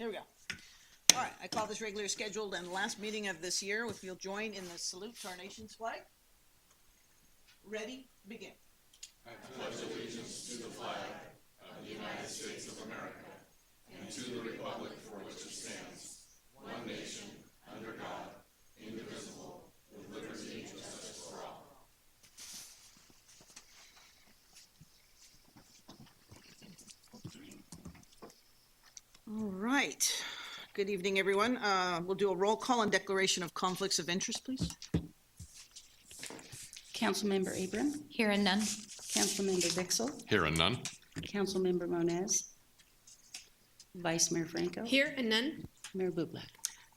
Here we go. All right, I call this regularly scheduled and last meeting of this year. If you'll join in the salute to our nation's flag. Ready, begin. I pledge allegiance to the flag of the United States of America and to the republic for which it stands, one nation, under God, indivisible, with liberty and justice for all. All right. Good evening, everyone. We'll do a roll call and declaration of conflicts of interest, please. Councilmember Abram. Here and none. Councilmember Bixel. Here and none. Councilmember Moniz. Vice Mayor Franco. Here and none. Mayor Bublak.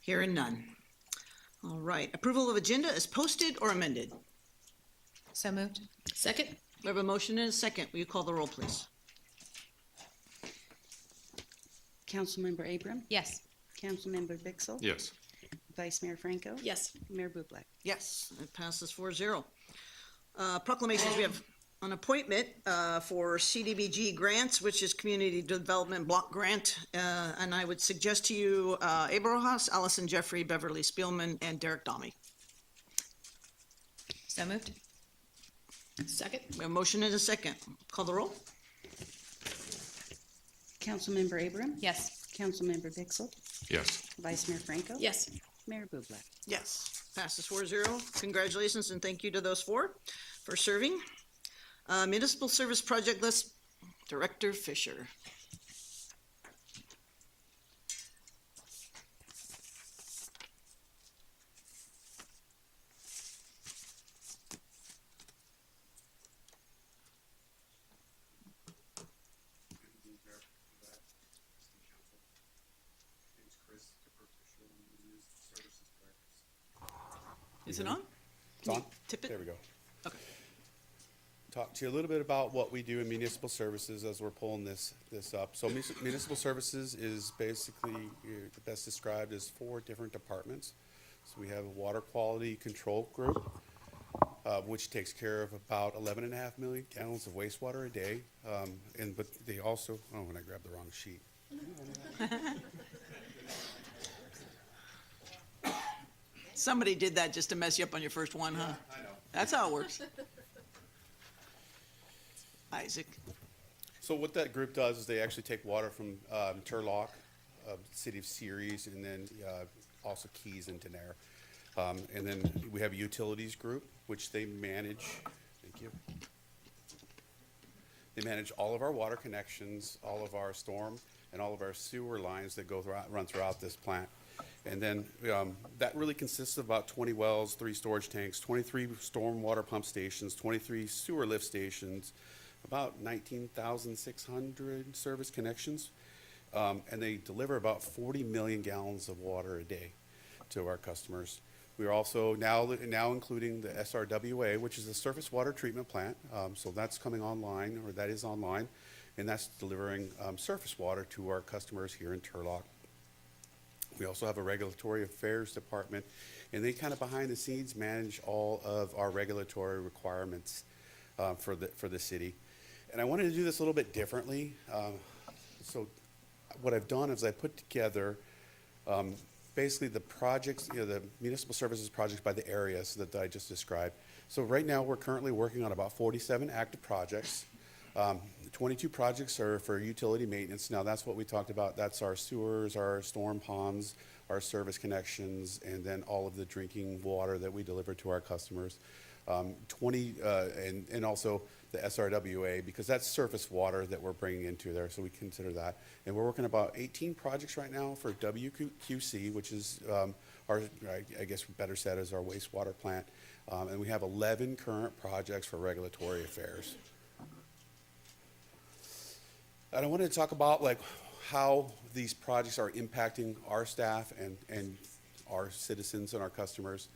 Here and none. All right. Approval of agenda is posted or amended? So moved. Second. We have a motion and a second. Will you call the roll, please? Councilmember Abram. Yes. Councilmember Bixel. Yes. Vice Mayor Franco. Yes. Mayor Bublak. Yes, it passes 4-0. Proclamations, we have an appointment for CDBG grants, which is Community Development Block Grant. And I would suggest to you Abel Rojas, Allison Jeffrey, Beverly Spielman, and Derek Domi. So moved. Second. We have a motion and a second. Call the roll. Councilmember Abram. Yes. Councilmember Bixel. Yes. Vice Mayor Franco. Yes. Mayor Bublak. Yes, passes 4-0. Congratulations and thank you to those four for serving. Municipal Service Project List, Director Fisher. Is it on? It's on? Tip it? There we go. Okay. Talk to you a little bit about what we do in municipal services as we're pulling this up. So municipal services is basically best described as 4 different departments. So we have a water quality control group, which takes care of about 11.5 million gallons of wastewater a day. But they also, oh, when I grabbed the wrong sheet. Somebody did that just to mess you up on your first one, huh? I know. That's how it works. Isaac. So what that group does is they actually take water from Turlock, city of Ceres, and then also Keys and Denair. And then we have a utilities group, which they manage. Thank you. They manage all of our water connections, all of our storm, and all of our sewer lines that run throughout this plant. And then that really consists of about 20 wells, 3 storage tanks, 23 storm water pump stations, 23 sewer lift stations, about 19,600 service connections. And they deliver about 40 million gallons of water a day to our customers. We are also now including the SRWA, which is the surface water treatment plant. So that's coming online, or that is online, and that's delivering surface water to our customers here in Turlock. We also have a regulatory affairs department, and they kind of behind the scenes manage all of our regulatory requirements for the city. And I wanted to do this a little bit differently. So what I've done is I put together basically the projects, the municipal services projects by the areas that I just described. So right now we're currently working on about 47 active projects. 22 projects are for utility maintenance. Now that's what we talked about. That's our sewers, our storm ponds, our service connections, and then all of the drinking water that we deliver to our customers. And also the SRWA, because that's surface water that we're bringing into there, so we consider that. And we're working about 18 projects right now for WQC, which is our, I guess better said, is our wastewater plant. And we have 11 current projects for regulatory affairs. And I wanted to talk about like how these projects are impacting our staff and our citizens and our customers.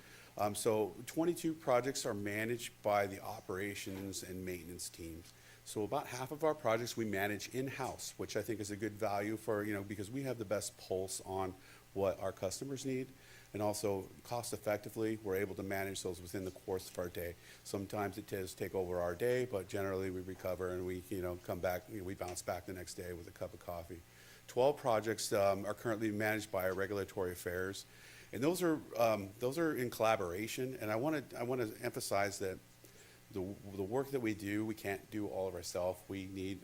So 22 projects are managed by the operations and maintenance teams. So about half of our projects we manage in-house, which I think is a good value for, because we have the best pulse on what our customers need. And also cost effectively, we're able to manage those within the course of our day. Sometimes it does take over our day, but generally we recover and we, come back, we bounce back the next day with a cup of coffee 12 projects are currently managed by our regulatory affairs, and those are in collaboration. And I want to emphasize that the work that we do, we can't do all of ourselves. We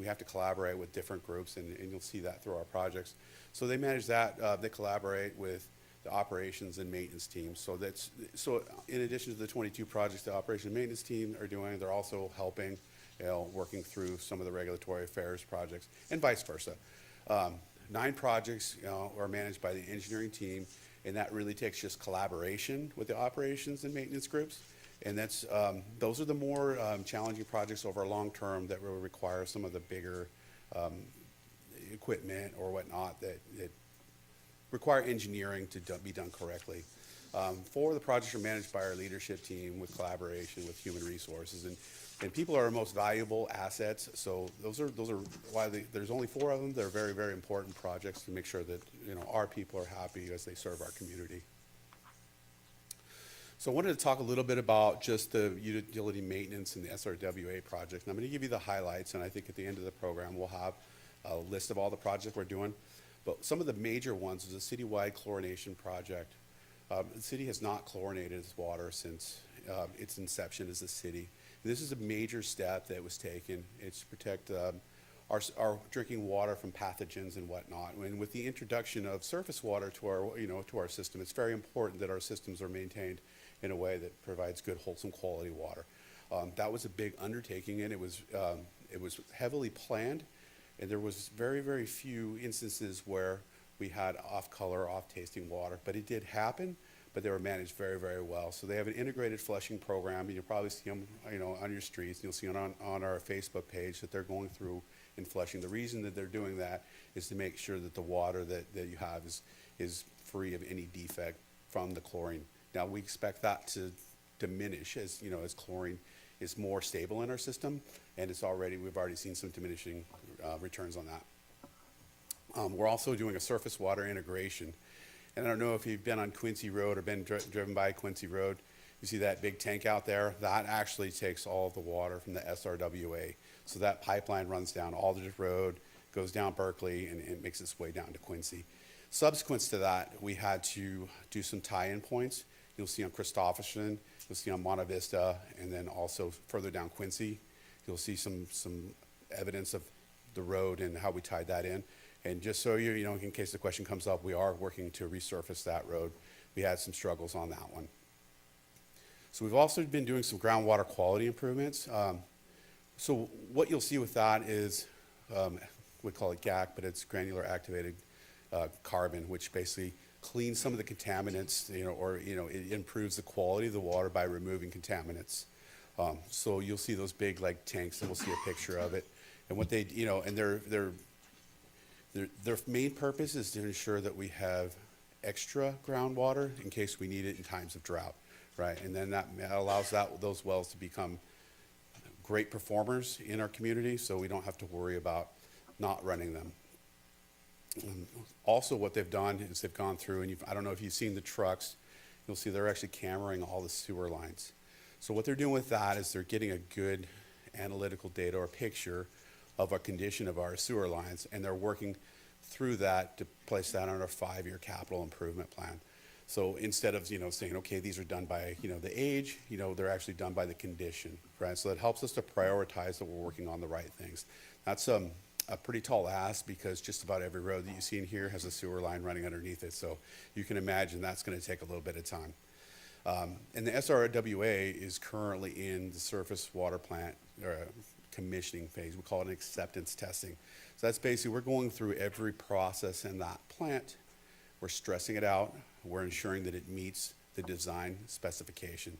have to collaborate with different groups, and you'll see that through our projects. So they manage that. They collaborate with the operations and maintenance teams. So in addition to the 22 projects the operation and maintenance team are doing, they're also helping, working through some of the regulatory affairs projects, and vice versa. 9 projects are managed by the engineering team, and that really takes just collaboration with the operations and maintenance groups. And those are the more challenging projects over a long term that will require some of the bigger equipment or whatnot that require engineering to be done correctly. 4 of the projects are managed by our leadership team with collaboration with human resources, and people are our most valuable assets. So those are why there's only 4 of them. They're very, very important projects to make sure that our people are happy as they serve our community. So I wanted to talk a little bit about just the utility maintenance and the SRWA project. And I'm going to give you the highlights, and I think at the end of the program we'll have a list of all the projects we're doing. But some of the major ones is a citywide chlorination project. The city has not chlorinated its water since its inception as a city. And this is a major step that was taken. It's to protect our drinking water from pathogens and whatnot. And with the introduction of surface water to our system, it's very important that our systems are maintained in a way that provides good, wholesome, quality water. That was a big undertaking, and it was heavily planned, and there was very, very few instances where we had off-color, off-tasting water. But it did happen, but they were managed very, very well. So they have an integrated flushing program, and you'll probably see them, on your streets. You'll see on our Facebook page that they're going through and flushing. The reason that they're doing that is to make sure that the water that you have is free of any defect from the chlorine. Now, we expect that to diminish as chlorine is more stable in our system, and we've already seen some diminishing returns on that. We're also doing a surface water integration. And I don't know if you've been on Quincy Road or been driven by Quincy Road. You see that big tank out there? That actually takes all of the water from the SRWA. So that pipeline runs down Aldrich Road, goes down Berkeley, and it makes its way down to Quincy. Subsequent to that, we had to do some tie-in points. You'll see on Christopherson, you'll see on Monte Vista, and then also further down Quincy, you'll see some evidence of the road and how we tied that in. And just so in case the question comes up, we are working to resurface that road. We had some struggles on that one. So we've also been doing some groundwater quality improvements. So what you'll see with that is, we call it GAC, but it's granular activated carbon, which basically cleans some of the contaminants, it improves the quality of the water by removing contaminants. So you'll see those big tanks, and we'll see a picture of it. And what they, and their main purpose is to ensure that we have extra groundwater in case we need it in times of drought, right? And then that allows those wells to become great performers in our community, so we don't have to worry about not running them. Also, what they've done is they've gone through, and I don't know if you've seen the trucks, you'll see they're actually cameraing all the sewer lines. So what they're doing with that is they're getting a good analytical data or picture of a condition of our sewer lines, and they're working through that to place that on our 5-year capital improvement plan. So instead of saying, okay, these are done by the age, they're actually done by the condition, right? So that helps us to prioritize that we're working on the right things. That's a pretty tall ask, because just about every road that you see in here has a sewer line running underneath it. So you can imagine that's going to take a little bit of time. And the SRWA is currently in the surface water plant commissioning phase. We call it an acceptance testing. So that's basically, we're going through every process in that plant. We're stressing it out. We're ensuring that it meets the design specification,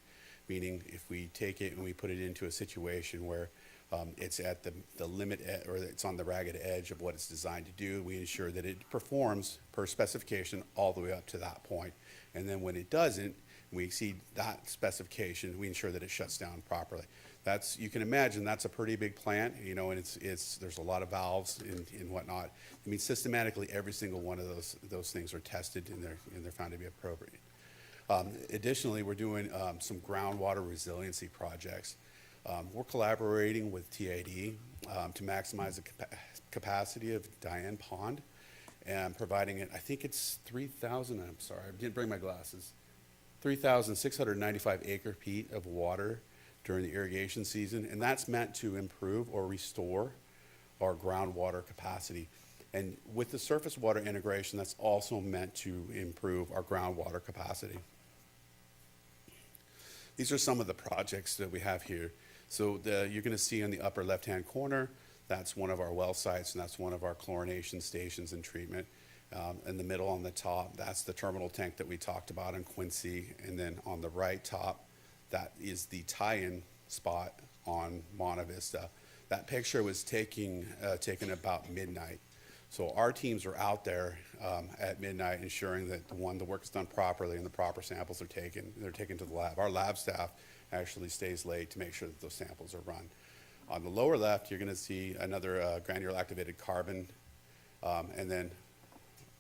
meaning if we take it and we put it into a situation where it's at the limit, or it's on the ragged edge of what it's designed to do, we ensure that it performs per specification all the way up to that point. And then when it doesn't, we exceed that specification, we ensure that it shuts down properly. You can imagine that's a pretty big plant, and there's a lot of valves and whatnot. I mean, systematically, every single one of those things are tested, and they're found to be appropriate. Additionally, we're doing some groundwater resiliency projects. We're collaborating with TAD to maximize the capacity of Diane Pond. and providing it, I think it's 3,000, I'm sorry, I didn't bring my glasses, 3,695 acre-feet of water during the irrigation season, and that's meant to improve or restore our groundwater capacity. And with the surface water integration, that's also meant to improve our groundwater capacity. These are some of the projects that we have here. So you're going to see in the upper left-hand corner, that's one of our well sites, and that's one of our chlorination stations and treatment. In the middle on the top, that's the terminal tank that we talked about in Quincy. And then on the right top, that is the tie-in spot on Monte Vista. That picture was taken about midnight. So our teams are out there at midnight ensuring that the work is done properly and the proper samples are taken. They're taken to the lab. Our lab staff actually stays late to make sure that those samples are run. On the lower left, you're going to see another granule activated carbon. And then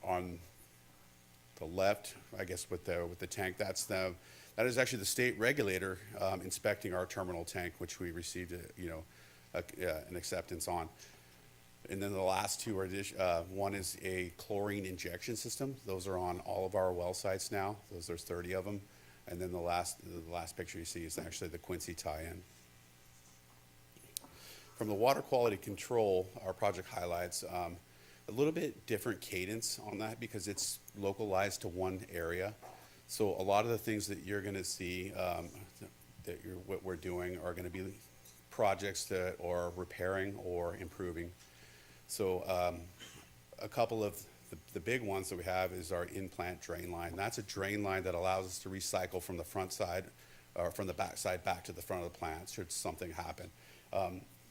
on the left, I guess with the tank, that is actually the state regulator inspecting our terminal tank, which we received an acceptance on. And then the last two are one is a chlorine injection system. Those are on all of our well sites now. There's 30 of them. And then the last picture you see is actually the Quincy tie-in. From the water quality control, our project highlights a little bit different cadence on that because it's localized to one area. So a lot of the things that you're going to see what we're doing are going to be projects that are repairing or improving. So a couple of the big ones that we have is our in-plant drain line. That's a drain line that allows us to recycle from the front side or from the back side back to the front of the plant should something happen.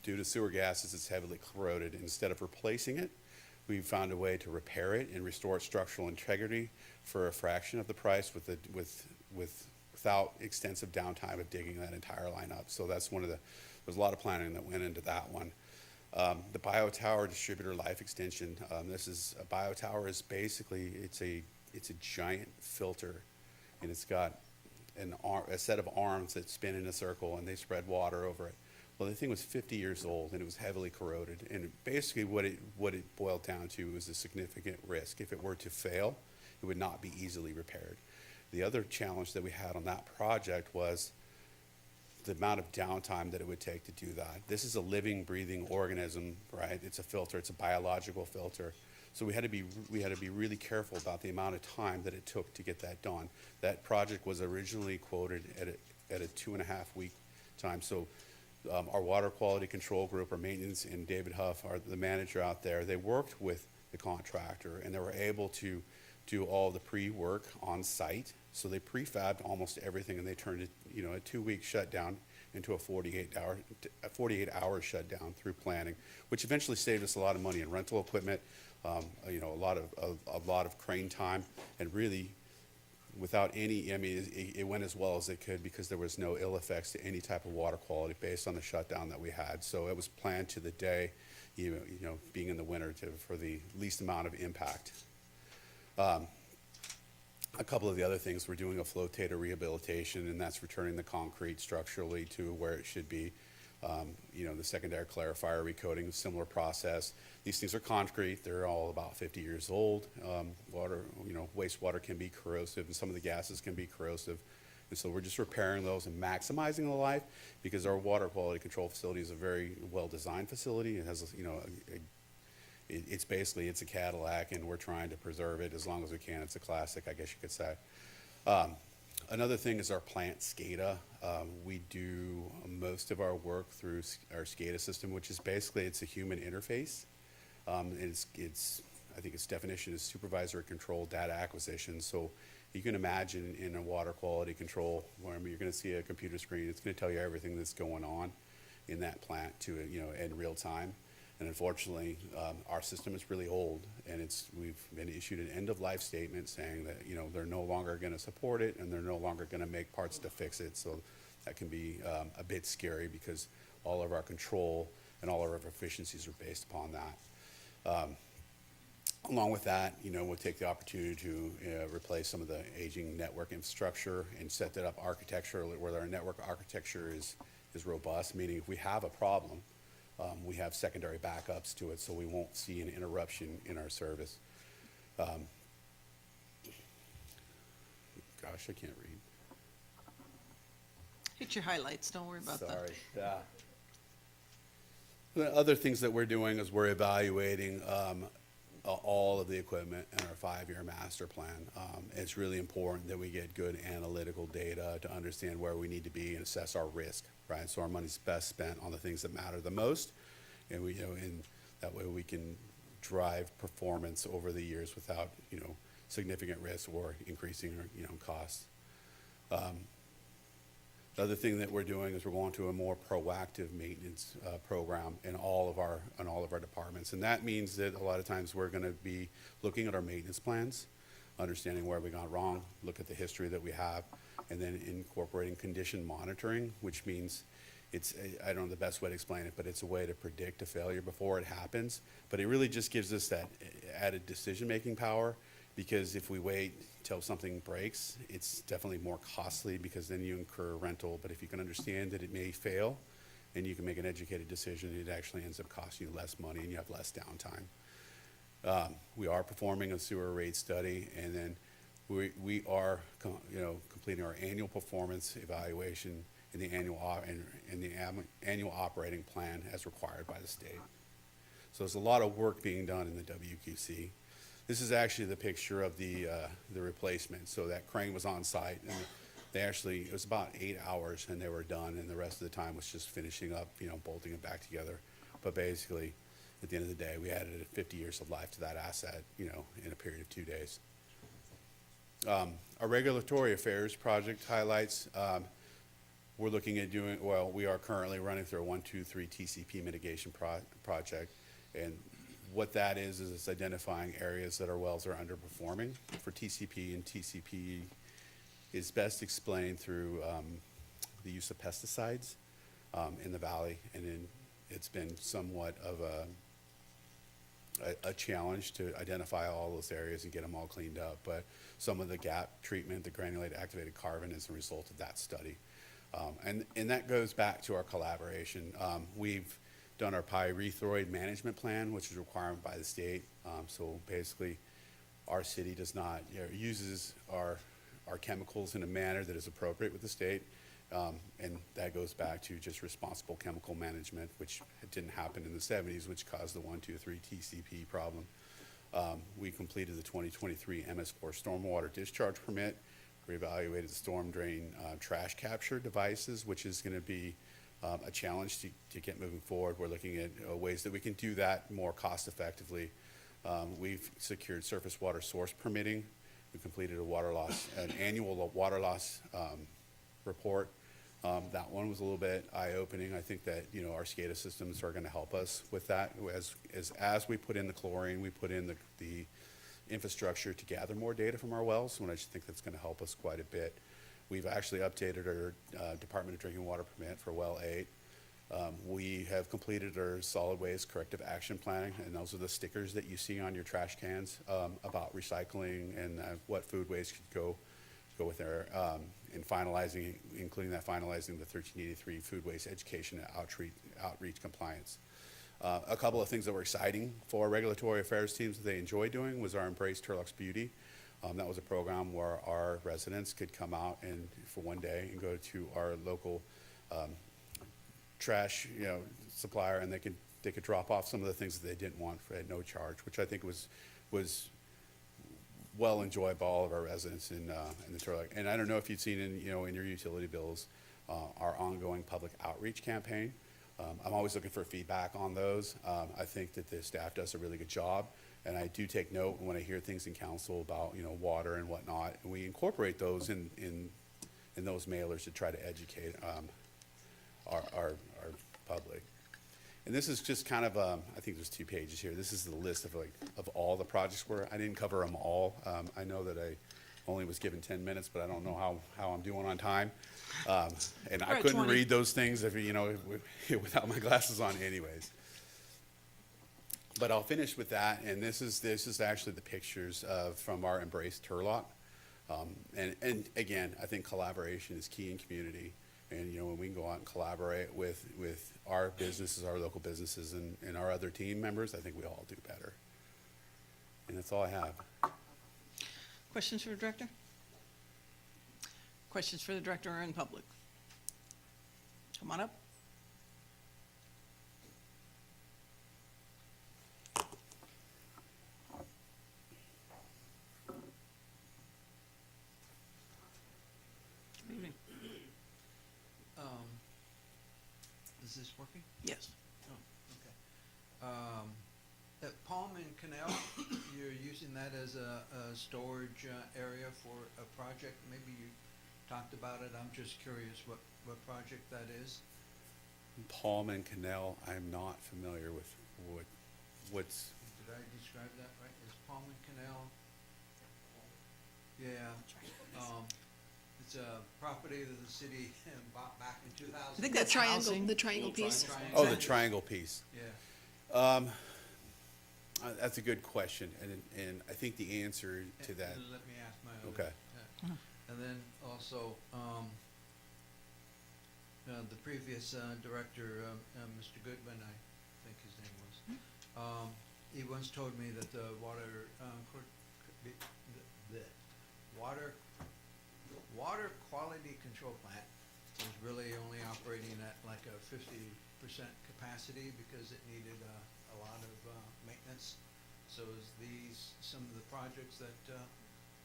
Due to sewer gases, it's heavily corroded. Instead of replacing it, we've found a way to repair it and restore its structural integrity for a fraction of the price without extensive downtime of digging that entire line up. So that's there's a lot of planning that went into that one. The BioTower distributor life extension. A BioTower is basically, it's a giant filter, and it's got a set of arms that spin in a circle and they spread water over it. Well, the thing was 50 years old and it was heavily corroded. And basically what it boiled down to was a significant risk. If it were to fail, it would not be easily repaired. The other challenge that we had on that project was the amount of downtime that it would take to do that. This is a living, breathing organism, right? It's a filter, it's a biological filter. So we had to be really careful about the amount of time that it took to get that done. That project was originally quoted at a 2.5 week time. So our water quality control group, our maintenance, and David Huff, the manager out there, they worked with the contractor and they were able to do all the pre-work on site. So they prefabbed almost everything and they turned it, a 2-week shutdown into a 48-hour shutdown through planning, which eventually saved us a lot of money in rental equipment, a lot of crane time, and really without any, it went as well as it could because there was no ill effects to any type of water quality based on the shutdown that we had. So it was planned to the day, being in the winter for the least amount of impact. A couple of the other things, we're doing a flotator rehabilitation, and that's returning the concrete structurally to where it should be. The secondary clarifier recoating, similar process. These things are concrete. They're all about 50 years old. Wastewater can be corrosive, and some of the gases can be corrosive. And so we're just repairing those and maximizing the life because our water quality control facility is a very well-designed facility. It has, it's a Cadillac, and we're trying to preserve it as long as we can. It's a classic, I guess you could say. Another thing is our plant SCADA. We do most of our work through our SCADA system, which is basically, it's a human interface. I think its definition is supervisory control data acquisition. So you can imagine in a water quality control where you're going to see a computer screen. It's going to tell you everything that's going on in that plant in real time. And unfortunately, our system is really old, and we've been issued an end-of-life statement saying that they're no longer going to support it, and they're no longer going to make parts to fix it. So that can be a bit scary because all of our control and all of our efficiencies are based upon that. Along with that, we'll take the opportunity to replace some of the aging network infrastructure and set that up architecture where our network architecture is robust, meaning if we have a problem, we have secondary backups to it, so we won't see an interruption in our service. Gosh, I can't read. Hit your highlights, don't worry about that. Sorry. Yeah. The other things that we're doing is we're evaluating all of the equipment in our 5-year master plan. It's really important that we get good analytical data to understand where we need to be and assess our risk, right? So our money's best spent on the things that matter the most, and and that way we can drive performance over the years without, significant risk or increasing, costs. The other thing that we're doing is we're going to a more proactive maintenance program in all of our departments, and that means that a lot of times we're going to be looking at our maintenance plans, understanding where we gone wrong, look at the history that we have, and then incorporating condition monitoring, which means I don't know the best way to explain it, but it's a way to predict a failure before it happens. But it really just gives us that added decision-making power, because if we wait till something breaks, it's definitely more costly because then you incur rental. But if you can understand that it may fail and you can make an educated decision, it actually ends up costing you less money and you have less downtime. We are performing a sewer rate study, and then we are completing our annual performance evaluation in the annual operating plan as required by the state. So there's a lot of work being done in the WQC. This is actually the picture of the replacement. So that crane was on site, and it was about 8 hours, and they were done, and the rest of the time was just finishing up, bolting it back together. But basically, at the end of the day, we added 50 years of life to that asset, in a period of 2 days. Our regulatory affairs project highlights. We're looking at we are currently running through a 1, 2, 3 TCP mitigation project, and what that is it's identifying areas that our wells are underperforming for TCP, and TCP is best explained through the use of pesticides in the valley, and then it's been somewhat of a challenge to identify all those areas and get them all cleaned up. But some of the gap treatment, the granulated activated carbon, is a result of that study. And that goes back to our collaboration. We've done our pyrethroid management plan, which is a requirement by the state. So basically, our city uses our chemicals in a manner that is appropriate with the state. And that goes back to just responsible chemical management, which didn't happen in the 70s, which caused the 1, 2, 3 TCP problem. We completed the 2023 MS4 stormwater discharge permit. We evaluated the storm drain trash capture devices, which is going to be a challenge to get moving forward. We're looking at ways that we can do that more cost effectively. We've secured surface water source permitting. We completed an annual water loss report. That one was a little bit eye-opening. I think that our SCADA systems are going to help us with that. As we put in the chlorine, we put in the infrastructure to gather more data from our wells, and I just think that's going to help us quite a bit. We've actually updated our Department of Drinking Water permit for well 8. We have completed our solid waste corrective action planning, and those are the stickers that you see on your trash cans about recycling and what food waste could go with there, and including finalizing the 1383 food waste education and outreach compliance. A couple of things that were exciting for our regulatory affairs teams that they enjoy doing was our Embrace Turlock's Beauty. That was a program where our residents could come out and for one day and go to our local trash supplier, and they could drop off some of the things that they didn't want at no charge, which I think was well enjoyed by all of our residents in the Turlock. And I don't know if you've seen in your utility bills our ongoing public outreach campaign. I'm always looking for feedback on those. I think that the staff does a really good job. And I do take note when I hear things in council about, water and whatnot, and we incorporate those in those mailers to try to educate our public. And this is just kind of, I think there's 2 pages here. This is the list of all the projects I didn't cover them all. I know that I only was given 10 minutes, but I don't know how I'm doing on time. And I couldn't 20. read those things without my glasses on anyways. But I'll finish with that, and this is actually the pictures from our Embrace Turlock. And again, I think collaboration is key in community. And when we can go out and collaborate with our businesses, our local businesses, and our other team members, I think we all do better. And that's all I have. Questions for the director? Questions for the director or in public? Come on up. Good evening. Is this working? Yes. Oh, okay. At Palm and Canal, you're using that as a storage area for a project. Maybe you talked about it. I'm just curious what project that is. Palm and Canal, I'm not familiar with what's, Did I describe that right? Is Palm and Canal? Yeah. It's a property that the city bought back in 2000. I think that's housing. The triangle piece. oh, the triangle piece. Yeah. That's a good question, and I think the answer to that, Let me ask my other. okay. And then also, the previous director, Mr. Goodman, I think his name was, he once told me that the water, the water quality control plant was really only operating at like a 50% capacity because it needed a lot of maintenance. So is these some of the projects that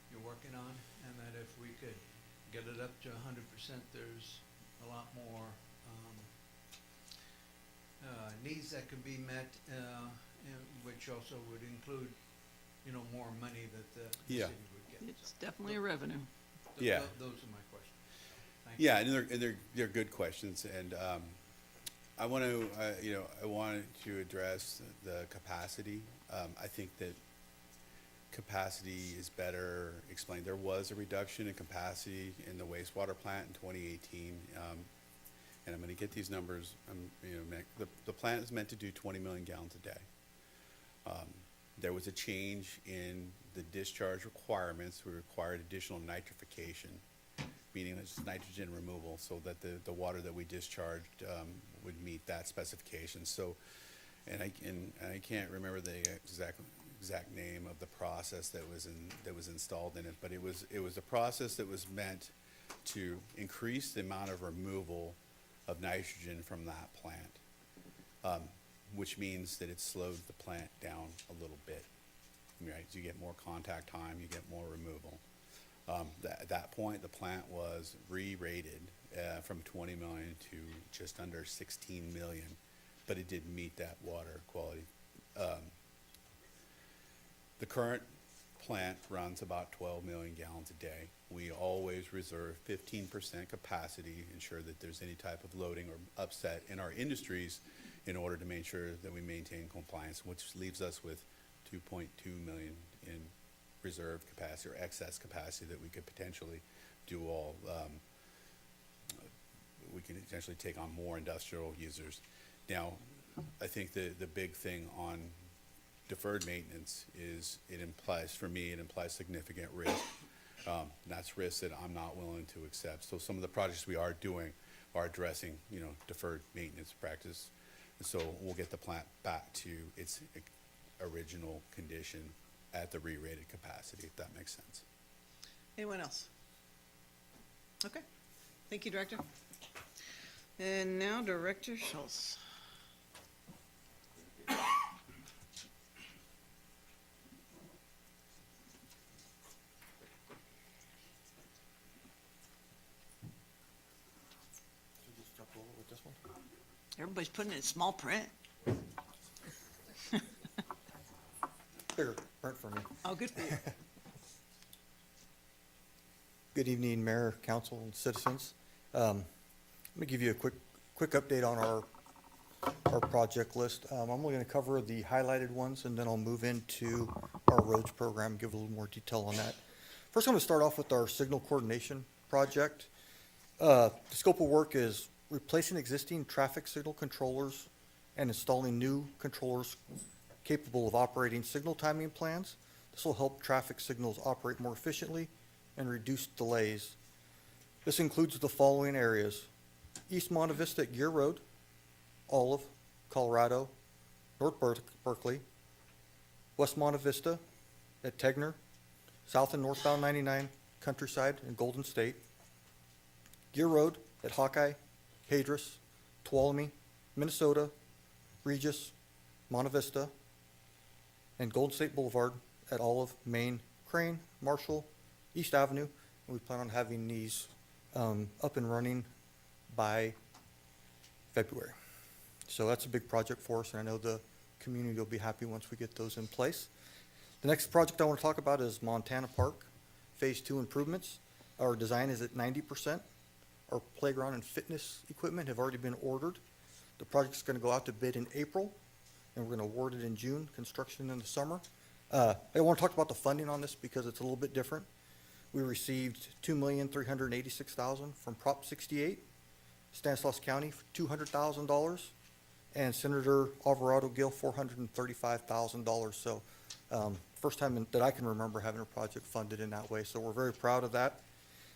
you're working on, and that if we could get it up to 100%, there's a lot more needs that could be met, and which also would include, more money that the Yeah. city would get. It's So definitely a revenue. Yeah. Those are my questions. Thank you. Yeah, and they're good questions, and I want to I wanted to address the capacity. I think that capacity is better explained. There was a reduction in capacity in the wastewater plant in 2018, and I'm going to get these numbers. The plant is meant to do 20 million gallons a day. There was a change in the discharge requirements. We required additional nitrification, meaning it's nitrogen removal, so that the water that we discharged would meet that specification. So, and I can't remember the exact name of the process that was installed in it, but it was a process that was meant to increase the amount of removal of nitrogen from that plant, which means that it slowed the plant down a little bit. Right, so you get more contact time, you get more removal. At that point, the plant was re-rated from 20 million to just under 16 million, but it didn't meet that water quality. The current plant runs about 12 million gallons a day. We always reserve 15% capacity, ensure that there's any type of loading or upset in our industries in order to make sure that we maintain compliance, which leaves us with 2.2 million in reserve capacity or excess capacity that we could potentially do all, we can potentially take on more industrial users. Now, I think the big thing on deferred maintenance is it implies significant risk. That's risk that I'm not willing to accept. So some of the projects we are doing are addressing, deferred maintenance practice. And so we'll get the plant back to its original condition at the re-rated capacity, if that makes sense. Anyone else? Okay. Thank you, Director. And now Director Schultz. Should we just jump over with this one? Everybody's putting it in small print. Bigger print for me. Oh, good for you. Good evening, Mayor, Council, and citizens. Let me give you a quick update on our project list. I'm only going to cover the highlighted ones, and then I'll move into our roads program, give a little more detail on that. First, I'm going to start off with our signal coordination project. The scope of work is replacing existing traffic signal controllers and installing new controllers capable of operating signal timing plans. This will help traffic signals operate more efficiently and reduce delays. This includes the following areas: East Monte Vista at Gear Road, Olive, Colorado, North Berkeley, West Monte Vista, at Tegner, south and northbound 99, Countryside and Golden State. Gear Road at Hawkeye, Hadris, Tuolumne, Minnesota, Regis, Monte Vista, and Golden State Boulevard at Olive, Main, Crane, Marshall, East Avenue. And we plan on having these up and running by February. So that's a big project for us, and I know the community will be happy once we get those in place. The next project I want to talk about is Montana Park, Phase 2 improvements. Our design is at 90%. Our playground and fitness equipment have already been ordered. The project's going to go out to bid in April, and we're going to award it in June, construction in the summer. I want to talk about the funding on this because it's a little bit different. We received $2,386,000 from Prop 68, Stanislaus County for $200,000, and Senator Alvarado Gil $435,000. So first time that I can remember having a project funded in that way. So we're very proud of that.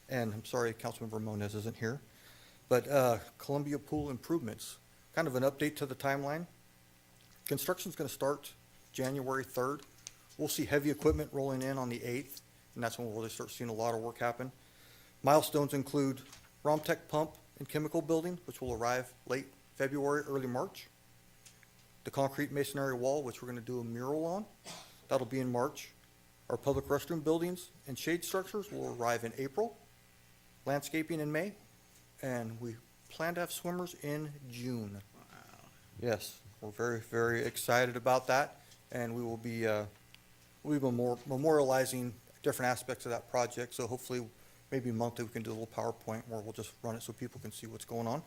And I'm sorry, Councilmember Moniz isn't here. But Columbia Pool improvements, kind of an update to the timeline. Construction's going to start January 3rd. We'll see heavy equipment rolling in on the 8th, and that's when we'll really start seeing a lot of work happen. Milestones include Romtech pump and chemical building, which will arrive late February, early March. The concrete masonry wall, which we're going to do a mural on, that'll be in March. Our public restroom buildings and shade structures will arrive in April. Landscaping in May, and we plan to have swimmers in June. Yes, we're very, very excited about that, and we will be memorializing different aspects of that project. So hopefully, maybe monthly, we can do a little PowerPoint where we'll just run it so people can see what's going on.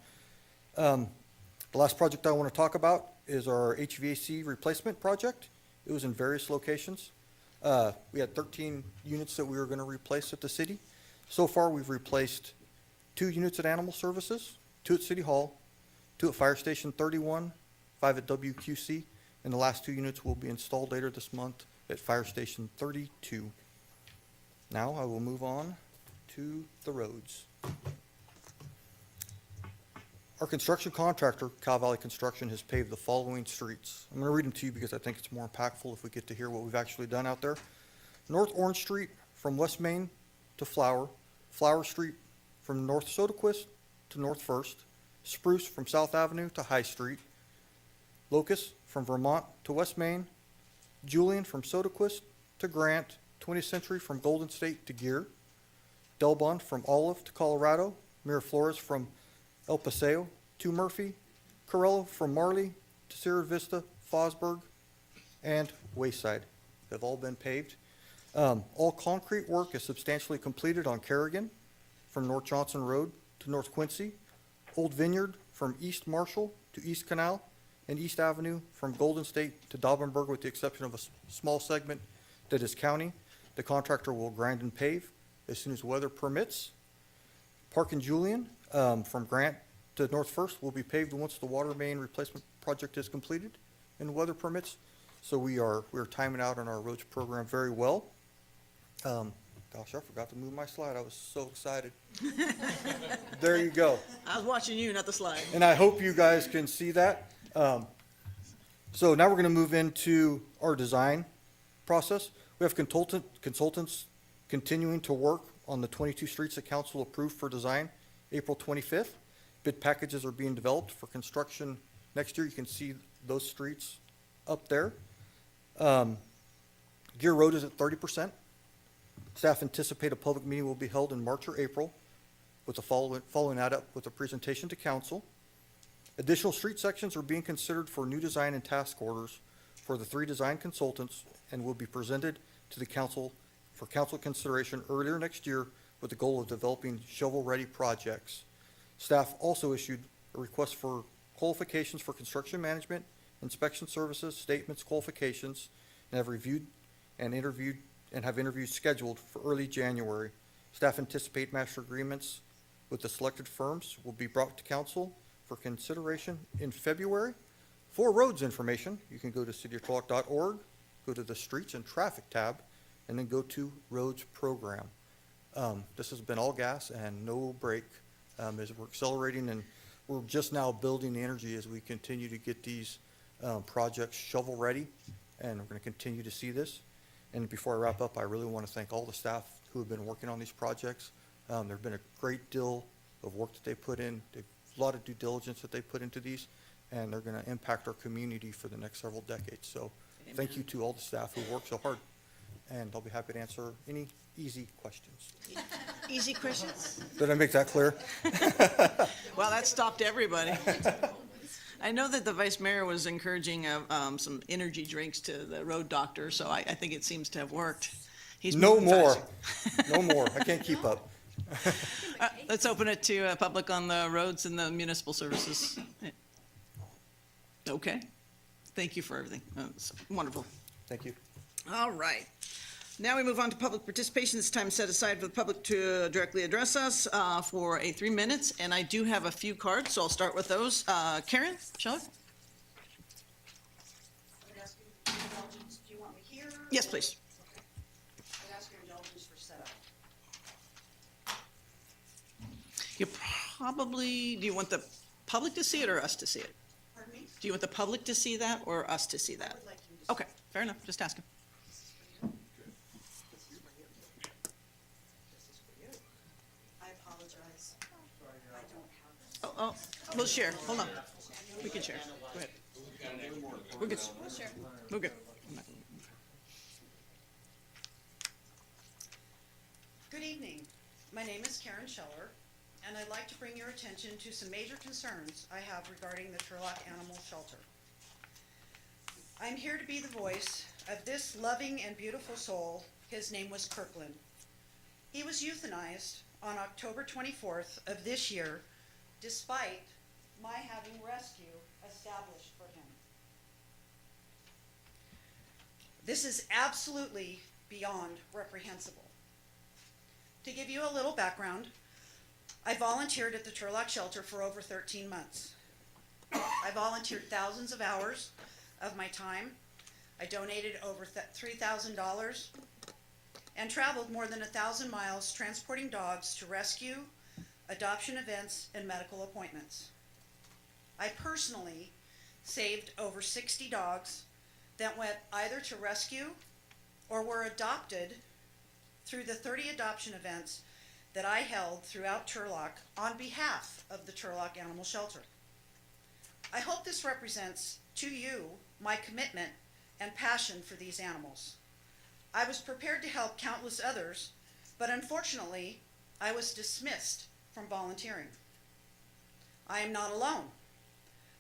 The last project I want to talk about is our HVAC replacement project. It was in various locations. We had 13 units that we were going to replace at the city. So far, we've replaced 2 units at Animal Services, 2 at City Hall, 2 at Fire Station 31, 5 at WQC, and the last 2 units will be installed later this month at Fire Station 32. Now I will move on to the roads. Our construction contractor, Cal Valley Construction, has paved the following streets. I'm going to read them to you because I think it's more impactful if we get to hear what we've actually done out there. North Orange Street from West Main to Flower, Flower Street from North Sodaquist to North First, Spruce from South Avenue to High Street, Locust from Vermont to West Main, Julian from Sodaquist to Grant, 20th Century from Golden State to Gear, Delbon from Olive to Colorado, Miraflores from El Paseo to Murphy, Corello from Marley to Sierra Vista, Fosburg, and Wayside. They've all been paved. All concrete work is substantially completed on Kerrigan from North Johnson Road to North Quincy, Old Vineyard from East Marshall to East Canal, and East Avenue from Golden State to Daubenberg, with the exception of a small segment that is county. The contractor will grind and pave as soon as weather permits. Park and Julian from Grant to North First will be paved once the water main replacement project is completed and weather permits. So we're timing out on our roads program very well. Gosh, I forgot to move my slide. I was so excited. There you go. I was watching you, not the slide. And I hope you guys can see that. So now we're going to move into our design process. We have consultants continuing to work on the 22 streets that council approved for design April 25th. Bid packages are being developed for construction next year. You can see those streets up there. Gear Road is at 30%. Staff anticipate a public meeting will be held in March or April, with the following that up with a presentation to council. Additional street sections are being considered for new design and task orders for the 3 design consultants and will be presented to the council for council consideration earlier next year with the goal of developing shovel-ready projects. Staff also issued a request for qualifications for construction management, inspection services, statements, qualifications, and have reviewed and interviewed and have interviews scheduled for early January. Staff anticipate master agreements with the selected firms will be brought to council for consideration in February. For roads information, you can go to cityofturlock.org, go to the streets and traffic tab, and then go to roads program. This has been all gas and no break as we're accelerating, and we're just now building the energy as we continue to get these projects shovel ready, and we're going to continue to see this. And before I wrap up, I really want to thank all the staff who have been working on these projects. There's been a great deal of work that they put in, a lot of due diligence that they put into these, and they're going to impact our community for the next several decades. So thank you to all the staff who worked so hard, and I'll be happy to answer any easy questions. Easy questions? Did I make that clear? Well, that stopped everybody. I know that the vice mayor was encouraging some energy drinks to the road doctor, so I think it seems to have worked. He's No moving more. fast. No more. I can't keep up. Let's open it to public on the roads and the municipal services. Okay. Thank you for everything. It's wonderful. Thank you. All right. Now we move on to public participation. This time set aside for the public to directly address us for 3 minutes. And I do have a few cards, so I'll start with those. Karen, shall I? I would ask you for indulgence. Do you want me here? Yes, please. Okay. I'd ask your indulgence for setup. You probably, do you want the public to see it or us to see it? Pardon me? Do you want the public to see that or us to see I that? would like you to. Okay, fair enough. Just asking. This is for you. I apologize. I don't have this. Oh, we'll share. Hold on. We can share. Go ahead. We're good. We're good. Good evening. My name is Karen Scheller, and I'd like to bring your attention to some major concerns I have regarding the Turlock Animal Shelter. I'm here to be the voice of this loving and beautiful soul. His name was Kirkland. He was euthanized on October 24th of this year, despite my having rescue established for him. This is absolutely beyond reprehensible. To give you a little background, I volunteered at the Turlock shelter for over 13 months. I volunteered thousands of hours of my time. I donated over $3,000 and traveled more than 1,000 miles transporting dogs to rescue, adoption events, and medical appointments. I personally saved over 60 dogs that went either to rescue or were adopted through the 30 adoption events that I held throughout Turlock on behalf of the Turlock Animal Shelter. I hope this represents to you my commitment and passion for these animals. I was prepared to help countless others, but unfortunately, I was dismissed from volunteering. I am not alone.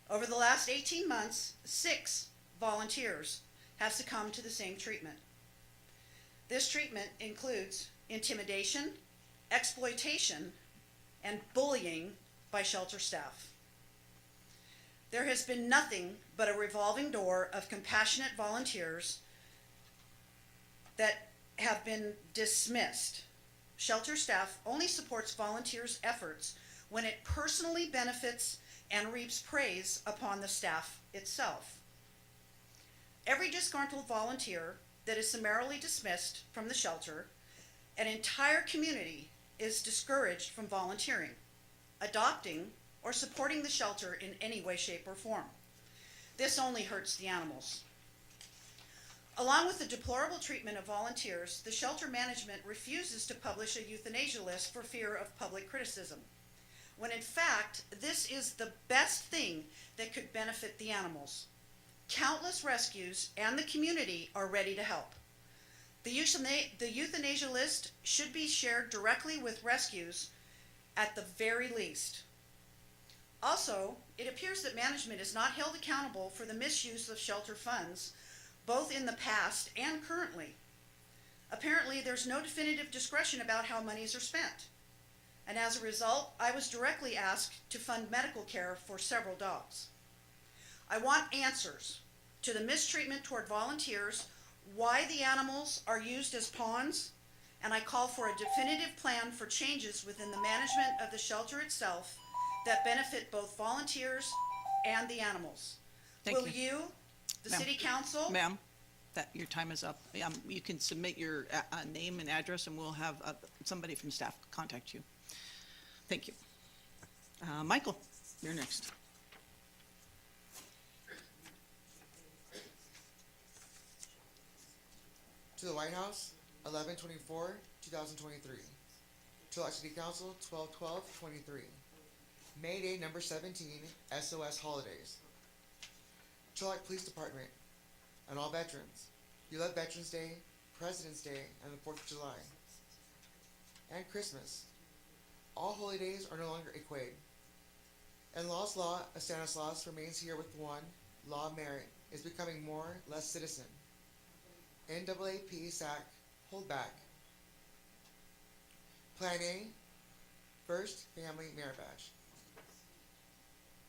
Over the last 18 months, 6 volunteers have succumbed to the same treatment. This treatment includes intimidation, exploitation, and bullying by shelter staff. There has been nothing but a revolving door of compassionate volunteers that have been dismissed. Shelter staff only supports volunteers' efforts when it personally benefits and reaps praise upon the staff itself. Every disgruntled volunteer that is summarily dismissed from the shelter, an entire community is discouraged from volunteering, adopting, or supporting the shelter in any way, shape, or form. This only hurts the animals. Along with the deplorable treatment of volunteers, the shelter management refuses to publish a euthanasia list for fear of public criticism, when in fact, this is the best thing that could benefit the animals. Countless rescues and the community are ready to help. The euthanasia list should be shared directly with rescues at the very least. Also, it appears that management is not held accountable for the misuse of shelter funds, both in the past and currently. Apparently, there's no definitive discretion about how monies are spent. And as a result, I was directly asked to fund medical care for several dogs. I want answers to the mistreatment toward volunteers, why the animals are used as pawns, and I call for a definitive plan for changes within the management of the shelter itself that benefit both volunteers and the animals. Thank Will you, the Ma'am. city council, Ma'am, that your time is up. You can submit your name and address, and we'll have somebody from staff contact you. Thank you. Michael, you're next. To the White House, 11/24/2023. Turlock City Council, 12/12/23. May Day number 17, SOS Holidays. Turlock Police Department, and all veterans. You love Veterans Day, President's Day, and the 4th of July. And Christmas. All holy days are no longer equate. And Law's Law of Stanislaus remains here with one. Law of merit is becoming more, less citizen. NAAP SAC, hold back. Plan A, First Family Merit Badge.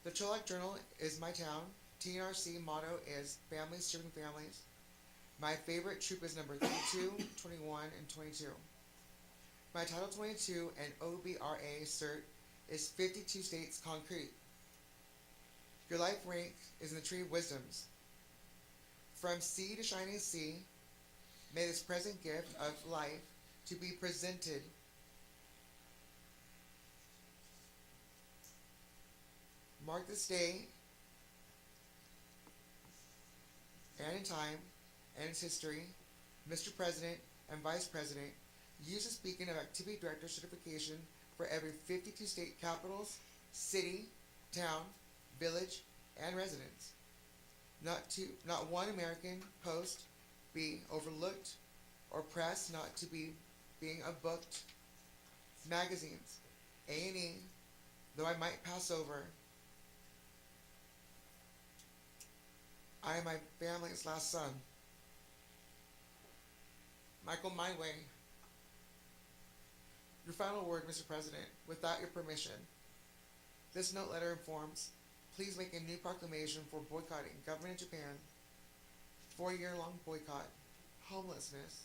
The Turlock Journal is my town. TNRC motto is Families Serving Families. My favorite troop is number 32, 21, and 22. My Title 22 and OBRA cert is 52 states concrete. Your life rank is in the tree of wisdoms. From sea to shining sea, may this present gift of life to be presented mark this day and in time and its history. Mr. President and Vice President, use the speaking of Activity Director certification for every 52 state capitals, city, town, village, and residence. Not one American post be overlooked or press not to be being booked. Magazines, A&E, though I might pass over. I am my family's last son. Michael Myway. Your final word, Mr. President, without your permission. This note letter informs, please make a new proclamation for boycotting government in Japan, 4-year-long boycott, homelessness,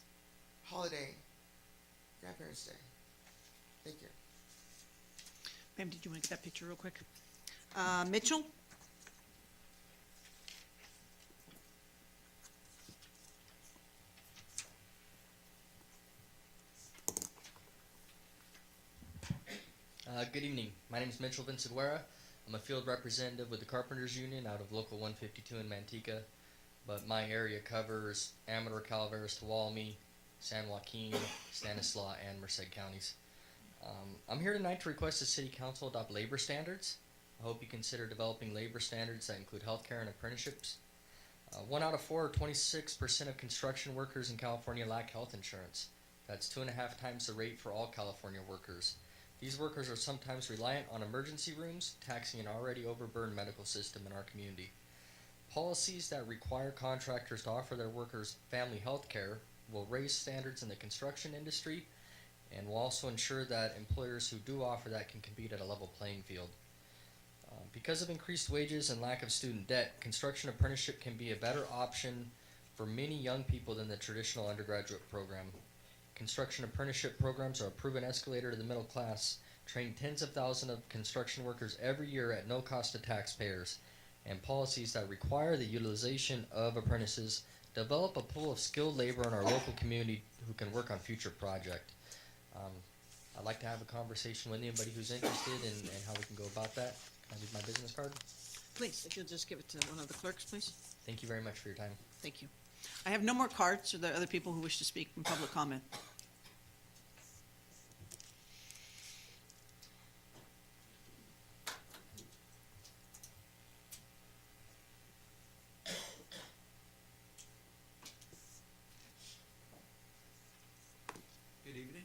holiday, Grandparents' Day. Thank you. Ma'am, did you want to get that picture real quick? Mitchell? Good evening. My name is Mitchell Vinciguerra. I'm a field representative with the Carpenters Union out of Local 152 in Manteca, but my area covers Amador, Calaveras, Tuolumne, San Joaquin, Stanislaus, and Merced counties. I'm here tonight to request the City Council adopt labor standards. I hope you consider developing labor standards that include healthcare and apprenticeships. 1 out of 4, or 26% of construction workers in California lack health insurance. That's 2.5 times the rate for all California workers. These workers are sometimes reliant on emergency rooms, taxing an already overburdened medical system in our community. Policies that require contractors to offer their workers family health care will raise standards in the construction industry and will also ensure that employers who do offer that can compete at a level playing field. Because of increased wages and lack of student debt, construction apprenticeship can be a better option for many young people than the traditional undergraduate program. Construction apprenticeship programs are a proven escalator to the middle class, training tens of thousands of construction workers every year at no cost to taxpayers, and policies that require the utilization of apprentices develop a pool of skilled labor in our local community who can work on future projects. I'd like to have a conversation with anybody who's interested in how we can go about that. Can I leave my business card? Please, if you'll just give it to one of the clerks, please. Thank you very much for your time. Thank you. I have no more cards. Are there other people who wish to speak in public comment? Good evening.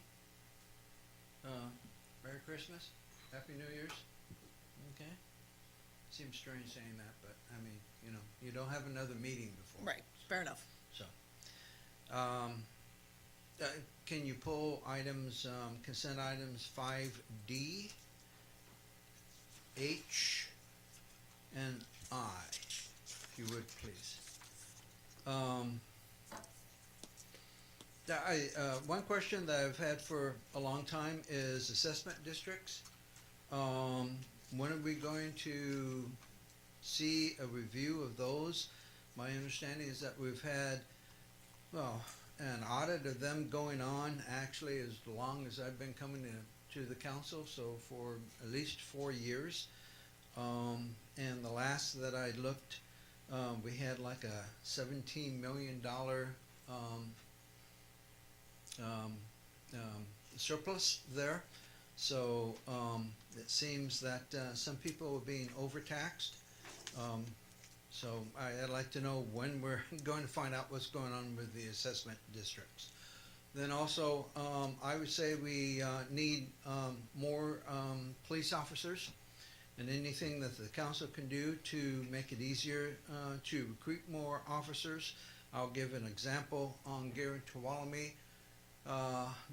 Merry Christmas, Happy New Year's. Okay. Seems strange saying that, but I mean, you don't have another meeting before. Right, fair enough. So, can you pull items, consent items 5D, H, and I, if you would, please? One question that I've had for a long time is assessment districts. When are we going to see a review of those? My understanding is that we've had, an audit of them going on actually as long as I've been coming to the council, so for at least 4 years. And the last that I looked, we had like a $17 million surplus there. So it seems that some people are being overtaxed. So I'd like to know when we're going to find out what's going on with the assessment districts. Then also, I would say we need more police officers, and anything that the council can do to make it easier to recruit more officers. I'll give an example on Gary Tuolumne.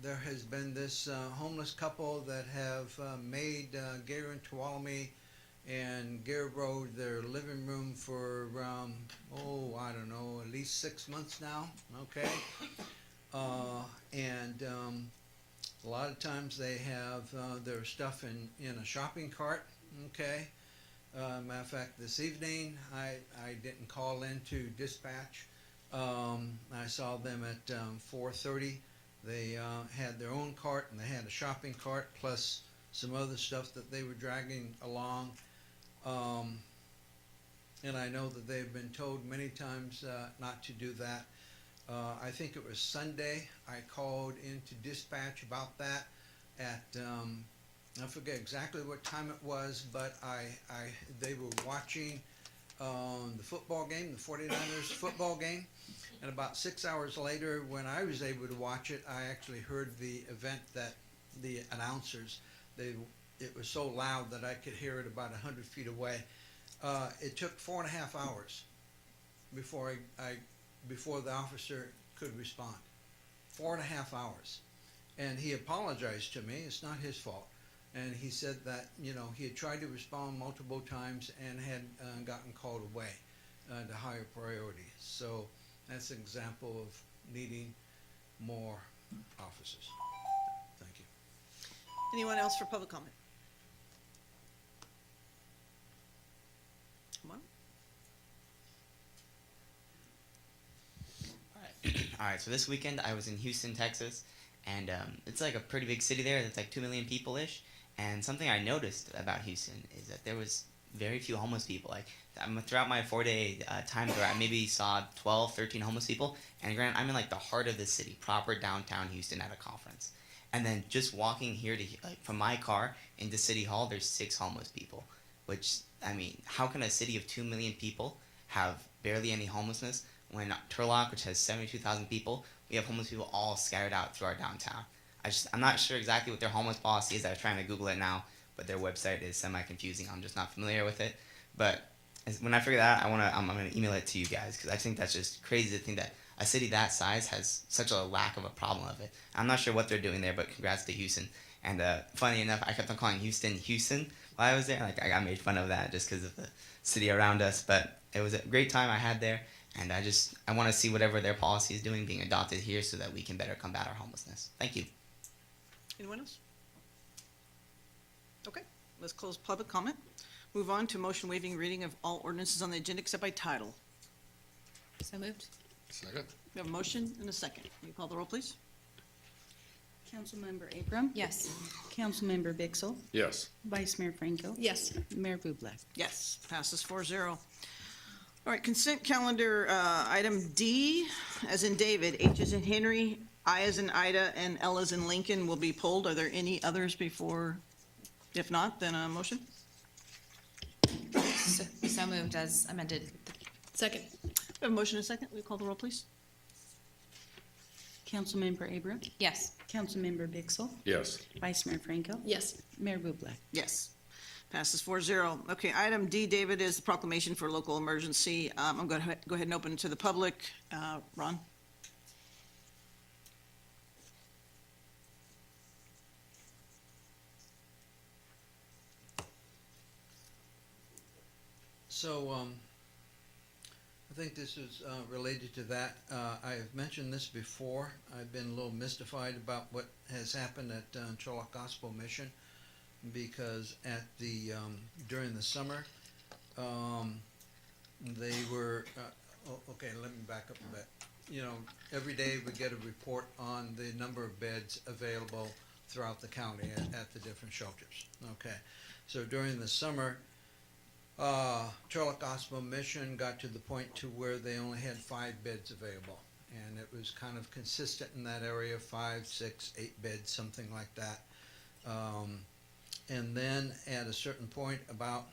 There has been this homeless couple that have made Gary and Tuolumne and Gary Road their living room for, I don't know, at least 6 months now, okay? And a lot of times they have their stuff in a shopping cart, okay? Matter of fact, this evening, I didn't call in to dispatch. I saw them at 4:30. They had their own cart, and they had a shopping cart plus some other stuff that they were dragging along. And I know that they've been told many times not to do that. I think it was Sunday, I called into dispatch about that at, I forget exactly what time it was, but they were watching the football game, the 49ers football game. And about 6 hours later, when I was able to watch it, I actually heard the event that the announcers, it was so loud that I could hear it about 100 feet away. It took 4.5 hours before before the officer could respond. 4.5 hours. And he apologized to me. It's not his fault. And he said that, he had tried to respond multiple times and had gotten called away to higher priority. So that's an example of needing more officers. Thank you. Anyone else for public comment? Come on. All right, so this weekend I was in Houston, Texas, and it's like a pretty big city there. That's like 2 million people-ish. And something I noticed about Houston is that there was very few homeless people. Like throughout my 4-day time there, I maybe saw 12, 13 homeless people. And granted, I'm in like the heart of the city, proper downtown Houston at a conference. And then just walking here to from my car into City Hall, there's 6 homeless people. Which, I mean, how can a city of 2 million people have barely any homelessness when Turlock, which has 72,000 people, we have homeless people all scattered out through our downtown? I'm not sure exactly what their homeless policy is. I was trying to Google it now, but their website is semi-confusing. I'm just not familiar with it. But when I figure that out, I'm gonna email it to you guys, because I think that's just crazy to think that a city that size has such a lack of a problem of it. I'm not sure what they're doing there, but congrats to Houston. And funny enough, I kept on calling Houston while I was there. Like I got made fun of that just because of the city around us. But it was a great time I had there, and I want to see whatever their policy is doing being adopted here so that we can better combat our homelessness. Thank you. Anyone else? Okay, let's close public comment. Move on to motion waiving reading of all ordinances on the agenda except by title. So moved. Second? We have a motion and a second. Will you call the roll, please? Councilmember Abram? Yes. Councilmember Bixel? Yes. Vice Mayor Franco? Yes. Mayor Bublak? Yes, passes 4-0. All right, consent calendar, item D, as in David, H as in Henry, I as in Ida, and L as in Lincoln will be pulled. Are there any others before? If not, then a motion? So moved as amended. Second. We have a motion and a second. Will you call the roll, please? Councilmember Abram? Yes. Councilmember Bixel? Yes. Vice Mayor Franco? Yes. Mayor Bublak? Yes. Passes 4-0. Okay, item D, David, is the proclamation for local emergency. I'm going to go ahead and open it to the public. Ron? So, I think this is related to that. I have mentioned this before. I've been a little mystified about what has happened at Turlock Gospel Mission, because at during the summer, they were, okay, let me back up a bit. Every day we get a report on the number of beds available throughout the county at the different shelters. Okay, so during the summer, Turlock Gospel Mission got to the point to where they only had 5 beds available, and it was kind of consistent in that area, 5, 6, 8 beds, something like that. And then at a certain point, about,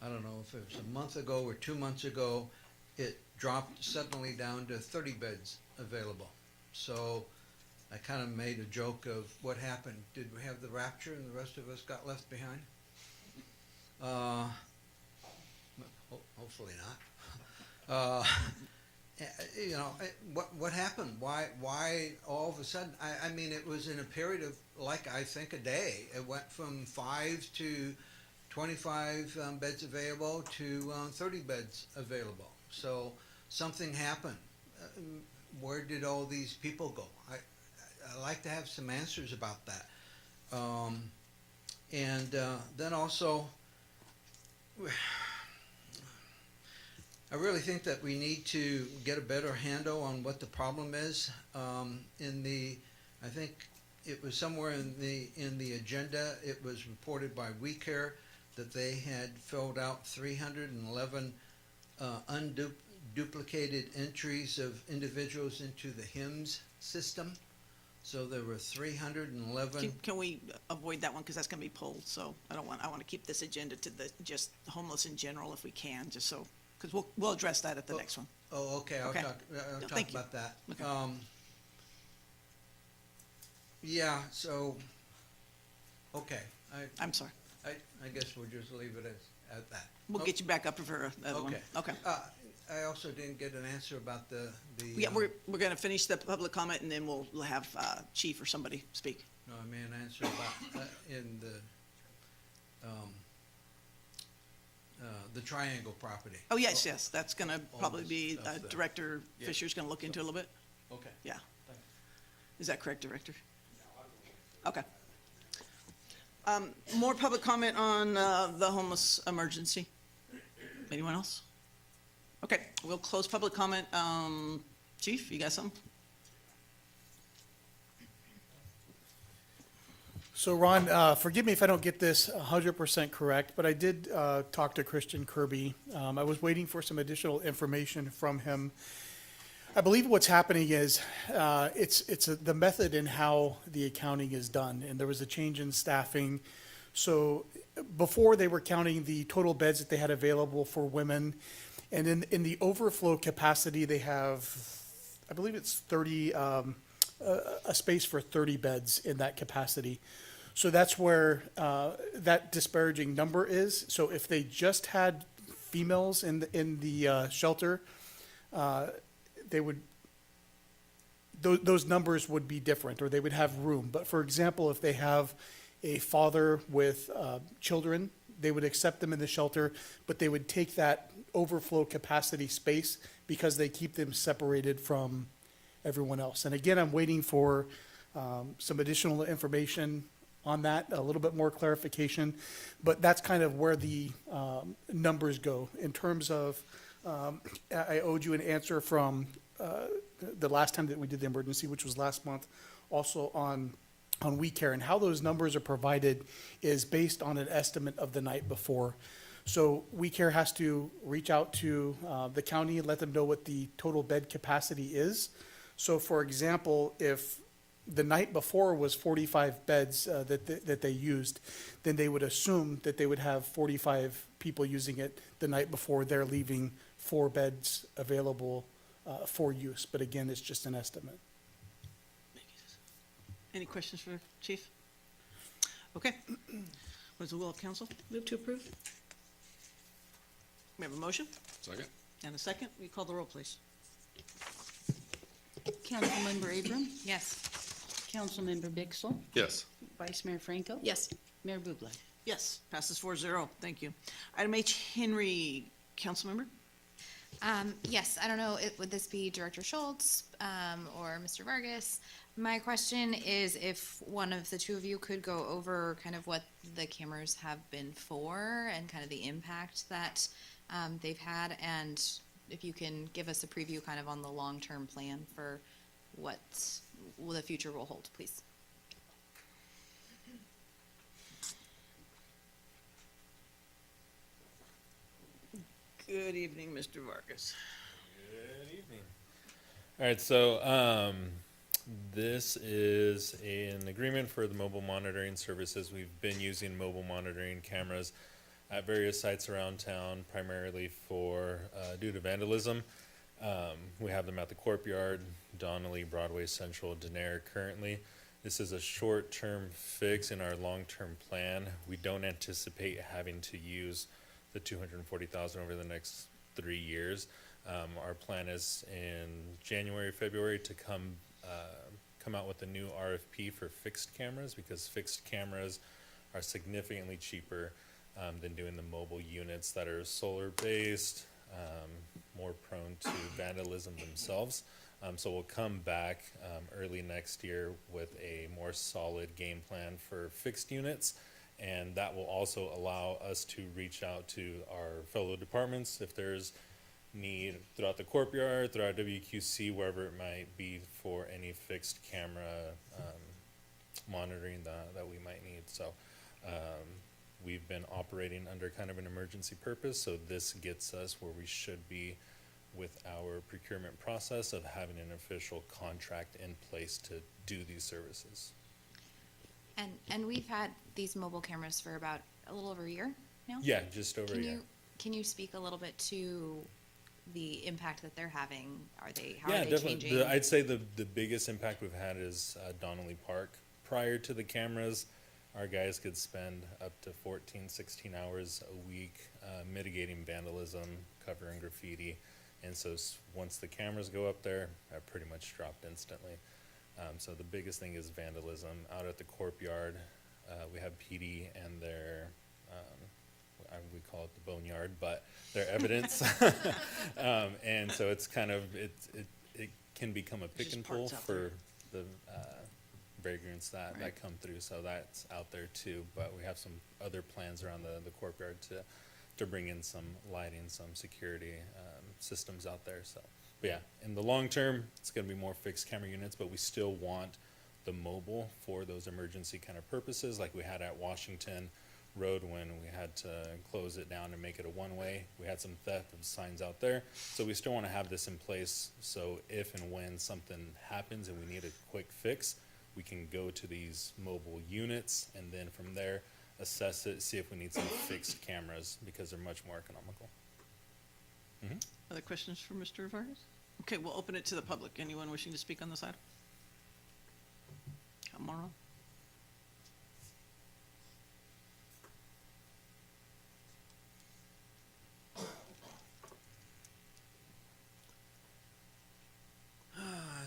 I don't know if it was a month ago or 2 months ago, it dropped suddenly down to 30 beds available. So I kind of made a joke of what happened. Did we have the rapture and the rest of us got left behind? Hopefully not. You know, what happened? Why all of a sudden? I mean, it was in a period of, like, I think a day. It went from 5 to 25 beds available to 30 beds available. So something happened. Where did all these people go? I like to have some answers about that. And then also, I really think that we need to get a better handle on what the problem is. I think it was somewhere in the agenda. It was reported by WeCare that they had filled out 311 unduplicated entries of individuals into the HIMSS system. So there were 311. Can we avoid that one, because that's going to be pulled, so I want to keep this agenda to the, just homeless in general if we can, just so, because we'll address that at the next one. Oh, okay, I'll Okay. talk No, thank you. about that. Okay. Yeah, so, okay, I'm sorry. I guess we'll just leave it at that. We'll get you back up for another one. Okay. Okay. I also didn't get an answer about the. Yeah, we're going to finish the public comment, and then we'll have Chief or somebody speak. No, I mean, an answer about, in the Triangle property. Oh, yes, that's going to all probably this be, stuff there. Director Yeah. Fisher's going to look into a little bit. Okay. Yeah. Thanks. Is that correct, Director? Okay. More public comment on the homeless emergency? Anyone else? Okay, we'll close public comment. Chief, you got something? So Ron, forgive me if I don't get this 100% correct, but I did talk to Christian Kirby. I was waiting for some additional information from him. I believe what's happening is it's the method in how the accounting is done, and there was a change in staffing. So before they were counting the total beds that they had available for women, and in the overflow capacity they have, I believe it's 30, a space for 30 beds in that capacity. So that's where that disparaging number is. So if they just had females in the shelter, they would, those numbers would be different, or they would have room. But for example, if they have a father with children, they would accept them in the shelter, but they would take that overflow capacity space because they keep them separated from everyone else. And again, I'm waiting for some additional information on that, a little bit more clarification, but that's kind of where the numbers go. In terms of, I owed you an answer from the last time that we did the emergency, which was last month, also on WeCare, and how those numbers are provided is based on an estimate of the night before. So WeCare has to reach out to the county and let them know what the total bed capacity is. So for example, if the night before was 45 beds that they used, then they would assume that they would have 45 people using it the night before. They're leaving 4 beds available for use. But again, it's just an estimate. Any questions for Chief? Okay. What is the will of council? Move to approve. We have a motion Second? and a second. We call the roll, please. Councilmember Abram, Yes. Councilmember Bixel, Yes. Vice Mayor Franco. Yes. Mayor Bublak. Yes, passes 4-0. Thank you. Item H, Henry, Councilmember? Yes, I don't know, would this be Director Schultz, or Mr. Vargas? My question is if one of the two of you could go over kind of what the cameras have been for and kind of the impact that, they've had, and if you can give us a preview kind of on the long-term plan for what the future will hold, please. Good evening, Mr. Vargas. Good evening. All right, so this is an agreement for the mobile monitoring services. We've been using mobile monitoring cameras at various sites around town, primarily for due to vandalism. We have them at the Courtyard, Donnelly, Broadway Central, Denair currently. This is a short-term fix in our long-term plan. We don't anticipate having to use the $240,000 over the next 3 years. Our plan is in January, February to come out with a new RFP for fixed cameras, because fixed cameras are significantly cheaper than doing the mobile units that are solar-based, more prone to vandalism themselves. So we'll come back early next year with a more solid game plan for fixed units, and that will also allow us to reach out to our fellow departments if there's need throughout the Courtyard, throughout WQC, wherever it might be, for any fixed camera monitoring that we might need. So we've been operating under kind of an emergency purpose, so this gets us where we should be with our procurement process of having an official contract in place to do these services. And we've had these mobile cameras for about a little over a year now? Yeah, just over a year. Can you speak a little bit to the impact that they're having? How are they Definitely. changing? I'd say the biggest impact we've had is Donnelly Park. Prior to the cameras, our guys could spend up to 14, 16 hours a week mitigating vandalism, covering graffiti. And so once the cameras go up there, that pretty much dropped instantly. So the biggest thing is vandalism. Out at the Courtyard, we have PD and their, we call it the boneyard, but their evidence. And so it's kind of, it can become a pick and pull for the vagrants that come through. So that's out there too. But we have some other plans around the Courtyard to bring in some lighting, some security systems out there. So, but yeah, in the long term, it's going to be more fixed camera units, but we still want the mobile for those emergency kind of purposes, like we had at Washington Road when we had to close it down and make it a one-way. We had some theft of signs out there, so we still want to have this in place, so if and when something happens and we need a quick fix, we can go to these mobile units and then from there assess it, see if we need some fixed cameras, because they're much more economical. Other questions for Mr. Vargas? Okay, we'll open it to the public. Anyone wishing to speak on this item? Come on.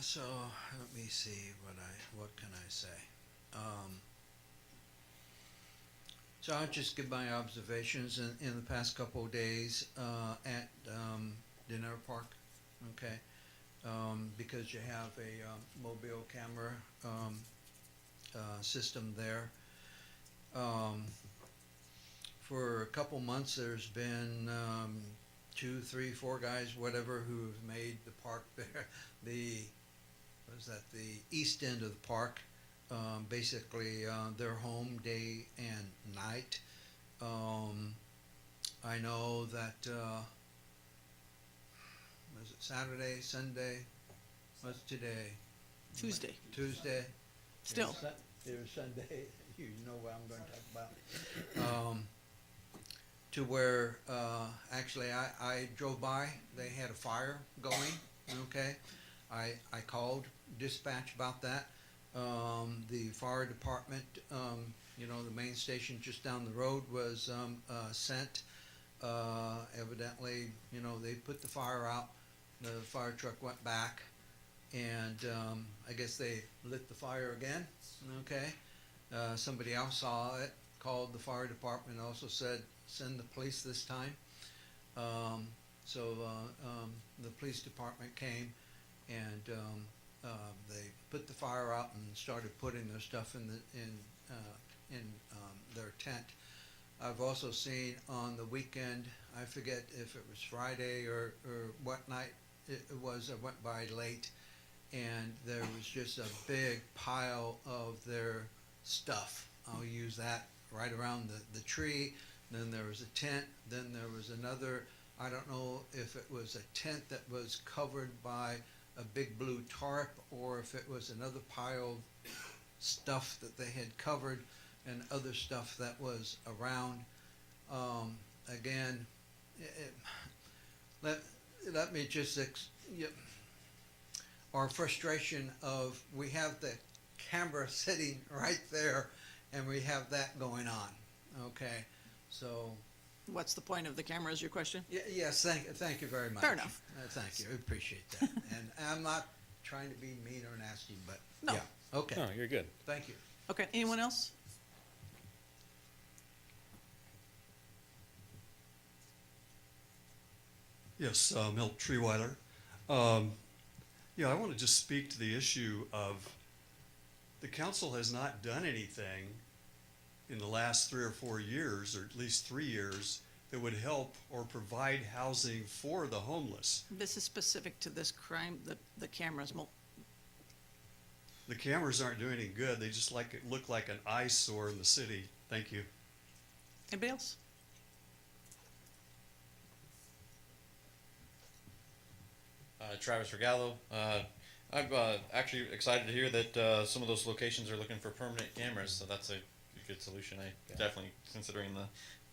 So let me see what can I say. So I'll just give my observations in the past couple of days at Dinner Park, okay? Because you have a mobile camera system there. For a couple months, there's been 2, 3, 4 guys, whatever, who have made the park there, the east end of the park, basically their home day and night. I know that, was it Saturday, Sunday? What's today? Tuesday. Tuesday. Still. It was Sunday. You know what I'm going to talk about. To where actually I drove by. They had a fire going. Okay, I called dispatch about that. The fire department, the main station just down the road was sent. Evidently, they put the fire out. The fire truck went back, and I guess they lit the fire again. Okay, somebody else saw it, called the fire department, also said send the police this time. So the police department came, and they put the fire out and started putting their stuff in their tent. I've also seen on the weekend, I forget if it was Friday or what night it was, I went by late, and there was just a big pile of their stuff. I'll use that right around the tree. Then there was a tent. Then there was another, I don't know if it was a tent that was covered by a big blue tarp or if it was another pile of stuff that they had covered and other stuff that was around. Again, let me just our frustration of we have the camera sitting right there and we have that going on. Okay, so What's the point of the camera is your question? yes, thank you very much. Fair enough. Thank you, I appreciate that. And I'm not trying to be mean or nasty, but No. yeah, okay, No, you're good. thank you. Okay, anyone else? Yes, Milt Treeweiler. Yeah, I want to just speak to the issue of the council has not done anything in the last 3 or 4 years, or at least 3 years, that would help or provide housing for the homeless. This is specific to this crime, the cameras. The cameras aren't doing any good. They just look like an eyesore in the city. Thank you. Anybody else? Travis Regallo. I'm actually excited to hear that some of those locations are looking for permanent cameras, so that's a good solution. Definitely considering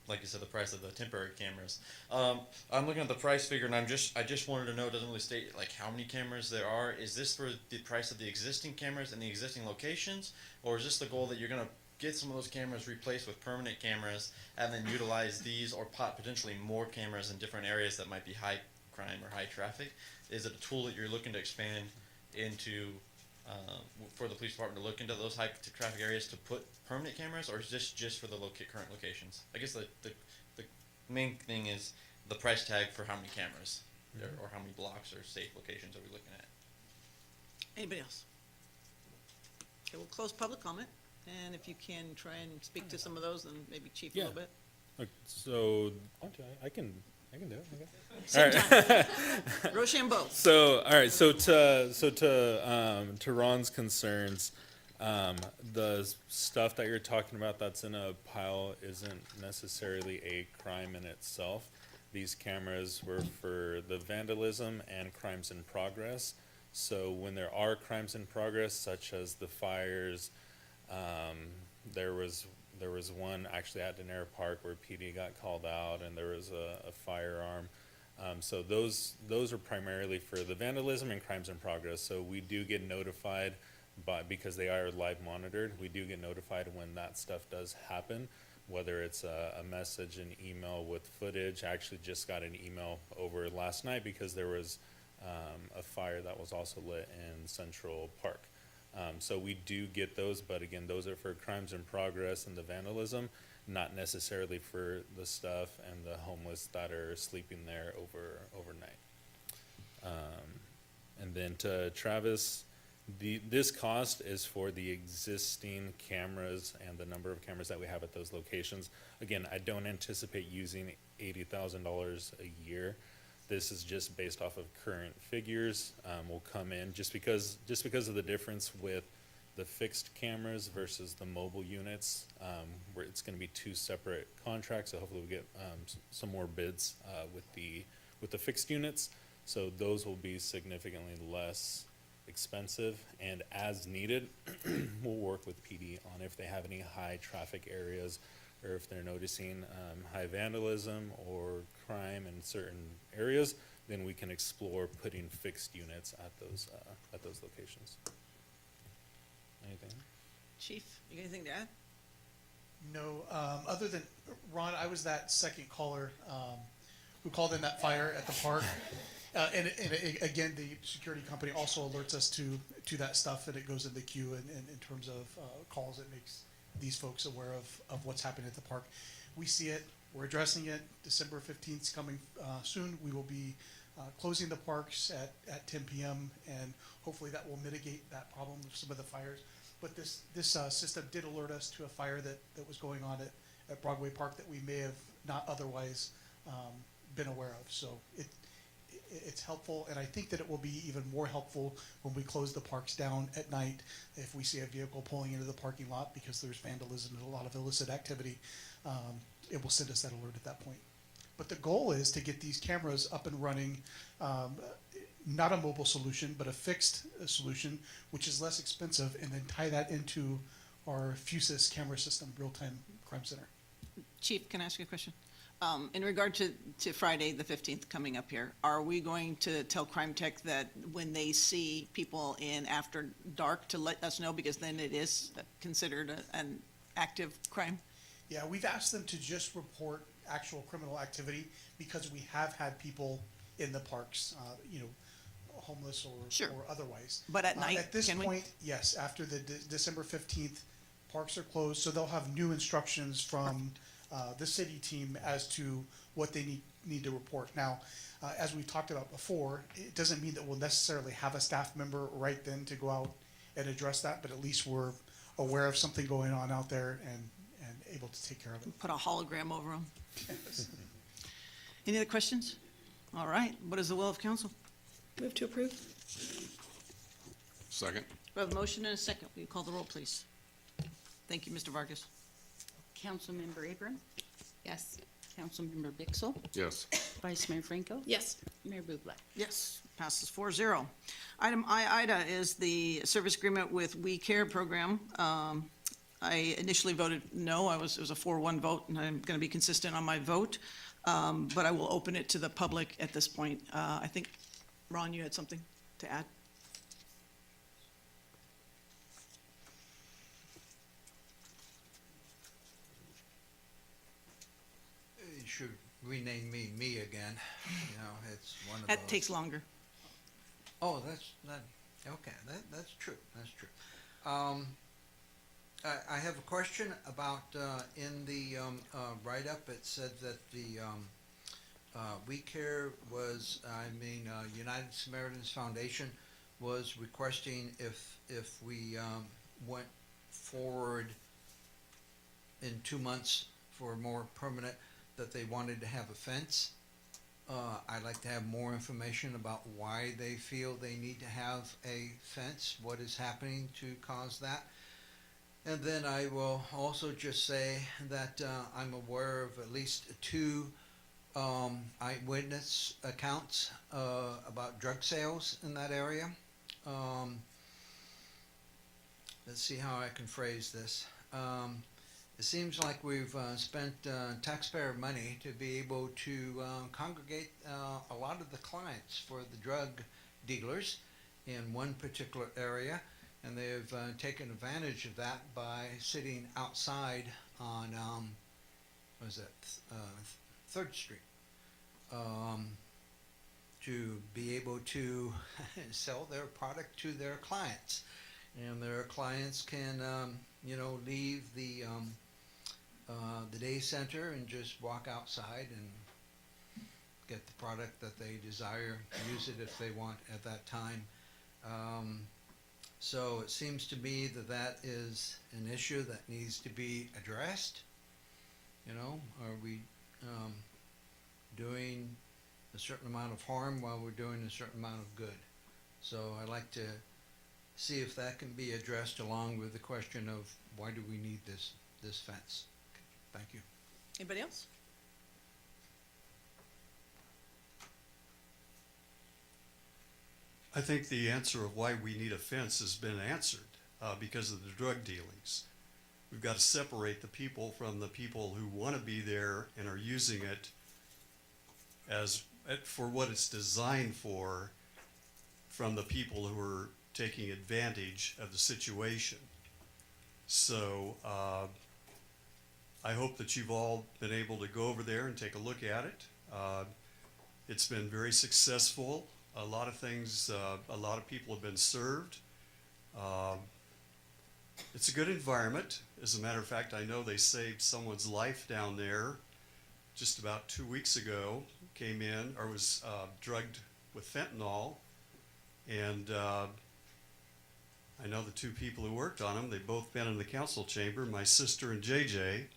like you said, the price of the temporary cameras. I'm looking at the price figure, and I just wanted to know. It doesn't really state like how many cameras there are. Is this for the price of the existing cameras in the existing locations, or is this the goal that you're gonna get some of those cameras replaced with permanent cameras, and then utilize these or potentially more cameras in different areas that might be high crime or high traffic? Is it a tool that you're looking to expand into for the police department to look into those high traffic areas to put permanent cameras, or is this just for the current locations? I guess the main thing is the price tag for how many cameras or how many blocks or safe locations are we looking at? Anybody else? Okay, we'll close public comment, and if you can try and speak to some of those, then maybe Chief a little bit. Okay, so I can do it. Okay. Same time. Rochambeau. So all right. So to Ron's concerns, the stuff that you're talking about that's in a pile isn't necessarily a crime in itself. These cameras were for the vandalism and crimes in progress. So when there are crimes in progress, such as the fires, there was one actually at Denera Park where PD got called out, and there was a firearm. So those are primarily for the vandalism and crimes in progress. So we do get notified because they are live monitored. We do get notified when that stuff does happen, whether it's a message, an email with footage. I actually just got an email over last night because there was a fire that was also lit in Central Park. So we do get those, but again, those are for crimes in progress and the vandalism, not necessarily for the stuff and the homeless that are sleeping there overnight. And then to Travis, this cost is for the existing cameras and the number of cameras that we have at those locations. Again, I don't anticipate using $80,000 a year. This is just based off of current figures. Will come in just because of the difference with the fixed cameras versus the mobile units, where it's going to be two separate contracts. So hopefully we get some more bids with the fixed units. So those will be significantly less expensive, and as needed, we'll work with PD on if they have any high traffic areas, or if they're noticing high vandalism or crime in certain areas, then we can explore putting fixed units at those locations. Anything? Chief, you got anything to add? No, other than, Ron, I was that second caller who called in that fire at the park. And again, the security company also alerts us to that stuff, and it goes in the queue in terms of calls. It makes these folks aware of what's happening at the park. We see it. We're addressing it. December 15th is coming soon. We will be closing the parks at 10 p.m. and hopefully that will mitigate that problem of some of the fires. But this system did alert us to a fire that was going on at Broadway Park that we may have not otherwise been aware of. So it's helpful, and I think that it will be even more helpful when we close the parks down at night. If we see a vehicle pulling into the parking lot because there's vandalism and a lot of illicit activity, it will send us that alert at that point. But the goal is to get these cameras up and running not a mobile solution, but a fixed solution, which is less expensive, and then tie that into our Fusus camera system, real-time crime center. Chief, can I ask you a question? In regard to Friday, the 15th coming up here, are we going to tell Crime Tech that when they see people in after dark to let us know, because then it is considered an active crime? Yeah, we've asked them to just report actual criminal activity because we have had people in the parks, homeless or Sure. or otherwise. But at night, At this can we? point, yes, after the December 15th, parks are closed, so they'll have new instructions from the city team as to what they need to report. Now, as we talked about before, it doesn't mean that we'll necessarily have a staff member right then to go out and address that, but at least we're aware of something going on out there and able to take care of it. Put a hologram over them. Any other questions? All right, what is the will of council? Move to approve? Second. We have a motion and a second. Will you call the roll, please? Thank you, Mr. Vargas. Councilmember Abram, Yes. Councilmember Bixel, Yes. Vice Mayor Franco, Yes. Mayor Bublak. Yes, passes 4-0. Item I-IDA is the service agreement with We Care program. I initially voted no. It was a 4-1 vote, and I'm going to be consistent on my vote. But I will open it to the public at this point. I think, Ron, you had something to add? You should rename me again. It's one of those. That takes longer. Oh, okay, that's true, that's true. I have a question about, in the, write-up, it said that the, We Care was, United Samaritans Foundation was requesting if we, went forward in 2 months for more permanent, that they wanted to have a fence. I'd like to have more information about why they feel they need to have a fence, what is happening to cause that. And then I will also just say that I'm aware of at least 2 eyewitness accounts about drug sales in that area. Let's see how I can phrase this. It seems like we've spent taxpayer money to be able to congregate a lot of the clients for the drug dealers in one particular area, and they've taken advantage of that by sitting outside on, 3rd Street, to be able to sell their product to their clients. And their clients can, leave the day center and just walk outside and get the product that they desire, use it if they want at that time. So it seems to me that is an issue that needs to be addressed. Are we doing a certain amount of harm while we're doing a certain amount of good? So I'd like to see if that can be addressed along with the question of why do we need this fence? Thank you. Anybody else? I think the answer of why we need a fence has been answered because of the drug dealings. We've got to separate the people from the people who want to be there and are using it for what it's designed for, from the people who are taking advantage of the situation. So I hope that you've all been able to go over there and take a look at it. It's been very successful. A lot of things, a lot of people have been served. It's a good environment. As a matter of fact, I know they saved someone's life down there just about 2 weeks ago. Came in or was drugged with fentanyl, and I know the 2 people who worked on him. They've both been in the council chamber, my sister and JJ,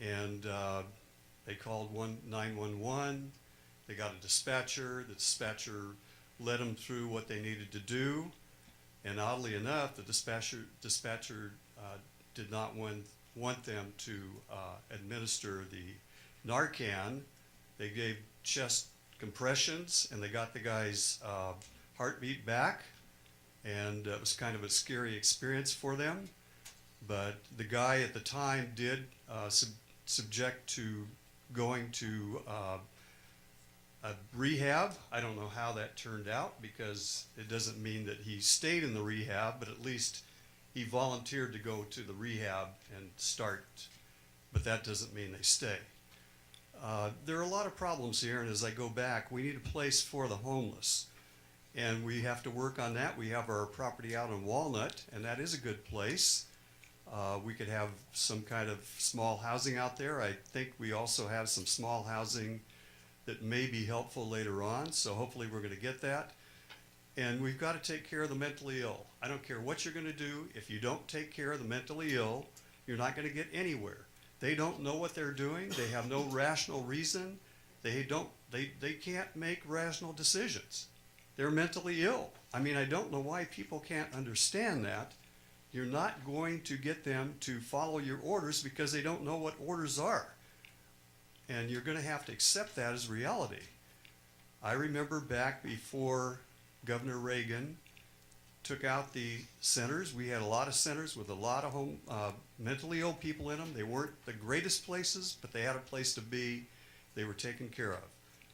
and they called 911. They got a dispatcher. The dispatcher led them through what they needed to do, and oddly enough, the dispatcher did not want them to administer the Narcan. They gave chest compressions, and they got the guy's heartbeat back, and it was kind of a scary experience for them. But the guy at the time did subject to going to a rehab. I don't know how that turned out, because it doesn't mean that he stayed in the rehab, but at least he volunteered to go to the rehab and start, but that doesn't mean they stay. There are a lot of problems here, and as I go back, we need a place for the homeless, and we have to work on that. We have our property out in Walnut, and that is a good place. We could have some kind of small housing out there. I think we also have some small housing that may be helpful later on, so hopefully we're going to get that. And we've got to take care of the mentally ill. I don't care what you're going to do. If you don't take care of the mentally ill, you're not going to get anywhere. They don't know what they're doing. They have no rational reason. They can't make rational decisions. They're mentally ill. I mean, I don't know why people can't understand that. You're not going to get them to follow your orders because they don't know what orders are. And you're going to have to accept that as reality. I remember back before Governor Reagan took out the centers, we had a lot of centers with a lot of mentally ill people in them. They weren't the greatest places, but they had a place to be. They were taken care of.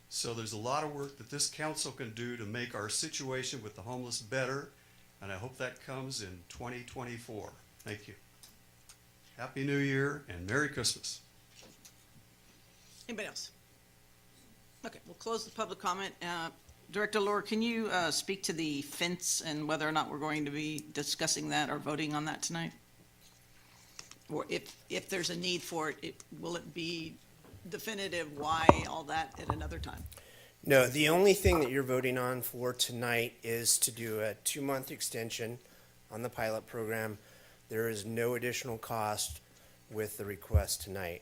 So there's a lot of work that this council can do to make our situation with the homeless better, and I hope that comes in 2024. Thank you. Happy New Year and Merry Christmas. Anybody else? Okay, we'll close the public comment. Director Lohr, can you speak to the fence and whether or not we're going to be discussing that or voting on that tonight? Or if there's a need for it, will it be definitive why all that at another time? No, the only thing that you're voting on for tonight is to do a 2-month extension on the pilot program. There is no additional cost with the request tonight.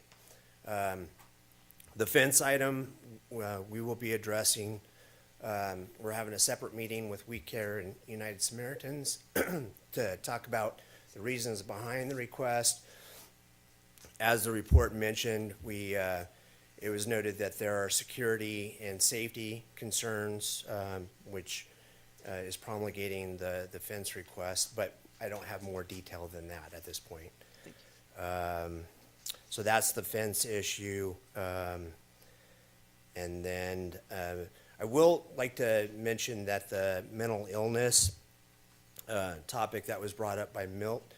The fence item, we will be addressing. We're having a separate meeting with We Care and United Samaritans to talk about the reasons behind the request. As the report mentioned, it was noted that there are security and safety concerns, which is promulgating the fence request, but I don't have more detail than that at this point. So that's the fence issue. And then I will like to mention that the mental illness topic that was brought up by Milt,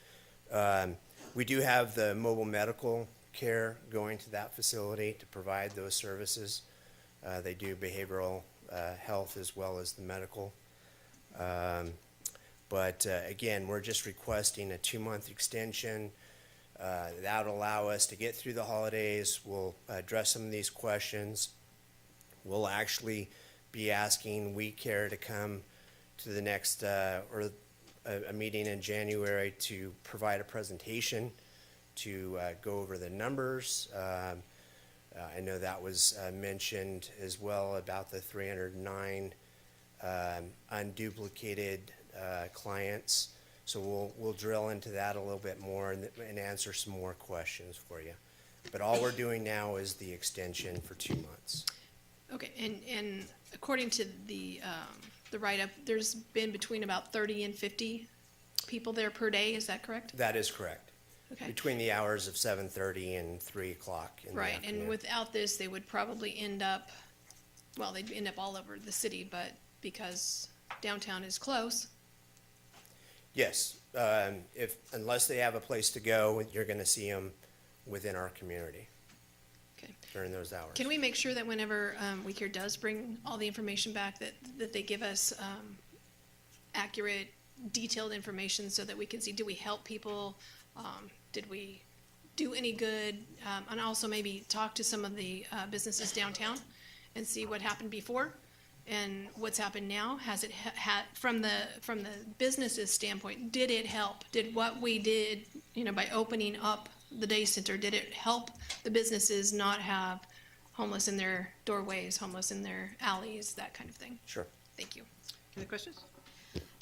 we do have the mobile medical care going to that facility to provide those services. They do behavioral health as well as the medical. But again, we're just requesting a 2-month extension. That'll allow us to get through the holidays. We'll address some of these questions. We'll actually be asking We Care to come to the next or a meeting in January to provide a presentation to go over the numbers. I know that was mentioned as well about the 309 unduplicated clients. So we'll drill into that a little bit more and answer some more questions for you. But all we're doing now is the extension for 2 months. Okay, and according to the write-up, there's been between about 30 and 50 people there per day, is that correct? That is correct. Okay. Between the hours of 7:30 and 3 o'clock in the Right, afternoon. and without this, they would probably end up, well, they'd end up all over the city, but because downtown is close. Yes, unless they have a place to go, you're going to see them within our community. Okay. During those hours. Can we make sure that whenever We Care does bring all the information back, that they give us accurate, detailed information so that we can see, do we help people? Did we do any good? And also maybe talk to some of the businesses downtown and see what happened before and what's happened now. Has it from the business's standpoint, did it help? Did what we did, by opening up the day center, did it help the businesses not have homeless in their doorways, homeless in their alleys, that kind of thing? Sure. Thank you. Any questions?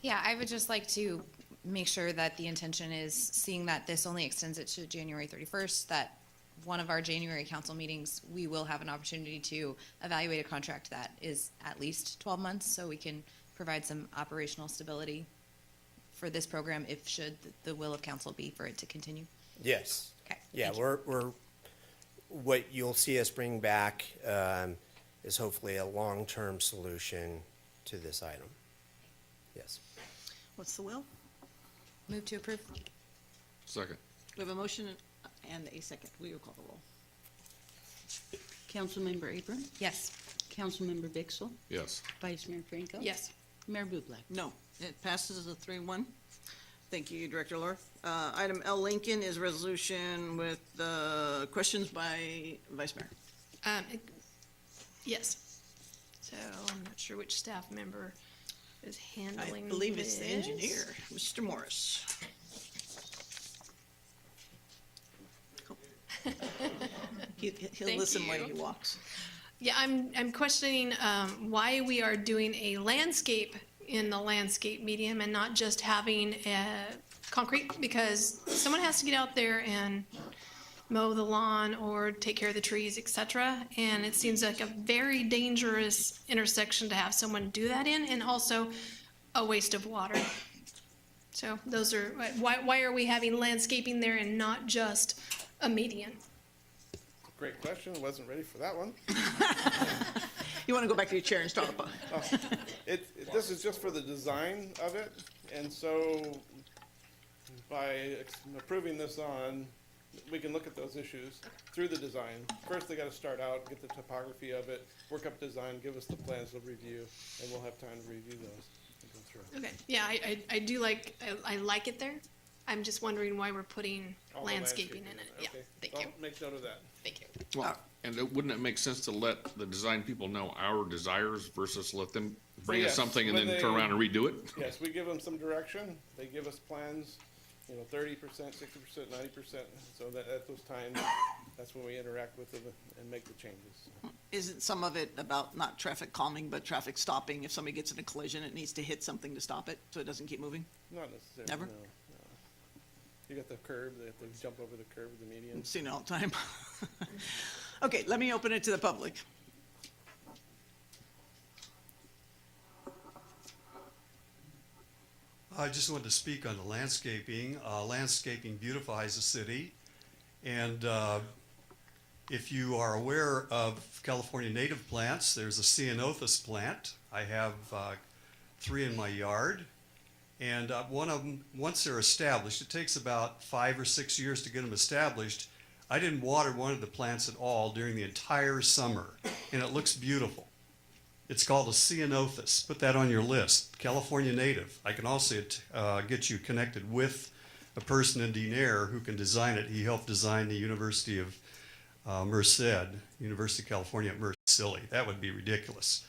Yeah, I would just like to make sure that the intention is, seeing that this only extends it to January 31st, that one of our January council meetings, we will have an opportunity to evaluate a contract that is at least 12 months, so we can provide some operational stability for this program if should the will of council be for it to continue. Yes. Okay. Yeah, thank you. we're, what you'll see us bring back, is hopefully a long-term solution to this item. Yes. What's the will? Move to approve. Second. We have a motion and a second. Will you call the roll? Councilmember Abram? Yes. Councilmember Vixel? Yes. Vice Mayor Franco? Yes. Mayor Bublak? No. It passes as a 3-1. Thank you, Director Laura. Item L Lincoln is resolution with questions by Vice Mayor. Yes. So I'm not sure which staff member is handling I believe it's the this. engineer, Mr. Morris. He'll Thank listen while you. he walks. Yeah, I'm questioning why we are doing a landscape in the landscape medium and not just having concrete, because someone has to get out there and mow the lawn or take care of the trees, etc. And it seems like a very dangerous intersection to have someone do that in, and also a waste of water. So those are, why are we having landscaping there and not just a median? Great question. Wasn't ready for that one. You want to go back to your chair and start up? This is just for the design of it, and so by approving this on, we can look at those issues through the design. First, they got to start out, get the topography of it, work up design, give us the plans to review, and we'll have time to review those and go through. Okay, yeah, I do like, I like it there. I'm just wondering why we're putting All the landscaping in it. Yeah, Okay. thank Well, you. make note of that. Thank you. Well, and wouldn't it make sense to let the design people know our desires versus let them bring us yes, something and when then turn they- around and redo it? Yes, we give them some direction. They give us plans, 30%, 60%, 90%. So that at those times, that's when we interact with them and make the changes. Isn't some of it about not traffic calming, but traffic stopping? If somebody gets in a collision, it needs to hit something to stop it, so it doesn't keep moving? Not necessarily. Never? No. You got the curb, they have to jump over the curb with the median. I've seen it all the time. Okay, let me open it to the public. I just wanted to speak on the landscaping. Landscaping beautifies a city. And if you are aware of California native plants, there's a ceanothus plant. I have 3 in my yard. And one of them, once they're established, it takes about 5 or 6 years to get them established. I didn't water one of the plants at all during the entire summer, and it looks beautiful. It's called a ceanothus. Put that on your list. California native. I can also get you connected with a person in Denair who can design it. He helped design the University of Merced, University of California at Merced. Silly. That would be ridiculous.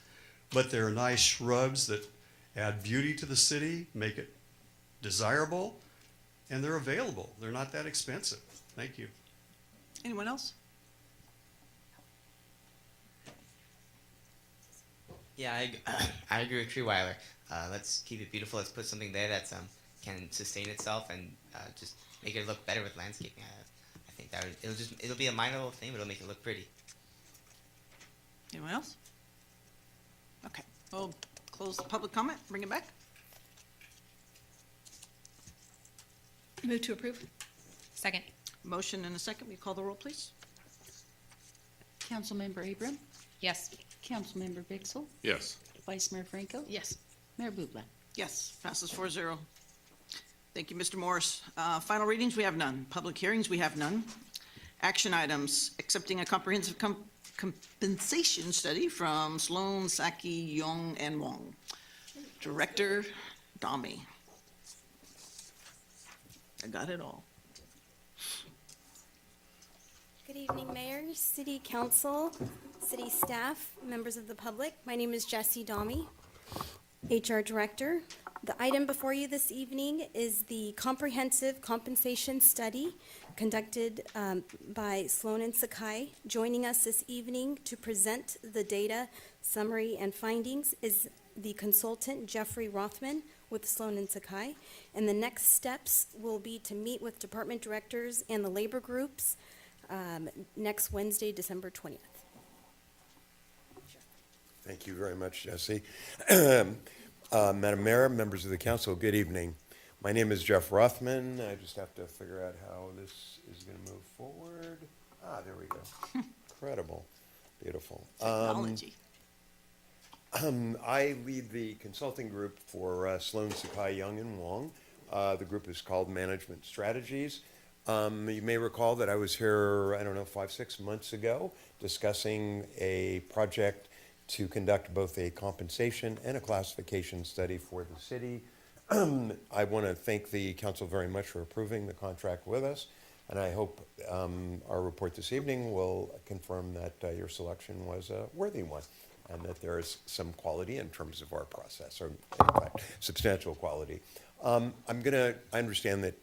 But they're nice shrubs that add beauty to the city, make it desirable, and they're available. They're not that expensive. Thank you. Anyone else? Yeah, I agree with Treeweiler. Let's keep it beautiful. Let's put something there that's can sustain itself and just make it look better with landscaping. I think that it'll be a minor little thing, but it'll make it look pretty. Anyone else? Okay, we'll close the public comment, bring it back. Move to approve. Second. Motion and a second. We call the roll, please. Councilmember Abram? Yes. Councilmember Vixel? Yes. Vice Mayor Franco? Yes. Mayor Bublak? Yes, passes 4-0. Thank you, Mr. Morris. Final readings, we have none. Public hearings, we have none. Action items, accepting a comprehensive compensation study from Sloan, Saki, Young, and Wong. Director Dami. I got it all. Good evening, Mayor, City Council, City staff, members of the public. My name is Jessie Dami, HR Director. The item before you this evening is the comprehensive compensation study conducted by Sloan and Sakai. Joining us this evening to present the data, summary, and findings is the consultant Jeffrey Rothman with Sloan and Sakai. And the next steps will be to meet with department directors and the labor groups next Wednesday, December 20th. Thank you very much, Jesse. Madam Mayor, members of the council, good evening. My name is Jeff Rothman. I just have to figure out how this is going to move forward. Ah, there we go. Incredible. Beautiful. Technology. I lead the consulting group for Sloan, Sakai, Young, and Wong. The group is called Management Strategies. You may recall that I was here, I don't know, 5-6 months ago discussing a project to conduct both a compensation and a classification study for the city. I want to thank the council very much for approving the contract with us, and I hope our report this evening will confirm that your selection was a worthy one, and that there is some quality in terms of our process, or in fact, substantial quality. I understand that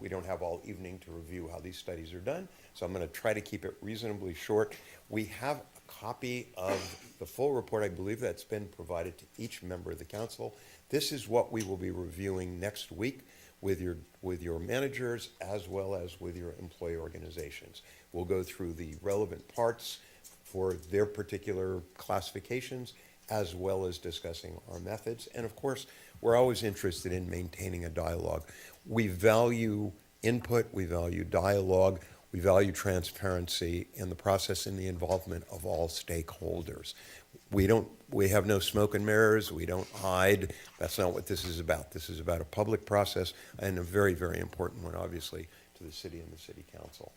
we don't have all evening to review how these studies are done, so I'm going to try to keep it reasonably short. We have a copy of the full report. I believe that's been provided to each member of the council. This is what we will be reviewing next week with your managers as well as with your employee organizations. We'll go through the relevant parts for their particular classifications as well as discussing our methods. And of course, we're always interested in maintaining a dialogue. We value input, we value dialogue, we value transparency in the process and the involvement of all stakeholders. We have no smoke and mirrors, we don't hide. That's not what this is about. This is about a public process and a very, very important one, obviously, to the city and the city council.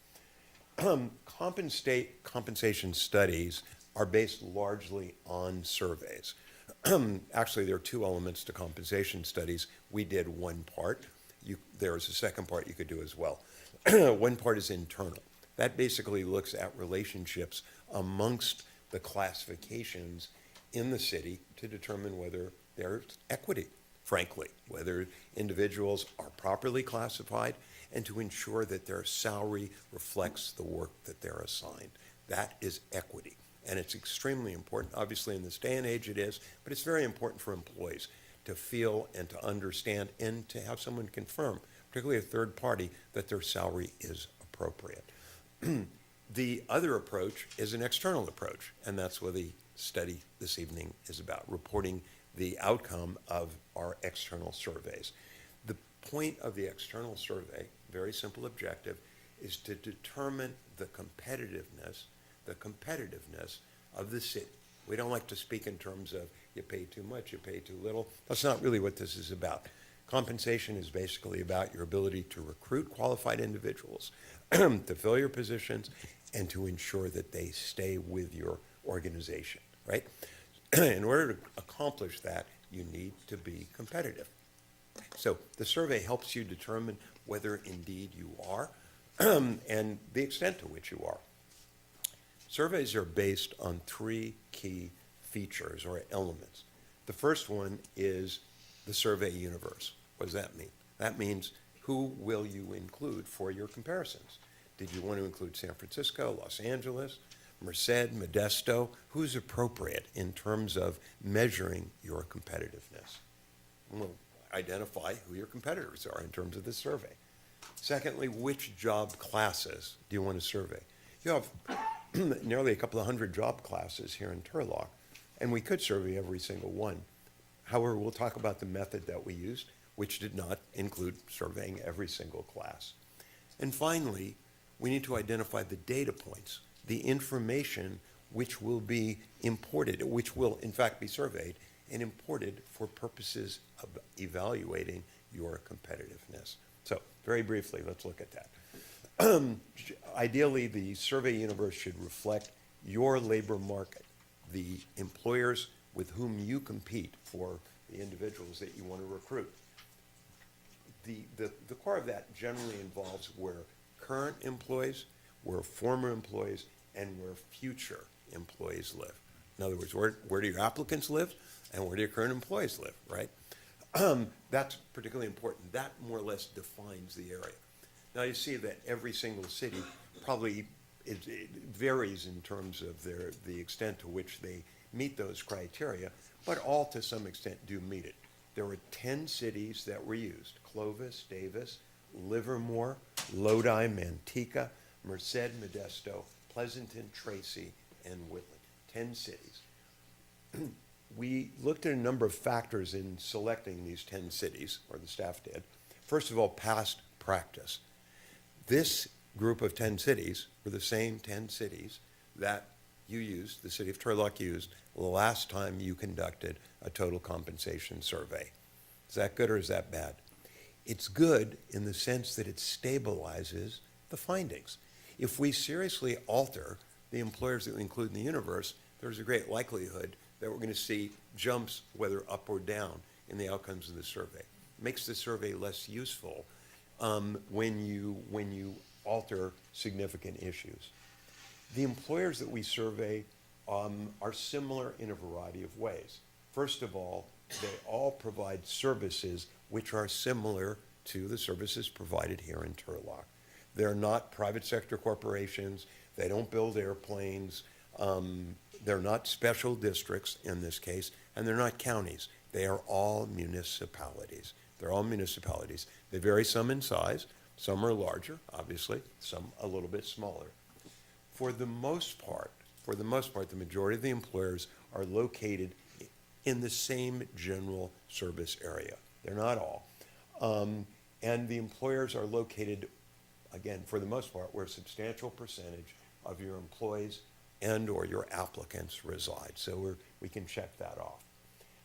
Compensation studies are based largely on surveys. Actually, there are two elements to compensation studies. We did one part. There is a second part you could do as well. One part is internal. That basically looks at relationships amongst the classifications in the city to determine whether there's equity, frankly, whether individuals are properly classified, and to ensure that their salary reflects the work that they're assigned. That is equity. And it's extremely important. Obviously, in this day and age it is, but it's very important for employees to feel and to understand and to have someone confirm, particularly a third party, that their salary is appropriate. The other approach is an external approach, and that's what the study this evening is about, reporting the outcome of our external surveys. The point of the external survey, very simple objective, is to determine the competitiveness of the city. We don't like to speak in terms of you pay too much, you pay too little. That's not really what this is about. Compensation is basically about your ability to recruit qualified individuals, to fill your positions, and to ensure that they stay with your organization, right? In order to accomplish that, you need to be competitive. So the survey helps you determine whether indeed you are, and the extent to which you are. Surveys are based on three key features or elements. The first one is the survey universe. What does that mean? That means who will you include for your comparisons? Did you want to include San Francisco, Los Angeles, Merced, Modesto? Who's appropriate in terms of measuring your competitiveness? We'll identify who your competitors are in terms of this survey. Secondly, which job classes do you want to survey? You have nearly a couple of hundred job classes here in Turlock, and we could survey every single one. However, we'll talk about the method that we used, which did not include surveying every single class. And finally, we need to identify the data points, the information which will be imported, which will in fact be surveyed and imported for purposes of evaluating your competitiveness. So very briefly, let's look at that. Ideally, the survey universe should reflect your labor market, the employers with whom you compete for the individuals that you want to recruit. The core of that generally involves where current employees, where former employees, and where future employees live. In other words, where do your applicants live and where do your current employees live, right? That's particularly important. That more or less defines the area. Now you see that every single city probably it varies in terms of the extent to which they meet those criteria, but all to some extent do meet it. There were 10 cities that were used: Clovis, Davis, Livermore, Lodi, Manteca, Merced, Modesto, Pleasanton, Tracy, and Whitland. 10 cities. We looked at a number of factors in selecting these 10 cities, or the staff did. First of all, past practice. This group of 10 cities were the same 10 cities that you used, the city of Turlock used, the last time you conducted a total compensation survey. Is that good or is that bad? It's good in the sense that it stabilizes the findings. If we seriously alter the employers that we include in the universe, there's a great likelihood that we're going to see jumps, whether up or down, in the outcomes of the survey. It makes the survey less useful when you alter significant issues. The employers that we survey are similar in a variety of ways. First of all, they all provide services which are similar to the services provided here in Turlock. They're not private sector corporations. They don't build airplanes. They're not special districts in this case, and they're not counties. They are all municipalities. They're all municipalities. They vary some in size. Some are larger, obviously, some a little bit smaller. For the most part, the majority of the employers are located in the same general service area. They're not all. And the employers are located, again, for the most part, where a substantial percentage of your employees and or your applicants reside. So we can check that off.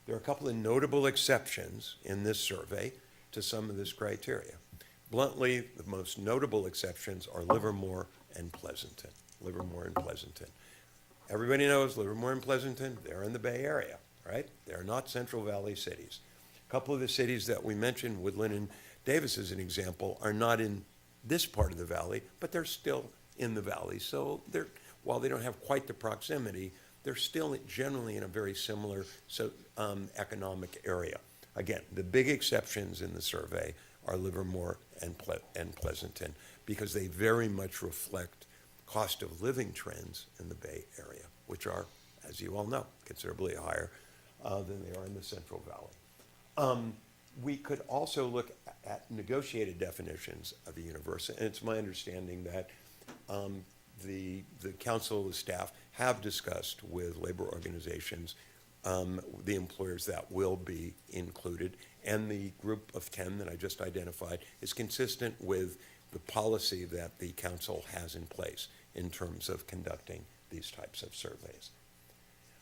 There are a couple of notable exceptions in this survey to some of this criteria. Bluntly, the most notable exceptions are Livermore and Pleasanton. Livermore and Pleasanton. Everybody knows Livermore and Pleasanton, they're in the Bay Area, right? They're not Central Valley cities. A couple of the cities that we mentioned, Woodland and Davis as an example, are not in this part of the valley, but they're still in the valley. So while they don't have quite the proximity, they're still generally in a very similar economic area. Again, the big exceptions in the survey are Livermore and Pleasanton because they very much reflect cost of living trends in the Bay Area, which are, as you all know, considerably higher than they are in the Central Valley. We could also look at negotiated definitions of the universe, and it's my understanding that the council, the staff, have discussed with labor organizations the employers that will be included, and the group of 10 that I just identified is consistent with the policy that the council has in place in terms of conducting these types of surveys.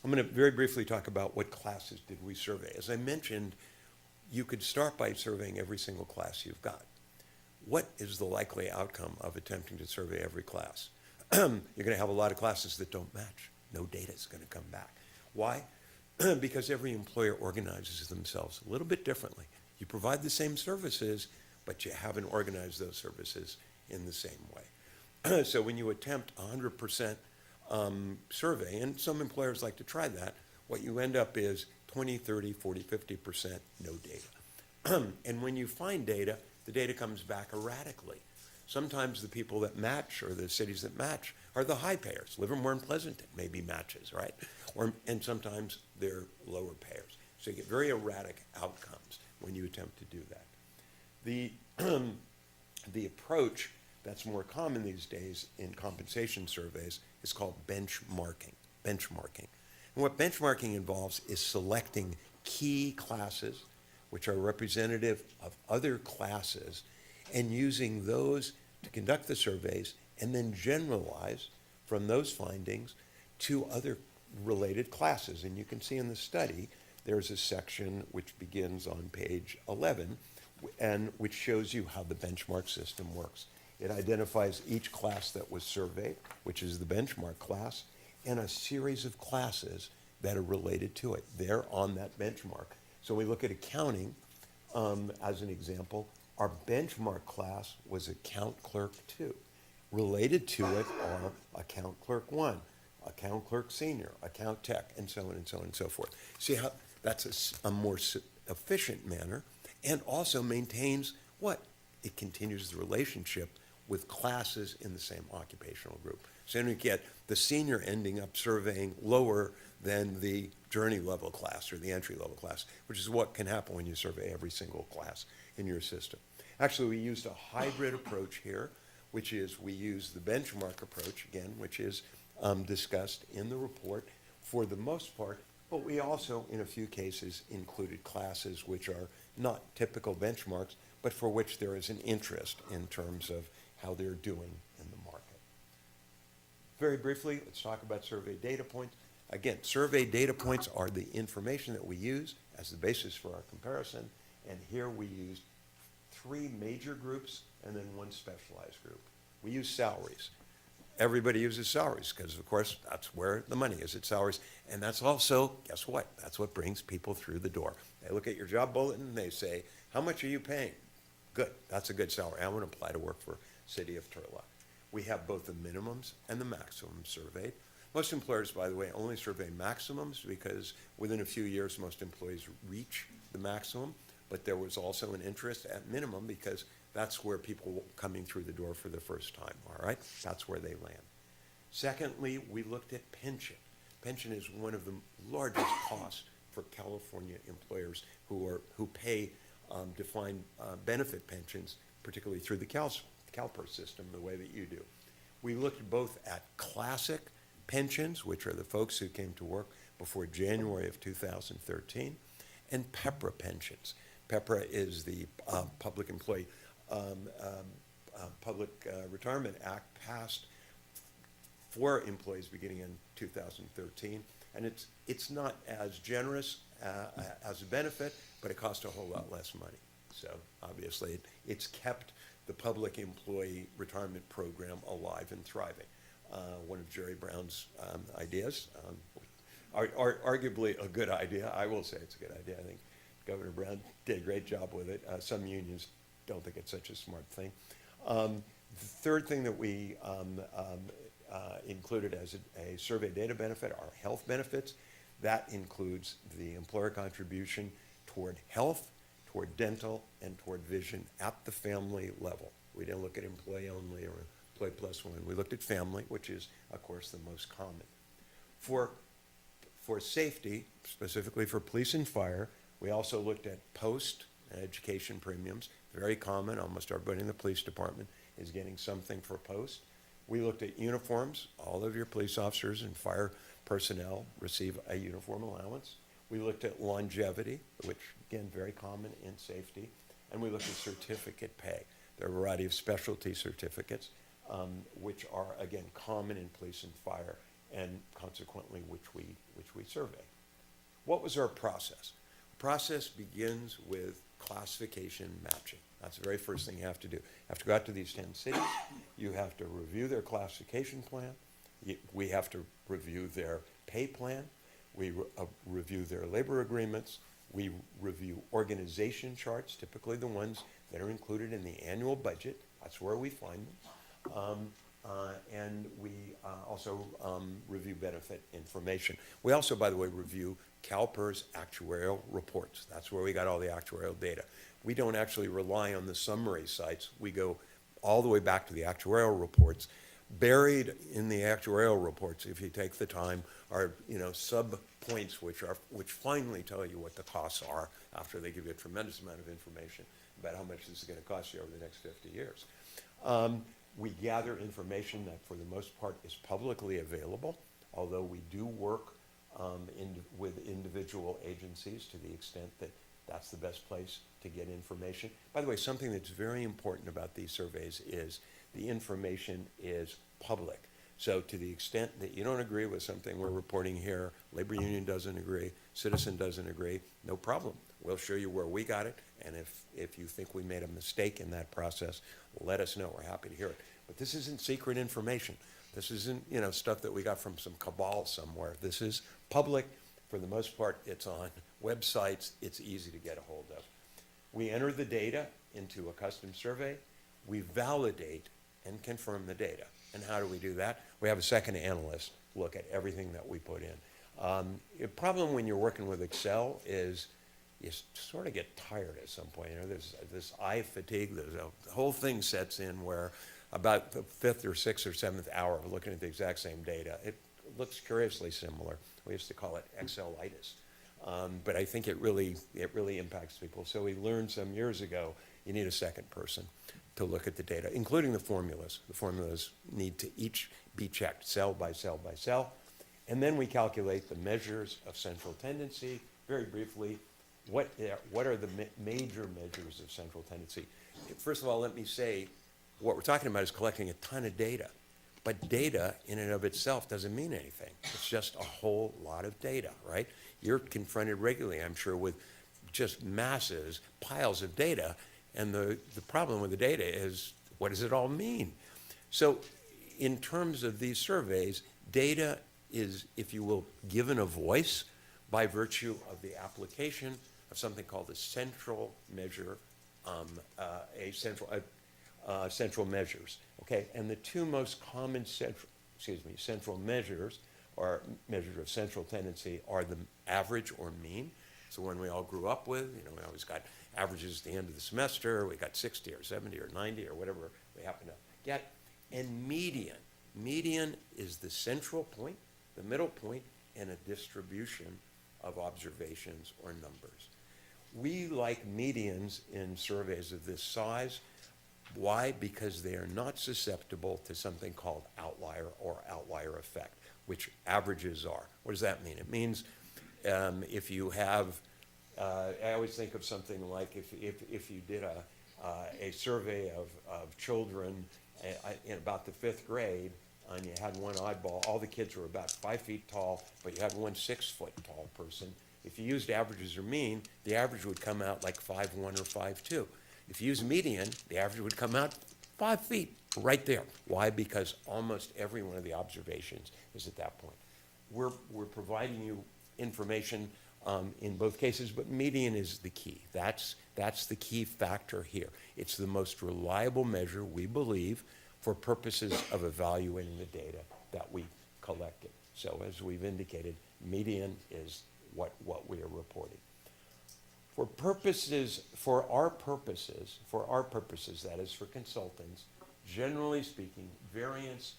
I'm going to very briefly talk about what classes did we survey. As I mentioned, you could start by surveying every single class you've got. What is the likely outcome of attempting to survey every class? You're going to have a lot of classes that don't match. No data is going to come back. Why? Because every employer organizes themselves a little bit differently. You provide the same services, but you haven't organized those services in the same way. So when you attempt 100% survey, and some employers like to try that, what you end up is 20, 30, 40, 50% no data. And when you find data, the data comes back erratically. Sometimes the people that match, or the cities that match, are the high payers. Livermore and Pleasanton maybe matches, right? And sometimes they're lower payers. So you get very erratic outcomes when you attempt to do that. The approach that's more common these days in compensation surveys is called benchmarking. Benchmarking. And what benchmarking involves is selecting key classes which are representative of other classes and using those to conduct the surveys and then generalize from those findings to other related classes. And you can see in the study, there's a section which begins on page 11 and which shows you how the benchmark system works. It identifies each class that was surveyed, which is the benchmark class, and a series of classes that are related to it. They're on that benchmark. So we look at accounting as an example. Our benchmark class was account clerk 2. Related to it are account clerk 1, account clerk senior, account tech, and so on and so on and so forth. See how that's a more efficient manner and also maintains what? It continues the relationship with classes in the same occupational group. So you get the senior ending up surveying lower than the journey level class or the entry level class, which is what can happen when you survey every single class in your system. Actually, we used a hybrid approach here which is we use the benchmark approach, again, which is discussed in the report for the most part, but we also, in a few cases, included classes which are not typical benchmarks, but for which there is an interest in terms of how they're doing in the market. Very briefly, let's talk about survey data points. Again, survey data points are the information that we use as the basis for our comparison, and here we used 3 major groups and then 1 specialized group. We use salaries. Everybody uses salaries because, of course, that's where the money is, it's salaries. And that's also, guess what? That's what brings people through the door. They look at your job bulletin and they say, how much are you paying? Good, that's a good salary. I want to apply to work for City of Turlock. We have both the minimums and the maximums surveyed. Most employers, by the way, only survey maximums because within a few years, most employees reach the maximum. But there was also an interest at minimum because that's where people coming through the door for the first time, all right? That's where they land. Secondly, we looked at pension. Pension is one of the largest costs for California employers who pay defined benefit pensions, particularly through the CalPERS system, the way that you do. We looked both at classic pensions, which are the folks who came to work before January of 2013, and PEPRA pensions. PEPRA is the Public Employee Public Retirement Act passed for employees beginning in 2013, and it's not as generous as a benefit, but it costs a whole lot less money. So obviously, it's kept the public employee retirement program alive and thriving. One of Jerry Brown's ideas, arguably a good idea. I will say it's a good idea. I think Governor Brown did a great job with it. Some unions don't think it's such a smart thing. The third thing that we included as a survey data benefit are health benefits. That includes the employer contribution toward health, toward dental, and toward vision at the family level. We didn't look at employee only or employee plus one. We looked at family, which is, of course, the most common. For safety, specifically for police and fire, we also looked at post and education premiums. Very common. Almost everybody in the police department is getting something for post. We looked at uniforms. All of your police officers and fire personnel receive a uniform allowance. We looked at longevity, which, again, very common in safety. And we looked at certificate pay. There are a variety of specialty certificates, which are, again, common in police and fire, and consequently, which we survey. What was our process? The process begins with classification matching. That's the very first thing you have to do. You have to go out to these 10 cities. You have to review their classification plan. We have to review their pay plan. We review their labor agreements. We review organization charts, typically the ones that are included in the annual budget. That's where we find them. And we also review benefit information. We also, by the way, review CalPERS actuarial reports. That's where we got all the actuarial data. We don't actually rely on the summary sites. We go all the way back to the actuarial reports. Buried in the actuarial reports, if you take the time, are sub-points which finally tell you what the costs are after they give you a tremendous amount of information about how much this is going to cost you over the next 50 years. We gather information that, for the most part, is publicly available, although we do work with individual agencies to the extent that that's the best place to get information. By the way, something that's very important about these surveys is the information is public. So to the extent that you don't agree with something we're reporting here, labor union doesn't agree, citizen doesn't agree, no problem. We'll show you where we got it, and if you think we made a mistake in that process, let us know. We're happy to hear it. But this isn't secret information. This isn't, stuff that we got from some cabal somewhere. This is public. For the most part, it's on websites. It's easy to get a hold of. We enter the data into a custom survey. We validate and confirm the data. And how do we do that? We have a second analyst look at everything that we put in. The problem when you're working with Excel is you sort of get tired at some point. There's this eye fatigue. The whole thing sets in where about the 5th or 6th or 7th hour of looking at the exact same data, it looks curiously similar. We used to call it Excel-itis. But I think it really impacts people. So we learned some years ago you need a second person to look at the data, including the formulas. The formulas need to each be checked cell by cell by cell. And then we calculate the measures of central tendency. Very briefly, what are the major measures of central tendency? First of all, let me say, what we're talking about is collecting a ton of data. But data in and of itself doesn't mean anything. It's just a whole lot of data, right? You're confronted regularly, I'm sure, with just masses, piles of data. And the problem with the data is, what does it all mean? So in terms of these surveys, data is, if you will, given a voice by virtue of the application of something called a central measure, central measures, okay? And the two most common central measures, or measures of central tendency, are the average or mean. So when we all grew up with, we always got averages at the end of the semester, we got 60 or 70 or 90 or whatever we happen to get. And median. Median is the central point, the middle point, and a distribution of observations or numbers. We like medians in surveys of this size. Why? Because they are not susceptible to something called outlier or outlier effect, which averages are. What does that mean? It means if you have, I always think of something like if you did a survey of children in about the 5th grade, and you had one oddball, all the kids were about 5 feet tall, but you had one 6-foot tall person. If you used averages or mean, the average would come out like 5'1" or 5'2". If you use median, the average would come out 5 feet, right there. Why? Because almost every one of the observations is at that point. We're providing you information in both cases, but median is the key. That's the key factor here. It's the most reliable measure, we believe, for purposes of evaluating the data that we collected. So as we've indicated, median is what we are reporting. For our purposes, that is for consultants, generally speaking, variance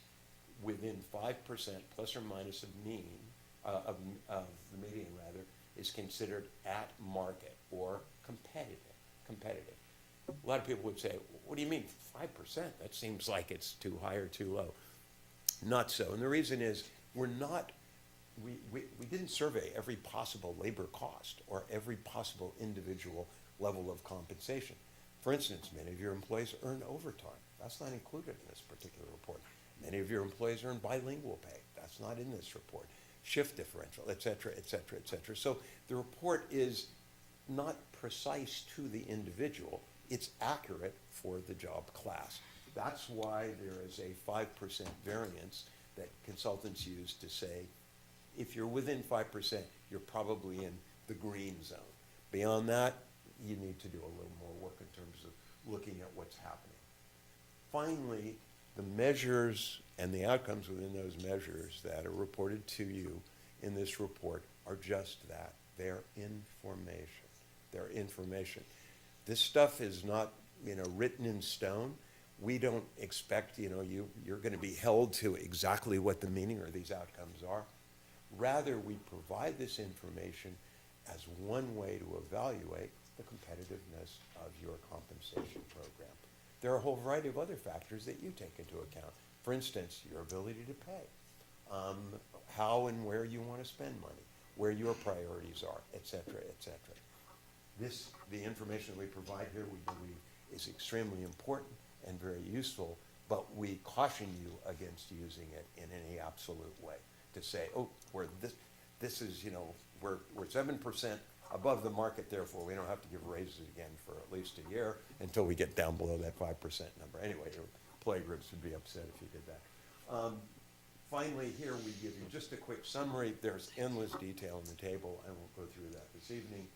within 5% plus or minus of mean, of the median rather, is considered at market or competitive. A lot of people would say, what do you mean 5%? That seems like it's too high or too low. Not so, and the reason is we didn't survey every possible labor cost or every possible individual level of compensation. For instance, many of your employees earn overtime. That's not included in this particular report. Many of your employees earn bilingual pay. That's not in this report. Shift differential, et cetera, et cetera, et cetera. So the report is not precise to the individual. It's accurate for the job class. That's why there is a 5% variance that consultants use to say, if you're within 5%, you're probably in the green zone. Beyond that, you need to do a little more work in terms of looking at what's happening. Finally, the measures and the outcomes within those measures that are reported to you in this report are just that. They're information. They're information. This stuff is not, written in stone. We don't expect, you're going to be held to exactly what the meaning or these outcomes are. Rather, we provide this information as one way to evaluate the competitiveness of your compensation program. There are a whole variety of other factors that you take into account. For instance, your ability to pay, how and where you want to spend money, where your priorities are, et cetera, et cetera. The information we provide here, we believe, is extremely important and very useful, but we caution you against using it in any absolute way. To say, we're 7% above the market, therefore we don't have to give raises again for at least a year until we get down below that 5% number. Anyway, your employee groups would be upset if you did that. Finally, here we give you just a quick summary. There's endless detail in the table. I won't go through that this evening.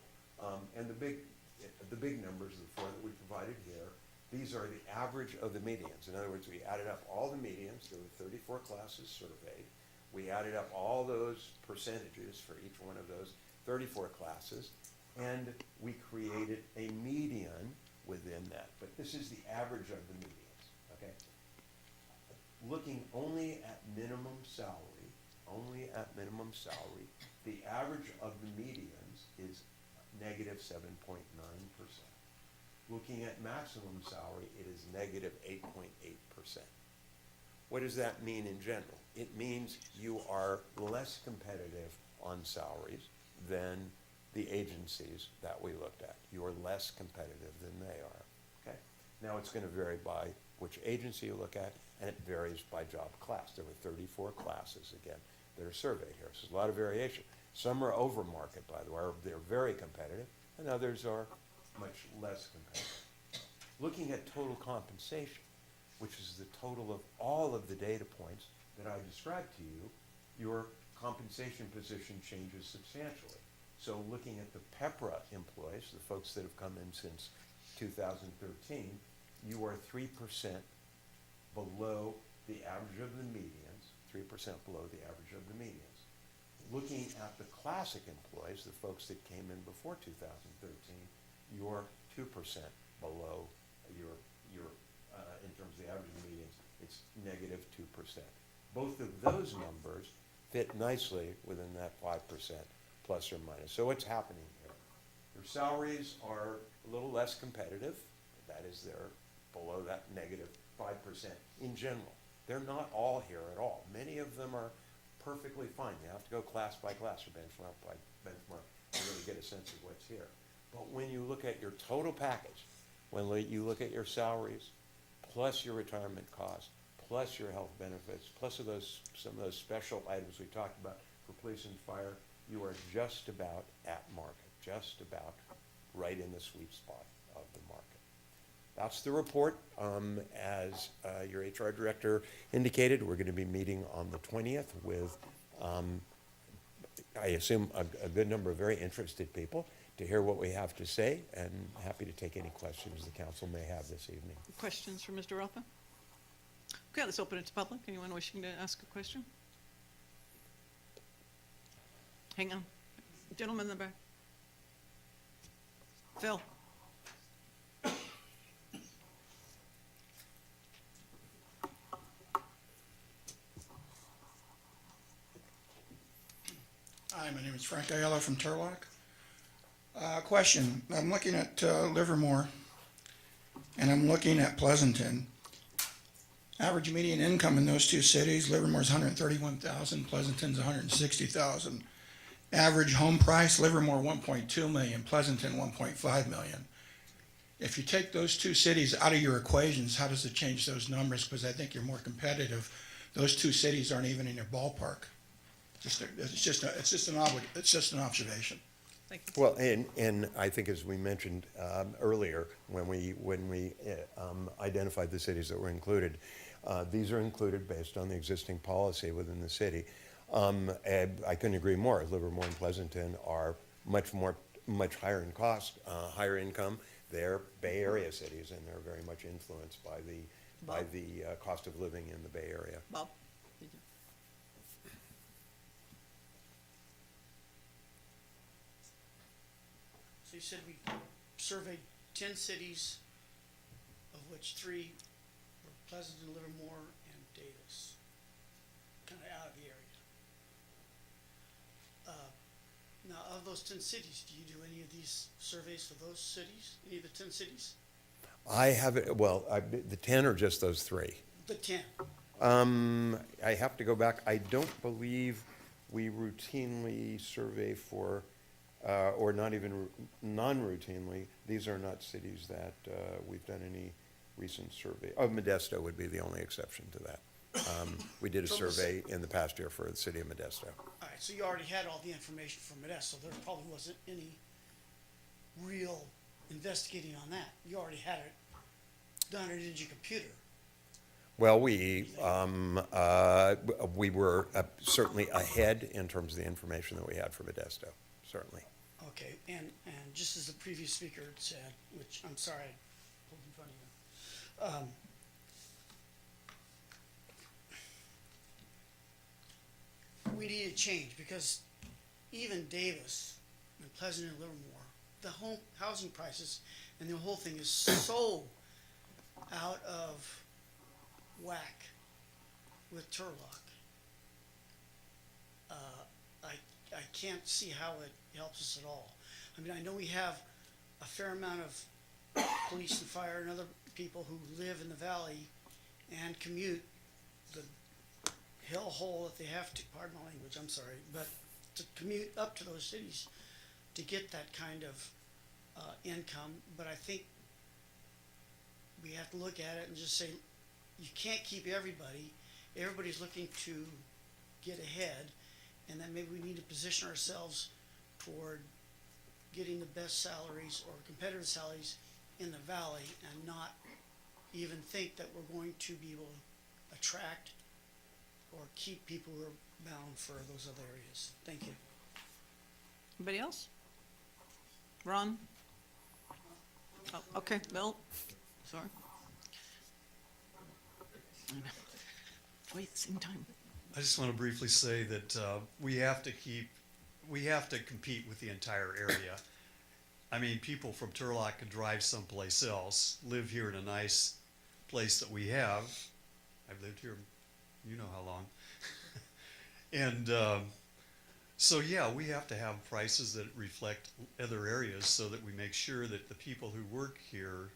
And the big numbers, the four that we provided here, these are the average of the medians. In other words, we added up all the medians. There were 34 classes surveyed. We added up all those percentages for each one of those 34 classes, and we created a median within that. But this is the average of the medians, okay? Looking only at minimum salary, the average of the medians is negative 7.9%. Looking at maximum salary, it is negative 8.8%. What does that mean in general? It means you are less competitive on salaries than the agencies that we looked at. You are less competitive than they are, okay? Now, it's going to vary by which agency you look at, and it varies by job class. There were 34 classes, again, that are surveyed here. So there's a lot of variation. Some are over market, by the way. They're very competitive, and others are much less competitive. Looking at total compensation, which is the total of all of the data points that I described to you, your compensation position changes substantially. So looking at the PEPRA employees, the folks that have come in since 2013, you are 3% below the average of the medians, 3% below the average of the medians. Looking at the classic employees, the folks that came in before 2013, you're 2% below your in terms of the average of the medians, it's negative 2%. Both of those numbers fit nicely within that 5% plus or minus. So what's happening here? Your salaries are a little less competitive. That is, they're below that negative 5% in general. They're not all here at all. Many of them are perfectly fine. You have to go class by class or benchmark by benchmark to really get a sense of what's here. But when you look at your total package, when you look at your salaries, plus your retirement costs, plus your health benefits, plus some of those special items we talked about for police and fire, you are just about at market, just about right in the sweet spot of the market. That's the report. As your HR director indicated, we're going to be meeting on the 20th with, I assume, a good number of very interested people to hear what we have to say, and happy to take any questions the council may have this evening. Questions for Mr. Alpha? Okay, let's open it to public. Anyone wishing to ask a question? Hang on. Gentleman in the back. Phil. Hi, my name is Frank Ayala from Turlock. Question, I'm looking at Livermore and I'm looking at Pleasanton. Average median income in those two cities, Livermore's 131,000, Pleasanton's 160,000. Average home price, Livermore 1.2 million, Pleasanton 1.5 million. If you take those two cities out of your equations, how does it change those numbers? Because I think you're more competitive. Those two cities aren't even in your ballpark. It's just an observation. Thank you. Well, and I think as we mentioned earlier, when we identified the cities that were included, these are included based on the existing policy within the city. I couldn't agree more. Livermore and Pleasanton are much higher in cost, higher income. They're Bay Area cities, and they're very much influenced by the cost of living in the Bay Area. Bob? So you said we surveyed 10 cities, of which 3 were Pleasanton, Livermore, and Davis, kind of out of the area. Now, of those 10 cities, do you do any of these surveys for those cities, any of the 10 cities? I have it, well, the 10 or just those 3? The 10. I have to go back. I don't believe we routinely survey for, or not even non-routinely. These are not cities that we've done any recent survey. Oh, Modesto would be the only exception to that. We did a survey in the past year for the city of Modesto. All right, so you already had all the information from Modesto. There probably wasn't any real investigating on that. You already had it done it in your computer. Well, we were certainly ahead in terms of the information that we had for Modesto, certainly. Okay, and just as the previous speaker had said, which I'm sorry I pulled in front of you, we need a change because even Davis and Pleasant and Livermore, the home housing prices and the whole thing is so out of whack with Turlock. I can't see how it helps us at all. I mean, I know we have a fair amount of police and fire and other people who live in the valley and commute the hellhole that they have to, pardon my language, I'm sorry, but to commute up to those cities to get that kind of income. But I think we have to look at it and just say, you can't keep everybody. Everybody's looking to get ahead, and then maybe we need to position ourselves toward getting the best salaries or competitive salaries in the valley, and not even think that we're going to be able to attract or keep people who are bound for those other areas. Thank you. Anybody else? Ron? Oh, okay, Bill? Sorry. Wait, same time. I just want to briefly say that we have to compete with the entire area. I mean, people from Turlock could drive someplace else, live here in a nice place that we have. I've lived here, you know how long. And so, yeah, we have to have prices that reflect other areas so that we make sure that the people who work here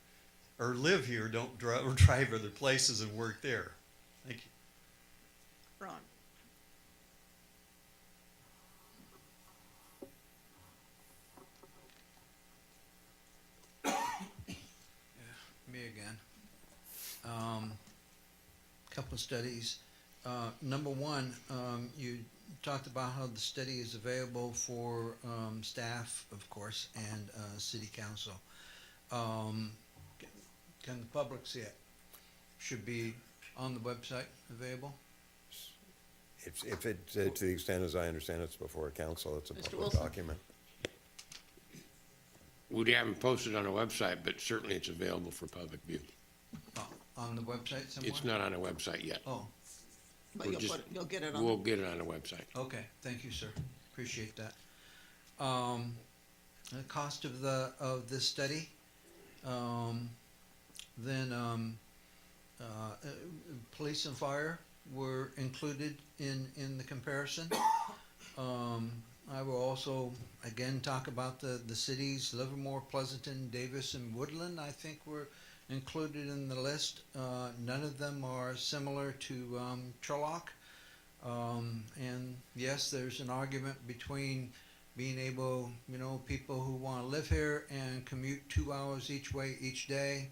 or live here don't drive other places and work there. Thank you. Ron? Me again. Couple of studies. Number one, you talked about how the study is available for staff, of course, and city council. Can the public see it? Should be on the website available? If it, to the extent as I understand it's before a council, it's a Mr. public Wilson? document. We haven't posted on a website, but certainly it's available for public view. On the website somewhere? It's not on a website yet. Oh, But We'll you'll just- you'll get it on. We'll get it on a website. okay, thank you, sir. Appreciate that. The cost of this study, then police and fire were included in the comparison. I will also, again, talk about the cities, Livermore, Pleasanton, Davis, and Woodland, I think were included in the list. None of them are similar to Turlock. And yes, there's an argument between being able, people who want to live here and commute 2 hours each way each day,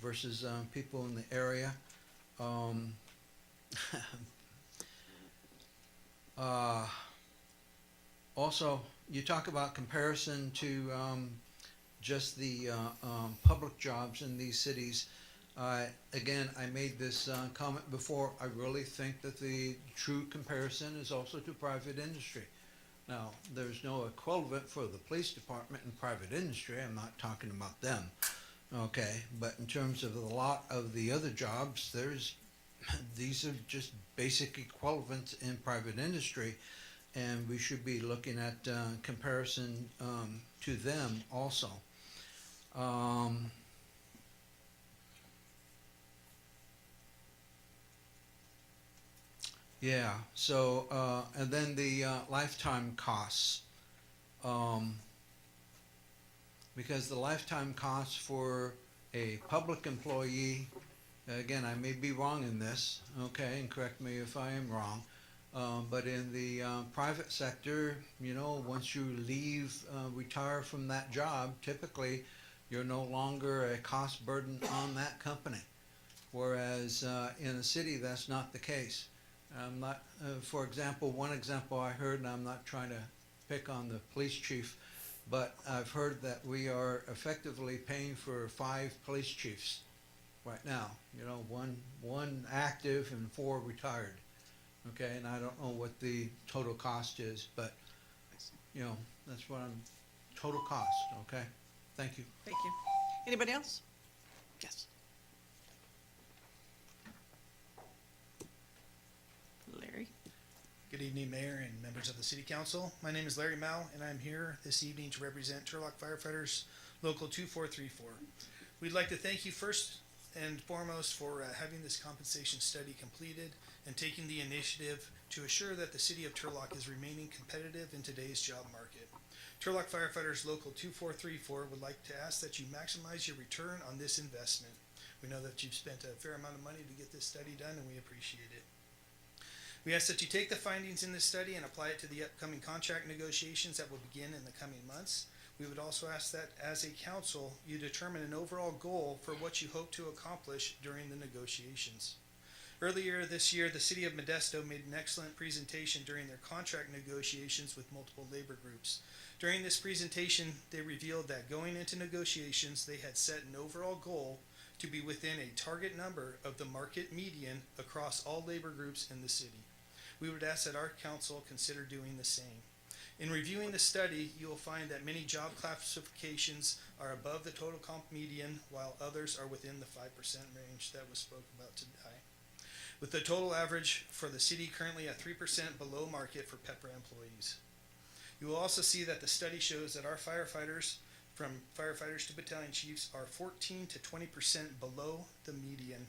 versus people in the area. Also, you talk about comparison to just the public jobs in these cities. Again, I made this comment before. I really think that the true comparison is also to private industry. Now, there's no equivalent for the police department in private industry. I'm not talking about them. Okay, but in terms of a lot of the other jobs, these are just basic equivalents in private industry, and we should be looking at comparison to them also. Yeah, so, and then the lifetime costs. Because the lifetime costs for a public employee, again, I may be wrong in this, okay, and correct me if I am wrong, but in the private sector, once you retire from that job, typically you're no longer a cost burden on that company. Whereas in a city, that's not the case. I'm not, for example, one example I heard, and I'm not trying to pick on the police chief, but I've heard that we are effectively paying for 5 police chiefs right now. One active and 4 retired. Okay, and I don't know what the total cost is, but that's what I'm, total cost. Okay, thank you. Thank you. Anybody else? Yes. Larry? Good evening, Mayor and members of the City Council. My name is Larry Mao, and I'm here this evening to represent Turlock Firefighters Local 2434. We'd like to thank you first and foremost for having this compensation study completed and taking the initiative to assure that the City of Turlock is remaining competitive in today's job market. Turlock Firefighters Local 2434 would like to ask that you maximize your return on this investment. We know that you've spent a fair amount of money to get this study done, and we appreciate it. We ask that you take the findings in this study and apply it to the upcoming contract negotiations that will begin in the coming months. We would also ask that, as a council, you determine an overall goal for what you hope to accomplish during the negotiations. Earlier this year, the City of Modesto made an excellent presentation during their contract negotiations with multiple labor groups. During this presentation, they revealed that going into negotiations, they had set an overall goal to be within a target number of the market median across all labor groups in the city. We would ask that our council consider doing the same. In reviewing the study, you will find that many job classifications are above the total comp median, while others are within the 5% range that was spoken about today, with the total average for the city currently at 3% below market for PEPRA employees. You will also see that the study shows that our firefighters, from firefighters to battalion chiefs, are 14 to 20% below the median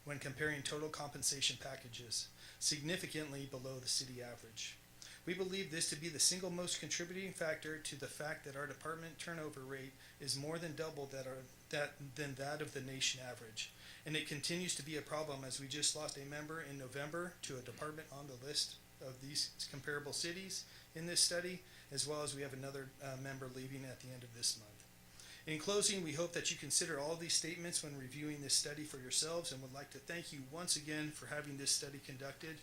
when comparing total compensation packages, significantly below the city average. We believe this to be the single most contributing factor to the fact that our department turnover rate is more than double than that of the nation average. And it continues to be a problem, as we just lost a member in November to a department on the list of these comparable cities in this study, as well as we have another member leaving at the end of this month. In closing, we hope that you consider all of these statements when reviewing this study for yourselves, and would like to thank you once again for having this study conducted.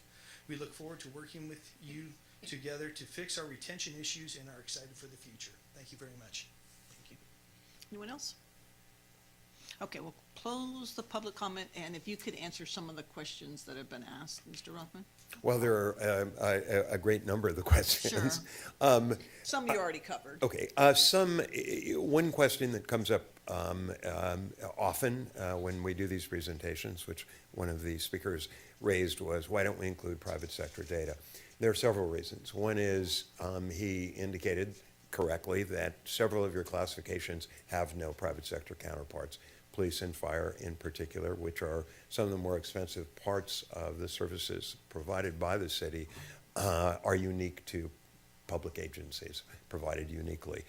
We look forward to working with you together to fix our retention issues and are excited for the future. Thank you very much. Anyone else? Okay, we'll close the public comment, and if you could answer some of the questions that have been asked, Mr. Rothman? Well, there are a great number of the questions. Sure. Some you already covered. Okay, one question that comes up often when we do these presentations, which one of the speakers raised, was why don't we include private sector data? There are several reasons. One is he indicated correctly that several of your classifications have no private sector counterparts. Police and fire in particular, which are some of the more expensive parts of the services provided by the city, are unique to public agencies, provided uniquely.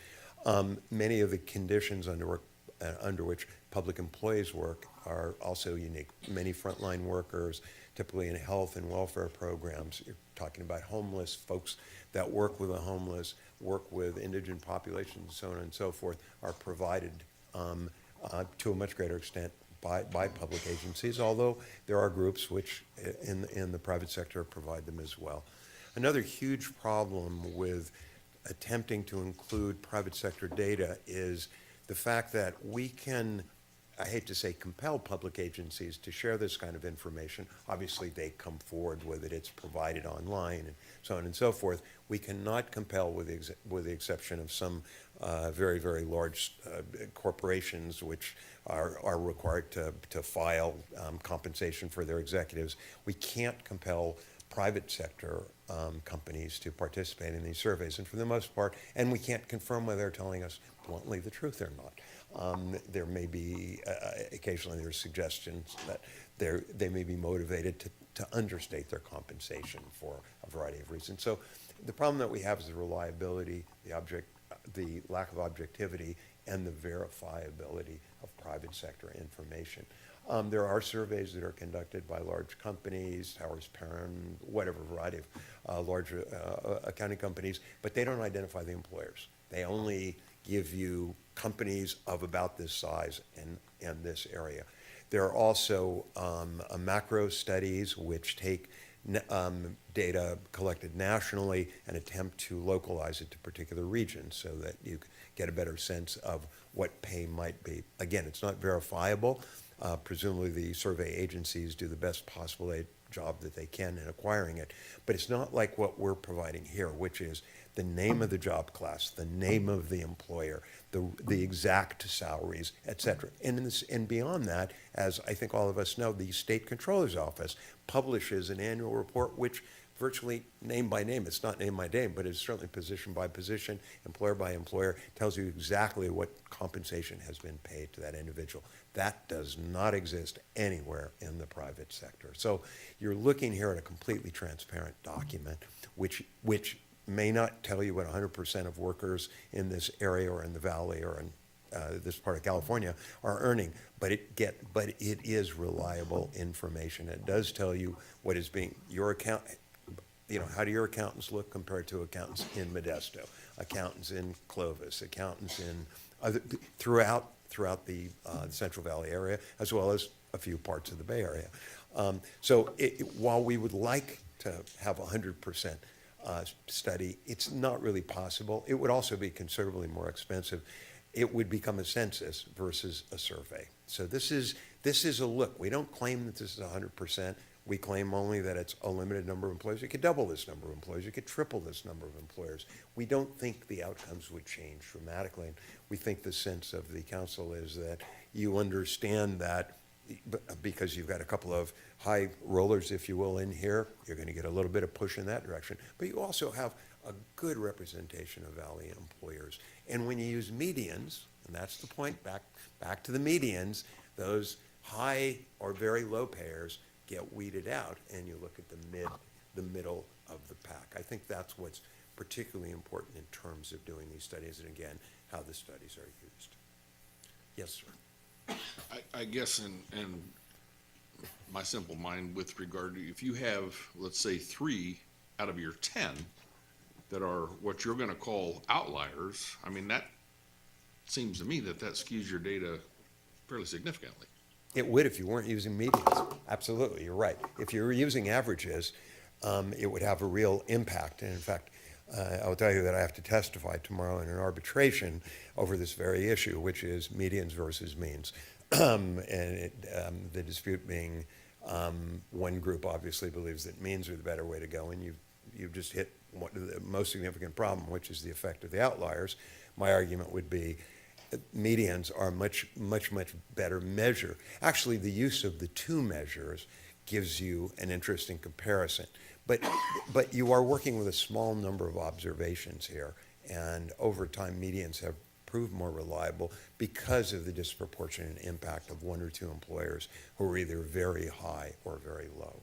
Many of the conditions under which public employees work are also unique. Many frontline workers, typically in health and welfare programs, you're talking about homeless folks that work with the homeless, work with indigent populations, and so on and so forth, are provided to a much greater extent by public agencies, although there are groups which in the private sector provide them as well. Another huge problem with attempting to include private sector data is the fact that we can, I hate to say, compel public agencies to share this kind of information. Obviously, they come forward with it. It's provided online and so on and so forth. We cannot compel, with the exception of some very, very large corporations which are required to file compensation for their executives. We can't compel private sector companies to participate in these surveys, and for the most part, and we can't confirm whether they're telling us bluntly the truth or not. There may be, occasionally there's suggestions that they may be motivated to understate their compensation for a variety of reasons. So the problem that we have is the reliability, the lack of objectivity, and the verifiability of private sector information. There are surveys that are conducted by large companies, Towers Perrin, whatever variety of large accounting companies, but they don't identify the employers. They only give you companies of about this size and this area. There are also macro studies which take data collected nationally and attempt to localize it to particular regions so that you get a better sense of what pay might be. Again, it's not verifiable. Presumably the survey agencies do the best possible job that they can in acquiring it, but it's not like what we're providing here, which is the name of the job class, the name of the employer, the exact salaries, et cetera. And beyond that, as I think all of us know, the State Controller's Office publishes an annual report which virtually name by name, it's not name by name, but it's certainly position by position, employer by employer, tells you exactly what compensation has been paid to that individual. That does not exist anywhere in the private sector. So you're looking here at a completely transparent document, which may not tell you what 100% of workers in this area or in the valley or in this part of California are earning, but it is reliable information. It does tell you what is being, your account, how do your accountants look compared to accountants in Modesto, accountants in Clovis, accountants in other, throughout the Central Valley area, as well as a few parts of the Bay Area. So while we would like to have 100% study, it's not really possible. It would also be considerably more expensive. It would become a census versus a survey. So this is a look. We don't claim that this is 100%. We claim only that it's a limited number of employers. You could double this number of employers. You could triple this number of employers. We don't think the outcomes would change dramatically. And we think the sense of the council is that you understand that because you've got a couple of high rollers, if you will, in here, you're going to get a little bit of push in that direction. But you also have a good representation of Valley employers. And when you use medians, and that's the point, back to the medians, those high or very low payers get weeded out, and you look at the middle of the pack. I think that's what's particularly important in terms of doing these studies, and again, how the studies are used. Yes, sir. I guess in my simple mind, with regard to, if you have, let's say, 3 out of your 10 that are what you're gonna call outliers, I mean, that seems to me that skews your data fairly significantly. It would if you weren't using medians. Absolutely, you're right. If you were using averages, it would have a real impact. And in fact, I will tell you that I have to testify tomorrow in an arbitration over this very issue, which is medians versus means. The dispute being one group obviously believes that means are the better way to go, and you've just hit the most significant problem, which is the effect of the outliers. My argument would be medians are much better measure. Actually, the use of the two measures gives you an interesting comparison. But you are working with a small number of observations here, and over time, medians have proved more reliable because of the disproportionate impact of 1 or 2 employers who are either very high or very low.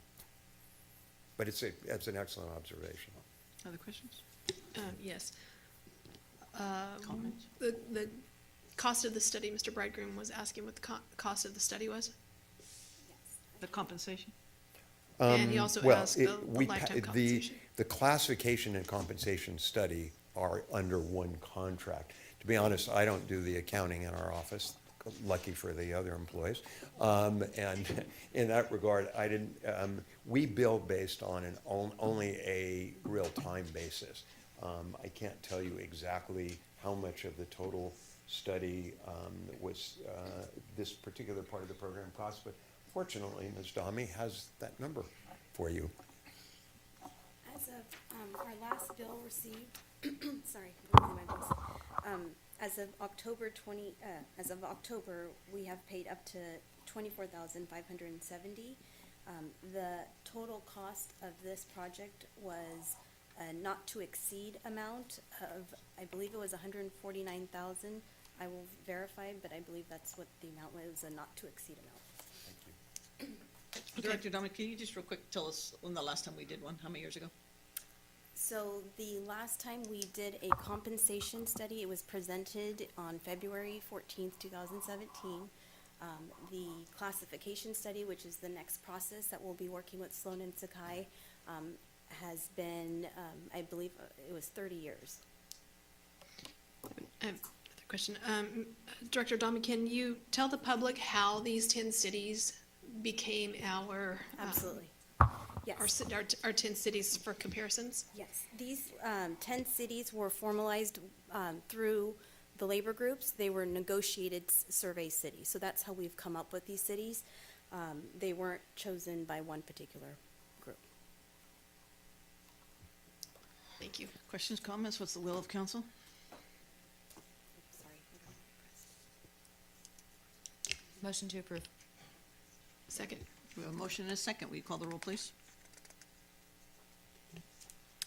But it's an excellent observation. Other questions? Yes. Comments? The cost of the study, Mr. Bridegroom was asking what the cost of the study was? The compensation? And he also asked the lifetime compensation. The classification and compensation study are under one contract. To be honest, I don't do the accounting in our office, lucky for the other employees. And in that regard, I didn't, we bill based on only a real-time basis. I can't tell you exactly how much of the total study was this particular part of the program cost, but fortunately, Ms. Dahmy has that number for you. As of our last bill received, sorry, I'm losing my voice. As of October, we have paid up to $24,570. The total cost of this project was a not to exceed amount of, I believe it was $149,000. I will verify, but I believe that's what the amount was, a not to exceed amount. Director Dominic, can you just real quick tell us when the last time we did one, how many years ago? So the last time we did a compensation study, it was presented on February 14th, 2017. The classification study, which is the next process that we'll be working with Sloan and Sakai, has been, I believe it was 30 years. Another question. Director Dahmy, can you tell the public how these 10 cities became our Absolutely. Yes. Our 10 cities for comparisons? Yes. These 10 cities were formalized through the labor groups. They were negotiated survey cities. So that's how we've come up with these cities. They weren't chosen by one particular group. Thank you. Questions, comments? What's the will of council? Sorry. Motion to approve. Second. We have a motion and a second. Will you call the roll, please?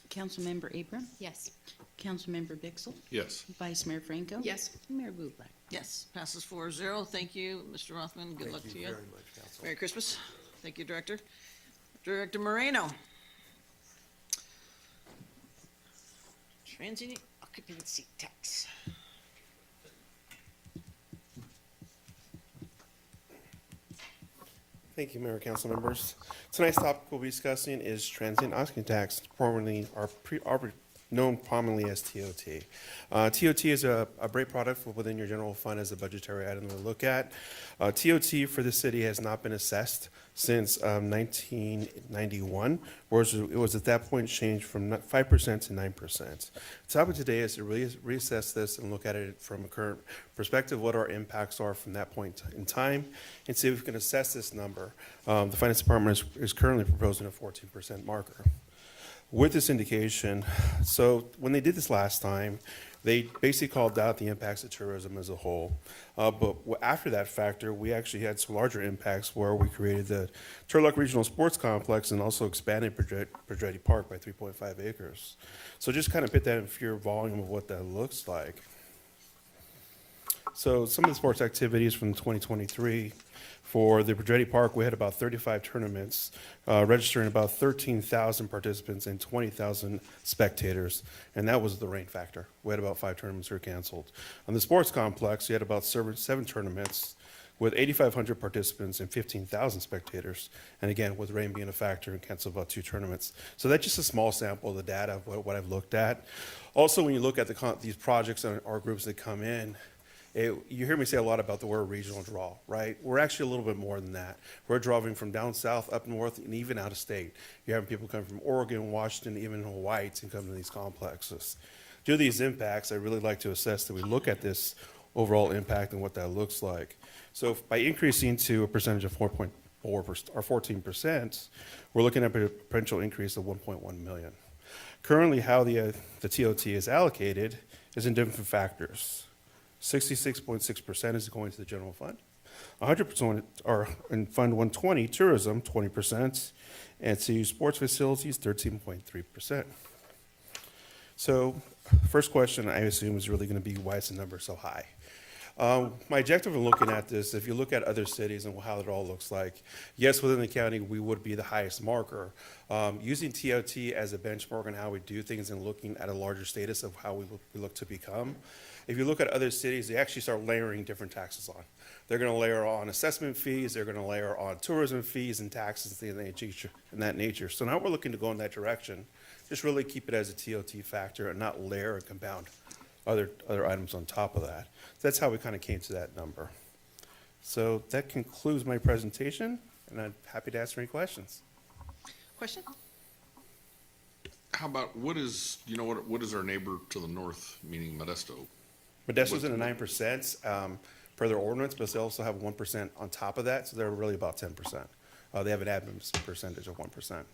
Councilmember Abram? Yes. Councilmember Bixel? Yes. Vice Mayor Franco? Yes. Mayor Bublak? Yes, passes 4-0. Thank you, Mr. Rothman. Good luck to you. Thank you very much, Council. Merry Christmas. Thank you, Director. Director Moreno. Transient occupancy tax. Thank you, Mayor, Council members. Tonight's topic we'll be discussing is transient occupancy tax, formerly known commonly as TOT. TOT is a great product within your general fund as a budgetary item to look at. TOT for the city has not been assessed since 1991, whereas it was at that point changed from 5% to 9%. The topic today is to reassess this and look at it from a current perspective, what our impacts are from that point in time, and see if we can assess this number. The Finance Department is currently proposing a 14% marker. With this indication, so when they did this last time, they basically called out the impacts of tourism as a whole. But after that factor, we actually had some larger impacts where we created the Turlock Regional Sports Complex and also expanded Pedretti Park by 3.5 acres. So just kind of put that in pure volume of what that looks like. So some of the sports activities from 2023, for the Pedretti Park, we had about 35 tournaments, registering about 13,000 participants and 20,000 spectators, and that was the rain factor. We had about 5 tournaments that were canceled. On the sports complex, we had about 7 tournaments with 8,500 participants and 15,000 spectators, and again, with rain being a factor, and canceled about 2 tournaments. So that's just a small sample of the data of what I've looked at. Also, when you look at these projects and our groups that come in, you hear me say a lot about the word regional draw, right? We're actually a little bit more than that. We're drawing from down south, up north, and even out of state. You're having people come from Oregon, Washington, even Hawaii to come to these complexes. Due to these impacts, I really like to assess that we look at this overall impact and what that looks like. So by increasing to a percentage of 4.4% or 14%, we're looking at a potential increase of 1.1 million. Currently, how the TOT is allocated is in different factors. 66.6% is going to the general fund. 100% are in Fund 120, tourism, 20%, and to sports facilities, 13.3%. So first question I assume is really going to be, why is the number so high? My objective in looking at this, if you look at other cities and how it all looks like, yes, within the county, we would be the highest marker. Using TOT as a benchmark on how we do things and looking at a larger status of how we look to become, if you look at other cities, they actually start layering different taxes on. They're going to layer on assessment fees, they're going to layer on tourism fees and taxes and that nature. So now we're looking to go in that direction. Just really keep it as a TOT factor and not layer and compound other items on top of that. So that's how we kind of came to that number. So that concludes my presentation, and I'm happy to answer any questions. Question? How about, what is our neighbor to the north, meaning Modesto? Modesto's in the 9% per their ordinance, but they also have 1% on top of that, so they're really about 10%. They have an admin percentage of 1%.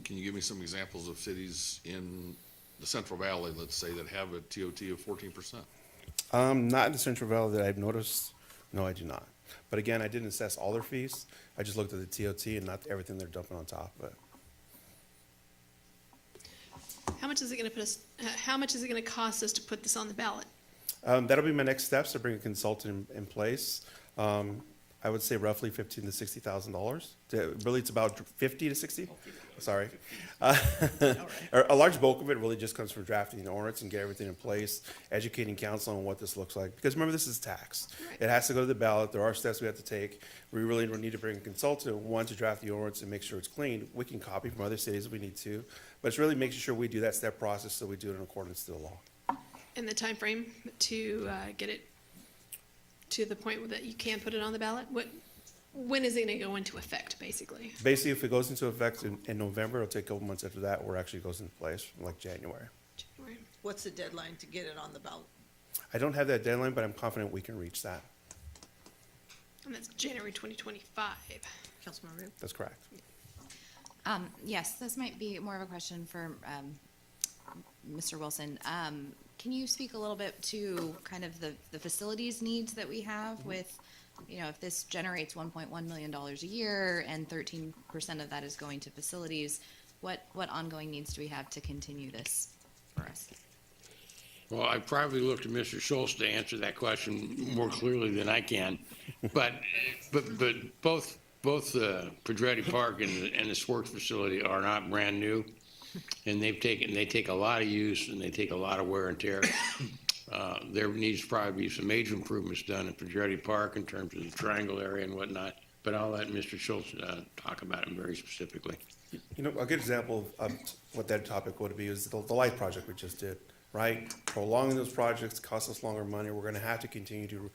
Can you give me some examples of cities in the Central Valley, let's say, that have a TOT of 14%? Not in the Central Valley that I've noticed. No, I do not. But again, I didn't assess all their fees. I just looked at the TOT and not everything they're dumping on top of it. How much is it going to how much is it going to cost us to put this on the ballot? That'll be my next steps, to bring a consultant in place. I would say roughly $15,000 to $60,000. Really, it's about 50 to 60. Sorry. A large bulk of it really just comes from drafting the ordinance and get everything in place, educating council on what this looks like. Because remember, this is tax. Right. It has to go to the ballot. There are steps we have to take. We really need to bring a consultant, one, to draft the ordinance and make sure it's clean. We can copy from other cities if we need to, but it's really making sure we do that step process so we do it in accordance to the law. And the time frame to get it to the point that you can put it on the ballot? When is it going to go into effect, basically? Basically, if it goes into effect in November, it'll take a couple months after that, where it actually goes into place, like January. What's the deadline to get it on the ballot? I don't have that deadline, but I'm confident we can reach that. And that's January 2025. Councilmember Reed? That's correct. Yes, this might be more of a question for Mr. Wilson. Can you speak a little bit to kind of the facilities needs that we have with, if this generates $1.1 million a year and 13% of that is going to facilities, what ongoing needs do we have to continue this for us? Well, I probably look to Mr. Schultz to answer that question more clearly than I can. But both the Pedretti Park and the sports facility are not brand new. and they take a lot of use and they take a lot of wear and tear. There needs to probably be some major improvements done at Pedretti Park in terms of the triangle area and whatnot, but I'll let Mr. Schultz talk about them very specifically. You know, a good example of what that topic would be is the light project we just did, right? Prolonging those projects costs us longer money. We're gonna have to continue to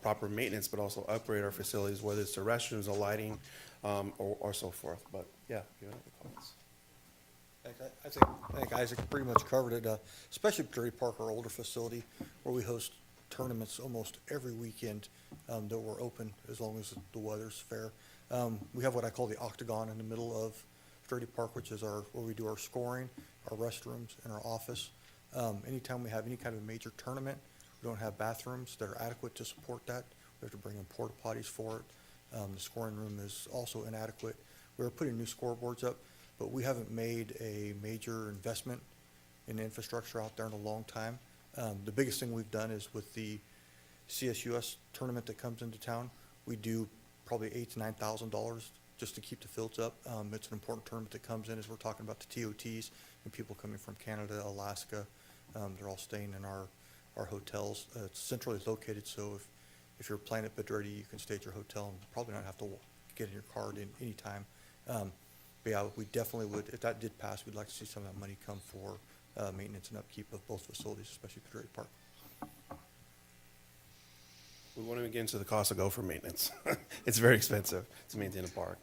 proper maintenance, but also upgrade our facilities, whether it's the restrooms, the lighting, or so forth. But yeah, you have any comments? I think Isaac pretty much covered it, especially Pedretti Park, our older facility, where we host tournaments almost every weekend that we're open as long as the weather's fair. We have what I call the octagon in the middle of Pedretti Park, which is where we do our scoring, our restrooms, and our office. Anytime we have any kind of major tournament, we don't have bathrooms that are adequate to support that. We have to bring in porta potties for it. The scoring room is also inadequate. We're putting new scoreboards up, but we haven't made a major investment in infrastructure out there in a long time. The biggest thing we've done is with the CSUS tournament that comes into town, we do probably $8,000 to $9,000 just to keep the fields up. It's an important tournament that comes in as we're talking about the TOTs and people coming from Canada, Alaska. They're all staying in our hotels. It's centrally located, so if you're playing at Pedretti, you can stay at your hotel and probably not have to get in your car at any time. But yeah, we definitely would, if that did pass, we'd like to see some of that money come for maintenance and upkeep of both facilities, especially Pedretti Park. We won't even get into the cost of gopher maintenance. It's very expensive to maintain a park.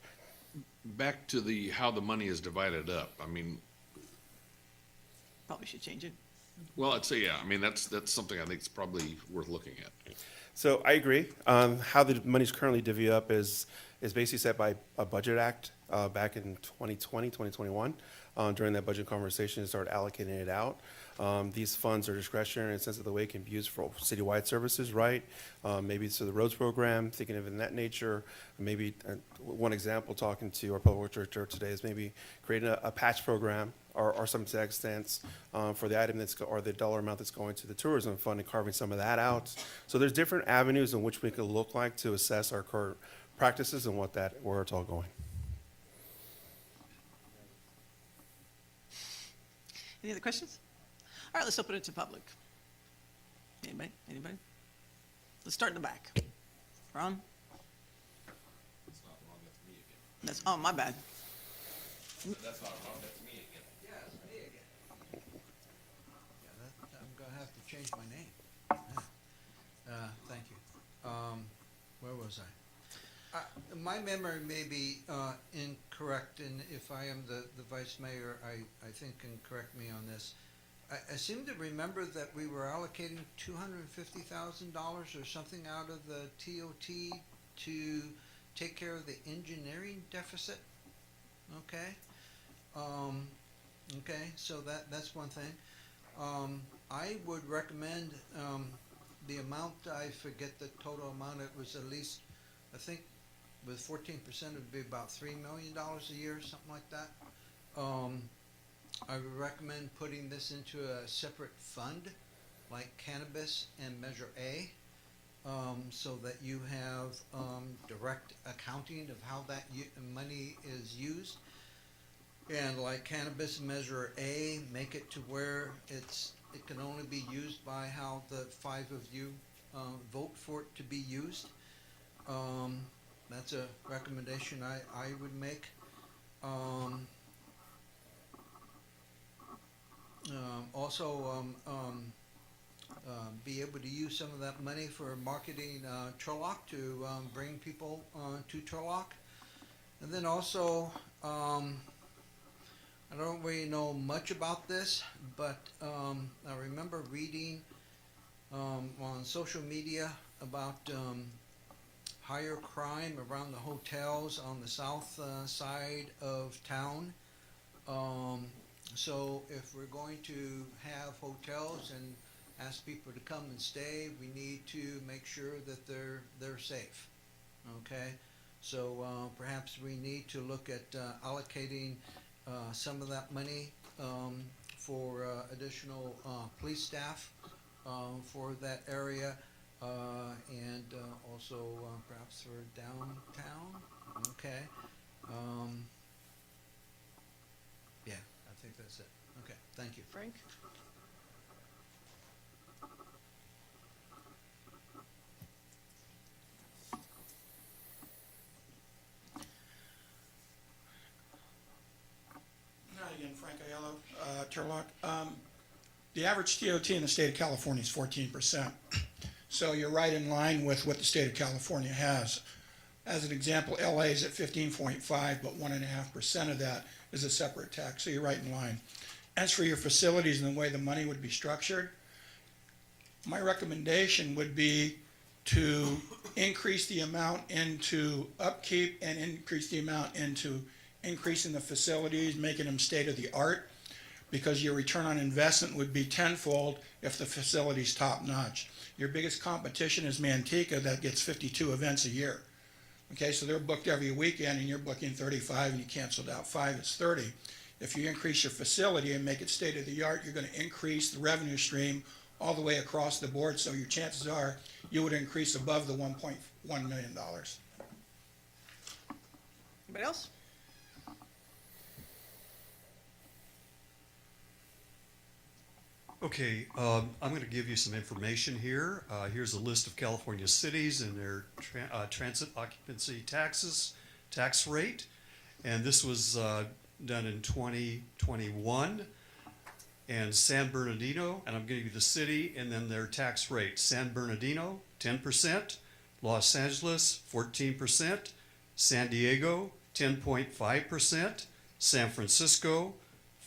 Back to how the money is divided up. I mean, Probably should change it. well, I'd say, yeah, I mean, that's something I think is probably worth looking at. So I agree. How the money's currently divvied up is basically set by a budget act back in 2020, 2021. During that budget conversation, they started allocating it out. These funds are discretionary in the sense of the way it can be used for citywide services, right? Maybe it's to the roads program, thinking of it in that nature. Maybe one example, talking to our public works director today, is maybe creating a patch program or some to that extent for the item or the dollar amount that's going to the tourism fund and carving some of that out. So there's different avenues in which we could look like to assess our current practices and where it's all going. Any other questions? All right, let's open it to public. Anybody? Let's start in the back. Ron? It's not wrong, that's me again. That's, oh, my bad. That's not wrong, that's me again. Yeah, it's me again. Yeah, I'm gonna have to change my name. Yeah. Thank you. Where was I? My memory may be incorrect, and if I am the vice mayor, I think can correct me on this. I seem to remember that we were allocating $250,000 or something out of the TOT to take care of the engineering deficit. Okay. Okay, so that's one thing. I would recommend the amount, I forget the total amount, it was at least, I think with 14% it would be about $3 million a year, something like that. I would recommend putting this into a separate fund like cannabis and Measure A, so that you have direct accounting of how that money is used. And like cannabis Measure A, make it to where it can only be used by how the 5 of you vote for it to be used. That's a recommendation I would make. Also, be able to use some of that money for marketing Turlock to bring people to Turlock. And then also, I don't really know much about this, but I remember reading on social media about higher crime around the hotels on the south side of town. So if we're going to have hotels and ask people to come and stay, we need to make sure that they're safe. Okay, so perhaps we need to look at allocating some of that money for additional police staff for that area, and also perhaps for downtown. Okay. Yeah, I think that's it. Okay, thank you. Frank? Hi again, Frank Aiello, Turlock. The average TOT in the state of California is 14%. So you're right in line with what the state of California has. As an example, LA is at 15.5, but 1.5% of that is a separate tax, so you're right in line. As for your facilities and the way the money would be structured, my recommendation would be to increase the amount into upkeep and increase the amount into increasing the facilities, making them state of the art, because your return on investment would be tenfold if the facility's top notch. Your biggest competition is Manteca that gets 52 events a year. Okay, so they're booked every weekend and you're booking 35 and you canceled out 5, it's 30. If you increase your facility and make it state of the art, you're going to increase the revenue stream all the way across the board, so your chances are you would increase above the $1.1 million. Anybody else? Okay, I'm going to give you some information here. Here's a list of California cities and their transit occupancy tax rate. And this was done in 2021. And San Bernardino, and I'm going to give you the city and then their tax rate. San Bernardino, 10%. Los Angeles, 14%. San Diego, 10.5%. San Francisco,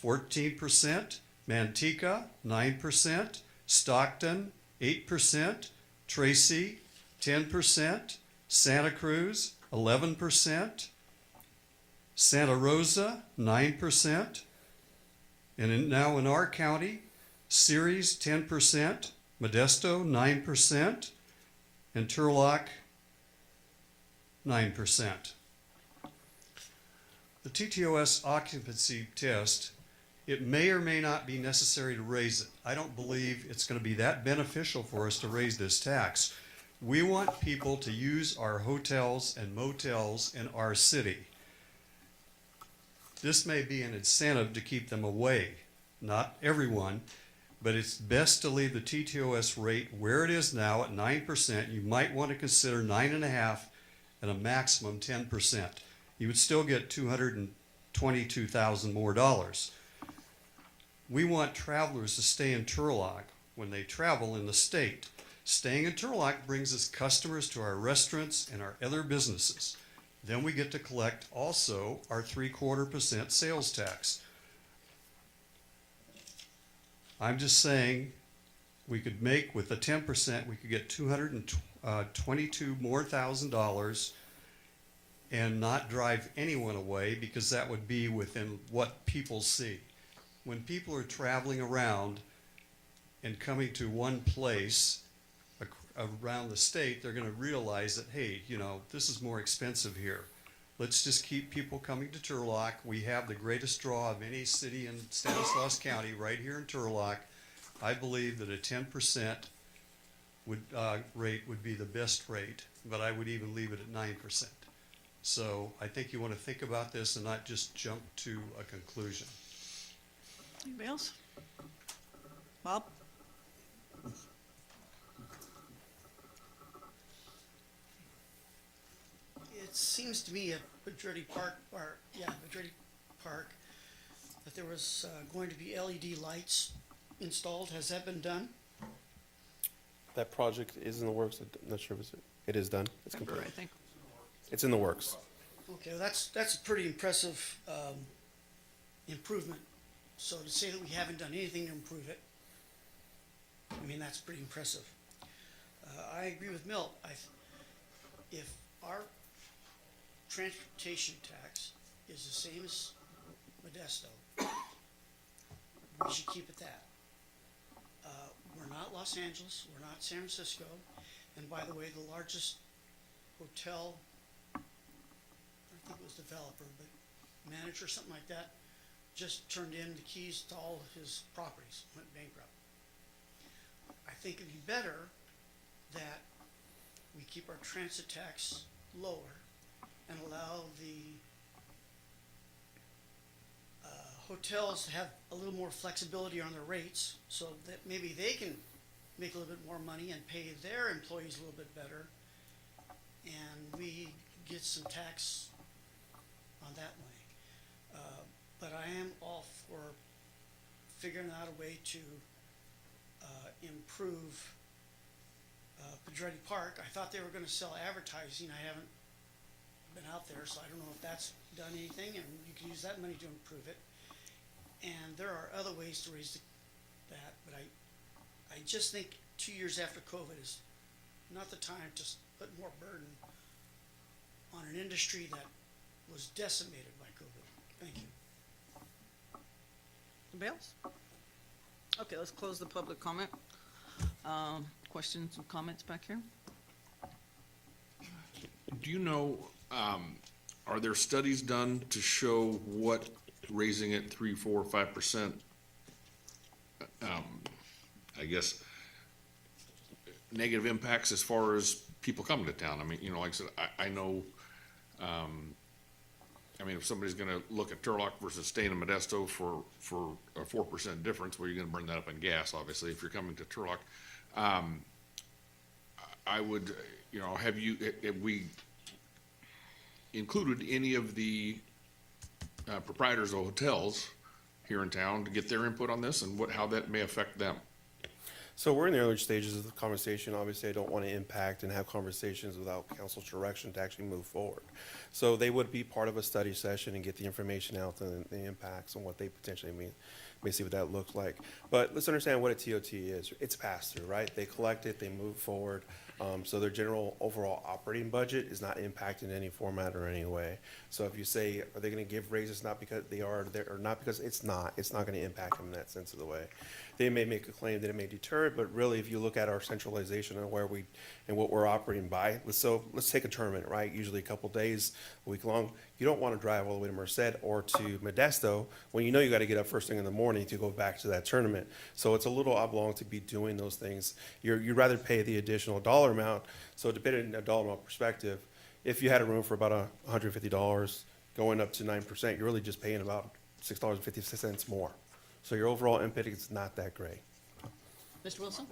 14%. Manteca, 9%, Stockton, 8%, Tracy, 10%, Santa Cruz, 11%, Santa Rosa, 9%, and now in our county, Ceres, 10%, Modesto, 9%, and Turlock, 9%. The TTOS occupancy test, it may or may not be necessary to raise it. I don't believe it's going to be that beneficial for us to raise this tax. We want people to use our hotels and motels in our city. This may be an incentive to keep them away. Not everyone, but it's best to leave the TTOS rate where it is now at 9%. You might want to consider 9.5% and a maximum 10%. You would still get $222,000 more dollars. We want travelers to stay in Turlock when they travel in the state. Staying in Turlock brings us customers to our restaurants and our other businesses. Then we get to collect also our 3/4% sales tax. I'm just saying we could make with the 10%, we could get $222,000 more and not drive anyone away, because that would be within what people see. When people are traveling around and coming to one place around the state, they're going to realize that, hey, you know, this is more expensive here. Let's just keep people coming to Turlock. We have the greatest draw of any city in Stanislaus County right here in Turlock. I believe that a 10% rate would be the best rate, but I would even leave it at 9%. So I think you want to think about this and not just jump to a conclusion. Anybody else? Bob? It seems to me at Pedretti Park, that there was going to be LED lights installed. Has that been done? That project is in the works. I'm not sure if it is done. It's complete. I think. It's in the works. Okay, well, that's a pretty impressive improvement. So to say that we haven't done anything to improve it, I mean, that's pretty impressive. I agree with Milt. If our transportation tax is the same as Modesto, we should keep it that. We're not Los Angeles, we're not San Francisco, and by the way, the largest hotel, I don't think it was developer, but manager, something like that, just turned in the keys to all of his properties, went bankrupt. I think it'd be better that we keep our transit tax lower and allow the hotels have a little more flexibility on their rates, so that maybe they can make a little bit more money and pay their employees a little bit better, and we get some tax on that way. But I am all for figuring out a way to improve Pedretti Park. I thought they were gonna sell advertising. I haven't been out there, so I don't know if that's done anything, and you can use that money to improve it. And there are other ways to raise that, but I just think 2 years after COVID is not the time to put more burden on an industry that was decimated by COVID. Thank you. Anybody else? Okay, let's close the public comment. Questions and comments back here? Do you know, are there studies done to show what raising it 3, 4, 5%, I guess, negative impacts as far as people coming to town? I mean, you know, like I said, I know, I mean, if somebody's gonna look at Turlock versus staying in Modesto for a 4% difference, well, you're gonna burn that up in gas, obviously, if you're coming to Turlock. I would, you know, have we included any of the proprietors of hotels here in town to get their input on this and how that may affect them? So we're in the early stages of the conversation. Obviously, I don't want to impact and have conversations without council's direction to actually move forward. So they would be part of a study session and get the information out and the impacts and what they potentially mean. May see what that looks like. But let's understand what a TOT is. It's pass through, right? They collect it, they move forward. So their general overall operating budget is not impacted in any format or any way. So if you say, are they going to give raises not because they are there or not because it's not going to impact them in that sense of the way. They may make a claim that it may deter it, but really if you look at our centralization and what we're operating by, let's take a tournament, right? Usually a couple days, a week long. You don't want to drive all the way to Merced or to Modesto when you know you got to get up first thing in the morning to go back to that tournament. So it's a little oblong to be doing those things. You'd rather pay the additional dollar amount. So depending on a dollar amount perspective, if you had a room for about $150 going up to 9%, you're really just paying about $6.50 more. So your overall impact is not that great. Mr. Wilson?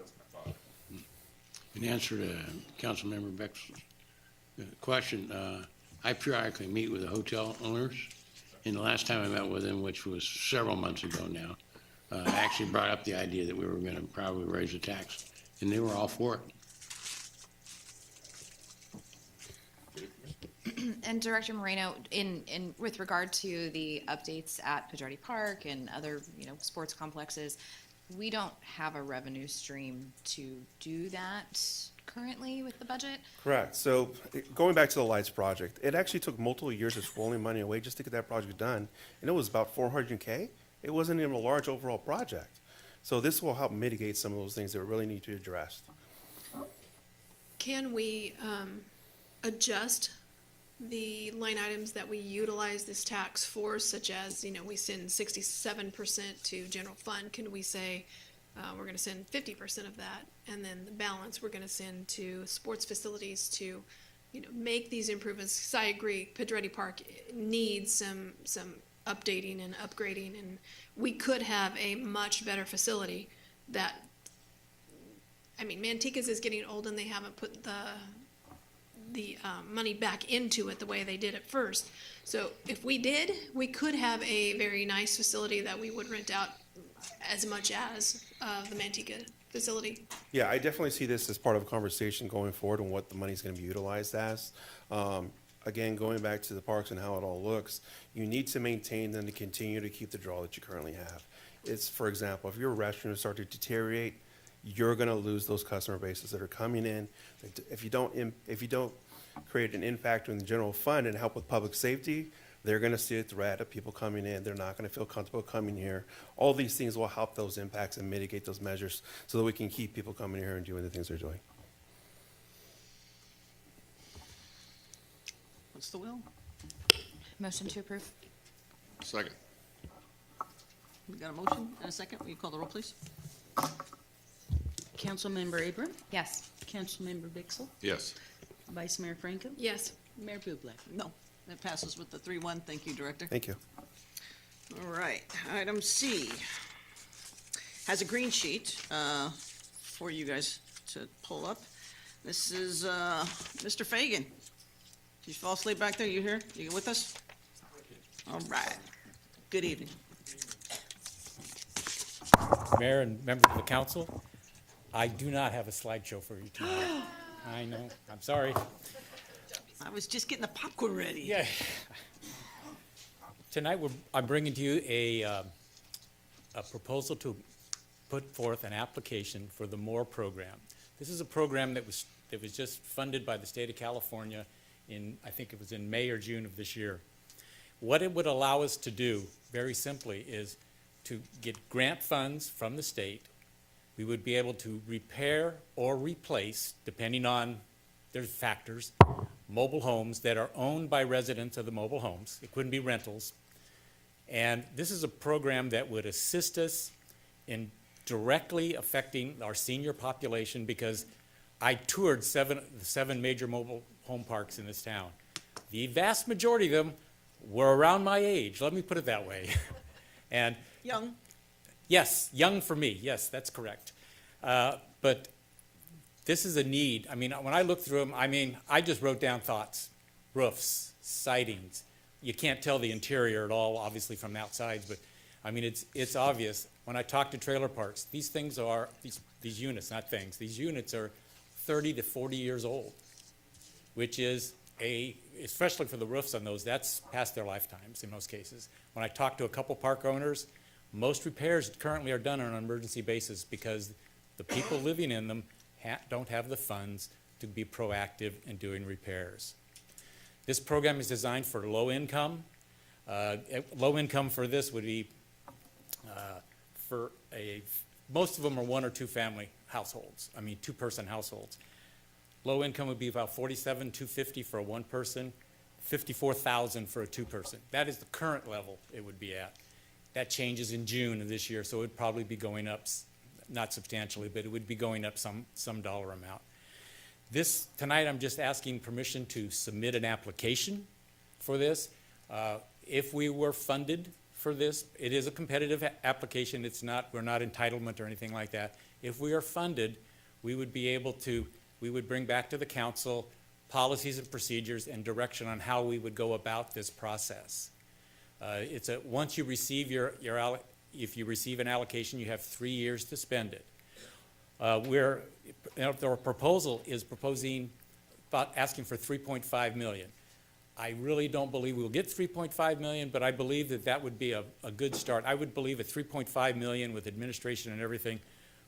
In answer to Councilmember Beck's question, I periodically meet with the hotel owners, and the last time I met with them, which was several months ago now, I actually brought up the idea that we were going to probably raise the tax, and they were all for it. And Director Moreno, in with regard to the updates at Pedretti Park and other, sports complexes, we don't have a revenue stream to do that currently with the budget. Correct. So going back to the lights project, it actually took multiple years of rolling money away just to get that project done, and it was about $400K. It wasn't even a large overall project. So this will help mitigate some of those things that really need to be addressed. Can we adjust the line items that we utilize this tax for, such as, we send 67% to general fund? Can we say we're going to send 50% of that, and then the balance we're going to send to sports facilities to, make these improvements? Because I agree, Pedretti Park needs some updating and upgrading, and we could have a much better facility. Manteca's is getting old, and they haven't put the money back into it the way they did at first. So if we did, we could have a very nice facility that we would rent out as much as the Manteca facility. Yeah, I definitely see this as part of a conversation going forward on what the money's going to be utilized as. Again, going back to the parks and how it all looks, you need to maintain them to continue to keep the draw that you currently have. It's, for example, if your restrooms start to deteriorate, you're going to lose those customer bases that are coming in. If you don't create an impact in the general fund and help with public safety, they're going to see a threat of people coming in. They're not going to feel comfortable coming here. All these things will help those impacts and mitigate those measures so that we can keep people coming here and doing the things they're doing. What's the will? Motion to approve. Second. We got a motion and a second. Will you call the roll, please? Councilmember Abram? Yes. Councilmember Bixel? Yes. Vice Mayor Franco? Yes. Mayor Bublak? No. That passes with the 3-1. Thank you, Director. Thank you. All right, item C has a green sheet for you guys to pull up. This is Mr. Fagan. Did you fall asleep back there? You here? You with us? All right. Good evening. Mayor and members of the council, I do not have a slideshow for you tonight. I know, I'm sorry. I was just getting the popcorn ready. Yeah. Tonight, I'm bringing to you a proposal to put forth an application for the MORE program. This is a program that was just funded by the state of California I think it was in May or June of this year. What it would allow us to do, very simply, is to get grant funds from the state. We would be able to repair or replace, depending on their factors, mobile homes that are owned by residents of the mobile homes. It couldn't be rentals. And this is a program that would assist us in directly affecting our senior population, because I toured the seven major mobile home parks in this town. The vast majority of them were around my age, let me put it that way. And young. Yes, young for me, yes, that's correct. But this is a need. I mean, when I look through them, I just wrote down thoughts. Roofs, sidings. You can't tell the interior at all, obviously, from outside, but I mean, it's obvious. When I talk to trailer parks, these things are, these units, not things, these units are 30 to 40 years old, which is especially for the roofs on those, that's past their lifetimes in most cases. When I talk to a couple park owners, most repairs currently are done on an emergency basis because the people living in them don't have the funds to be proactive in doing repairs. This program is designed for low income. Low income for this would be most of them are one or two family households. I mean, two-person households. Low income would be about $47,250 for a one person, $54,000 for a two person. That is the current level it would be at. That changes in June of this year, so it would probably be going up, not substantially, but it would be going up some dollar amount. Tonight I'm just asking permission to submit an application for this. If we were funded for this, it is a competitive application. We're not entitlement or anything like that. If we are funded, we would bring back to the council policies and procedures and direction on how we would go about this process. Once you receive if you receive an allocation, you have 3 years to spend it. Our proposal is asking for $3.5 million. I really don't believe we'll get $3.5 million, but I believe that would be a good start. I would believe at $3.5 million with administration and everything,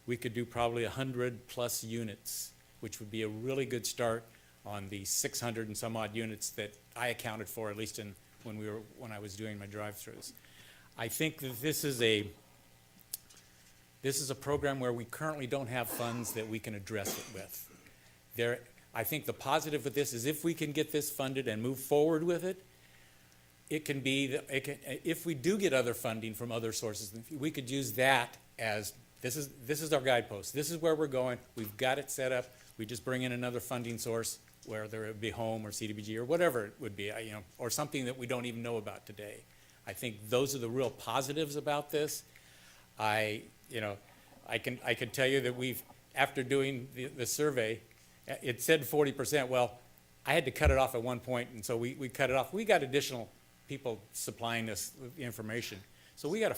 we could do probably 100+ units, which would be a really good start on the 600 and some odd units that I accounted for, at least when I was doing my drive-throughs. I think that this is a program where we currently don't have funds that we can address it with. I think the positive with this is if we can get this funded and move forward with it, if we do get other funding from other sources, we could use that as, this is our guidepost. This is where we're going. We've got it set up. We just bring in another funding source, whether it be home or CDBG or whatever it would be, or something that we don't even know about today. I think those are the real positives about this. I can tell you that after doing the survey, it said 40%. Well, I had to cut it off at one point, and so we cut it off. We got additional people supplying us the information. So we got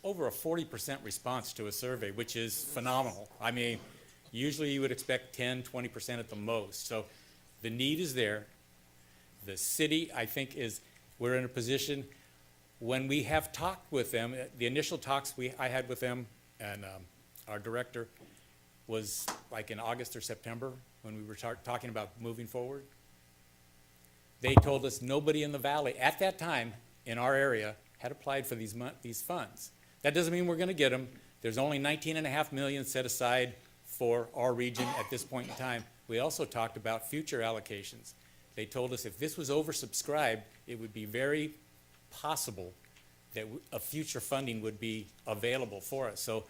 over a 40% response to a survey, which is phenomenal. I mean, usually you would expect 10, 20% at the most. So the need is there. The city, I think, we're in a position when we have talked with them, the initial talks I had with them and our director was like in August or September when we were talking about moving forward. They told us nobody in the valley at that time in our area had applied for these funds. That doesn't mean we're going to get them. There's only $19.5 million set aside for our region at this point in time. We also talked about future allocations. They told us if this was oversubscribed, it would be very possible that a future funding would be available for us. So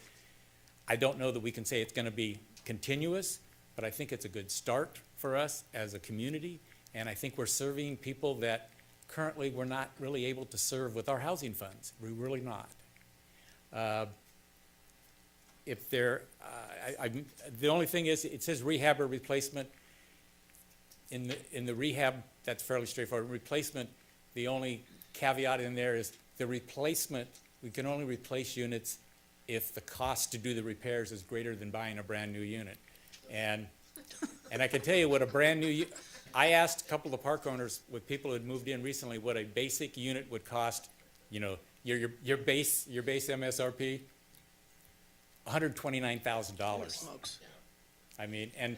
I don't know that we can say it's going to be continuous, but I think it's a good start for us as a community, and I think we're serving people that currently we're not really able to serve with our housing funds. We're really not. If there, the only thing is, it says rehab or replacement. In the rehab, that's fairly straightforward. Replacement, the only caveat in there is the replacement, we can only replace units if the cost to do the repairs is greater than buying a brand-new unit. And I can tell you what a brand-new, I asked a couple of park owners, with people who had moved in recently, what a basic unit would cost, you know, your base MSRP, $129,000. Smokes. I mean, and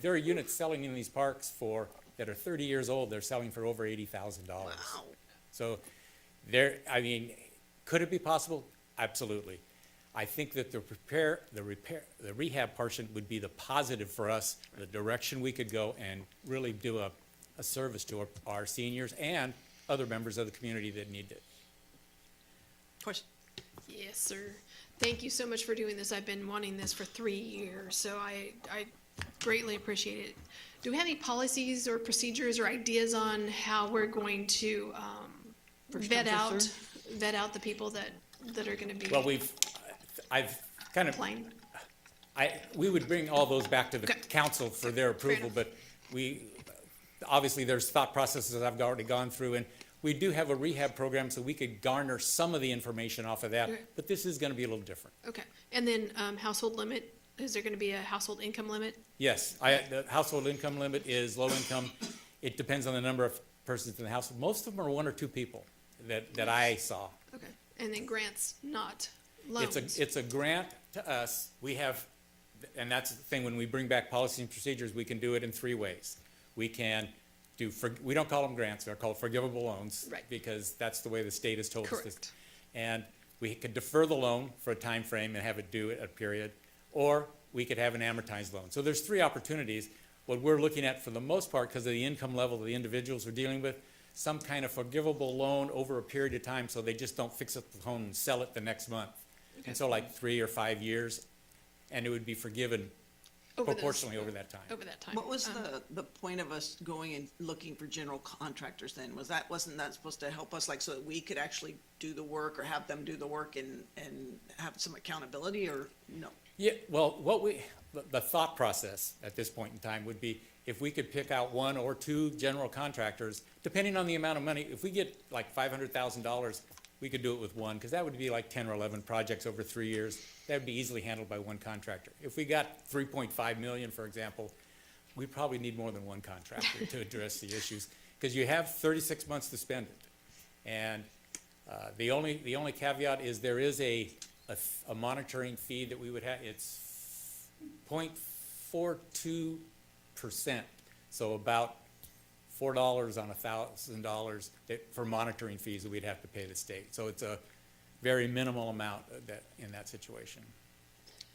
there are units selling in these parks that are 30 years old, they're selling for over $80,000. Wow. So could it be possible? Absolutely. I think that the rehab portion would be the positive for us, the direction we could go and really do a service to our seniors and other members of the community that need it. Question? Yes, sir. Thank you so much for doing this. I've been wanting this for 3 years, so I greatly appreciate it. Do we have any policies or procedures or ideas on how we're going to vet out the people that are going to be? Well, I've kind of, applying? we would bring all those back to the council for their approval, but obviously there's thought processes I've already gone through, and we do have a rehab program, so we could garner some of the information off of that, Okay. but this is gonna be a little different. Okay. And then household limit, is there going to be a household income limit? Yes, the household income limit is low income. It depends on the number of persons in the house. Most of them are 1 or 2 people that I saw. Okay. And then grants, not loans. It's a grant to us. We have, and that's the thing, when we bring back policy and procedures, we can do it in 3 ways. We can we don't call them grants, they're called forgivable loans. Right. Because that's the way the state has told us this. Correct. And we could defer the loan for a time frame and have it due at a period, or we could have an amortized loan. So there's 3 opportunities. What we're looking at for the most part, because of the income level of the individuals we're dealing with, some kind of forgivable loan over a period of time so they just don't fix up the home and sell it the next month. And so like 3 or 5 years, and it would be forgiven proportionally over that time. Over that time. What was the point of us going and looking for general contractors then? Wasn't that supposed to help us, like, so that we could actually do the work or have them do the work and have some accountability, or no? Yeah, well, the thought process at this point in time would be if we could pick out 1 or 2 general contractors, depending on the amount of money, if we get like $500,000, we could do it with 1, because that would be like 10 or 11 projects over 3 years. That would be easily handled by 1 contractor. If we got 3.5 million, for example, we probably need more than 1 contractor to address the issues, because you have 36 months to spend it. And the only caveat is there is a monitoring fee that we would have. It's 0.42%, so about $4 on $1,000 for monitoring fees that we'd have to pay the state. So it's a very minimal amount in that situation.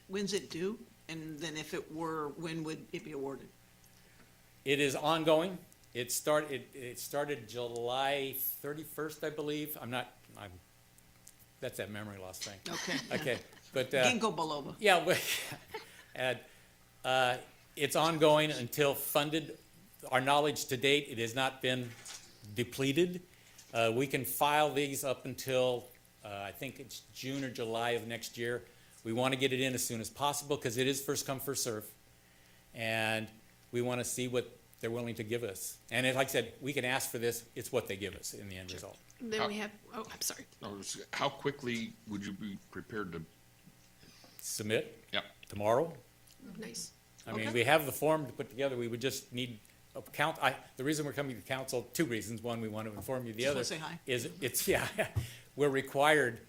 When's it due? And then if it were, when would it be awarded? It is ongoing. It started July 31st, I believe. That's that memory loss thing. Okay. Okay, but. Ginkgo biloba. Yeah, and, it's ongoing until funded. Our knowledge to date, it has not been depleted. We can file these up until, I think it's June or July of next year. We want to get it in as soon as possible because it is first come, first serve. And we want to see what they're willing to give us. And like I said, we can ask for this. It's what they give us in the end result. Then we have, I'm sorry. How quickly would you be prepared to? Submit? Yep. Tomorrow? Nice. I mean, we have the form to put together. We would just need a count. The reason we're coming to council, 2 reasons. One, we want to inform you. The other say hi. is we're required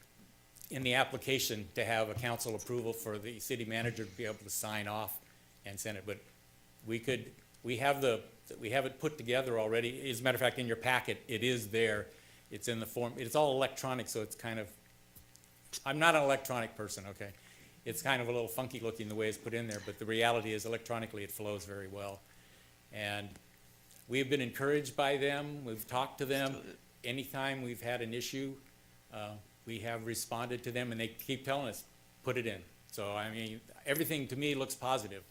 in the application to have a council approval for the city manager to be able to sign off and send it. But we have it put together already. As a matter of fact, in your packet, it is there. It's in the form. It's all electronic, so it's kind of, I'm not an electronic person, okay? It's kind of a little funky looking the way it's put in there, but the reality is electronically it flows very well. And we've been encouraged by them. We've talked to them. Anytime we've had an issue, we have responded to them, and they keep telling us, put it in. So, I mean, everything to me looks positive.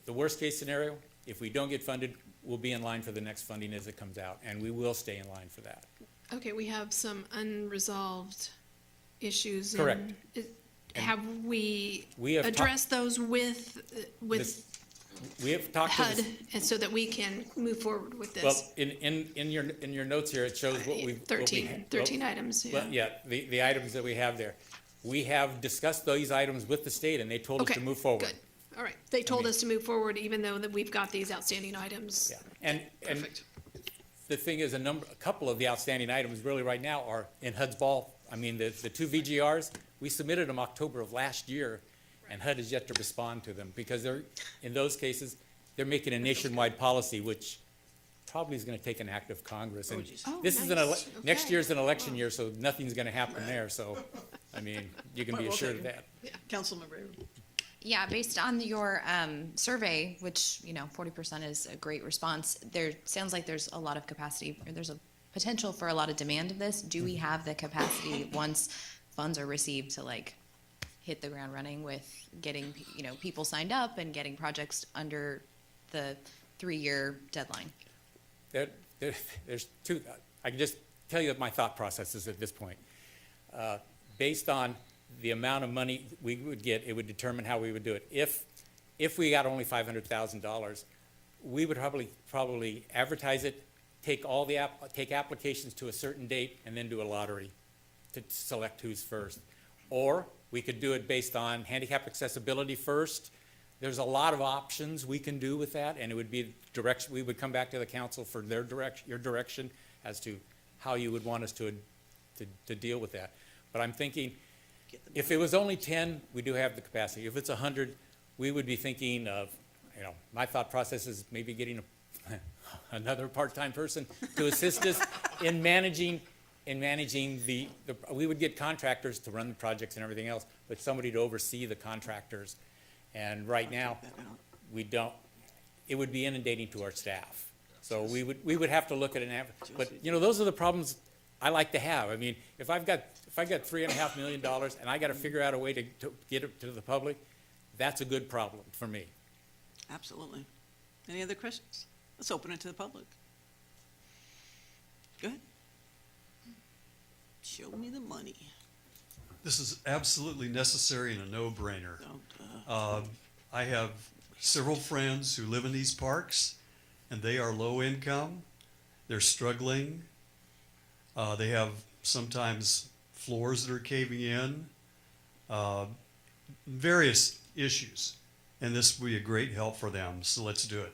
The worst case scenario, if we don't get funded, we'll be in line for the next funding as it comes out, and we will stay in line for that. Okay, we have some unresolved issues. Correct. Have we We have addressed those with We have talked to HUD, the, and so that we can move forward with this? well, in your notes here, it shows what we've. what we 13 items, Well, yeah. yeah, the items that we have there. We have discussed these items with the state, and they told us Okay, to move forward. good. All right, they told us to move forward even though that we've got these outstanding items. Yeah, and Perfect. the thing is, a couple of the outstanding items really right now are in HUD's ball. I mean, the two VGRs, we submitted them October of last year, and HUD has yet to respond to them, because in those cases, they're making a nationwide policy, which probably is gonna take an act of Congress. And Oh, this is nice. next Okay. year's an election year, so nothing's gonna happen there, so, I mean, you can be Well assured of taken. that. Yeah, Councilmember Abrams. Yeah, based on your survey, which, 40% is a great response, there sounds like there's a lot of capacity, or there's a potential for a lot of demand of this. Do we have the capacity, once funds are received, to hit the ground running with getting, people signed up and getting projects under the 3-year deadline? There's two, I can just tell you my thought processes at this point. Based on the amount of money we would get, it would determine how we would do it. If we got only $500,000, we would probably advertise it, take applications to a certain date, and then do a lottery to select who's first. Or we could do it based on handicap accessibility first. There's a lot of options we can do with that, and it would be direction, we would come back to the council for your direction as to how you would want us to deal with that. But I'm thinking, if it was only 10, we do have the capacity. If it's 100, we would be thinking of, my thought process is maybe getting another part-time person to assist us in managing we would get contractors to run the projects and everything else, but somebody to oversee the contractors. And right now, we don't, it would be inundating to our staff. So we would have to look at but those are the problems I like to have. I mean, if I've got $3.5 million and I gotta figure out a way to get it to the public, that's a good problem for me. Absolutely. Any other questions? Let's open it to the public. Go ahead. Show me the money. This is absolutely necessary and a no-brainer. Oh, I have several friends who live in these parks, and they are low income. They're struggling. They have sometimes floors that are caving in, various issues. And this will be a great help for them, so let's do it.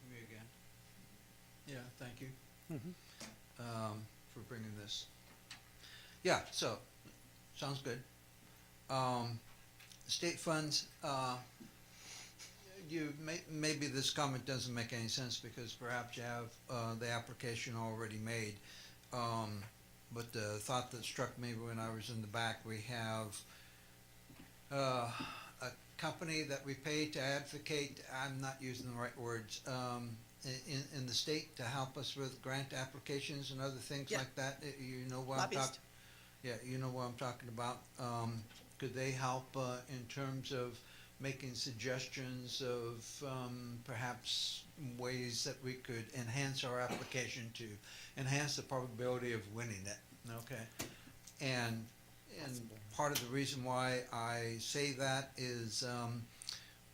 Me again. Yeah, thank you. For bringing this. Yeah, so, sounds good. State funds, maybe this comment doesn't make any sense because perhaps you have, the application already made. But the thought that struck me when I was in the back, we have, a company that we pay to advocate, I'm not using the right words, in the state to help us with grant applications and other things Yeah. like that. You know what I'm Lobbyist. talking? Yeah, you know what I'm talking about. Could they help in terms of making suggestions of perhaps ways that we could enhance our application to enhance the probability of winning it? Okay, and part of the reason why I say that is,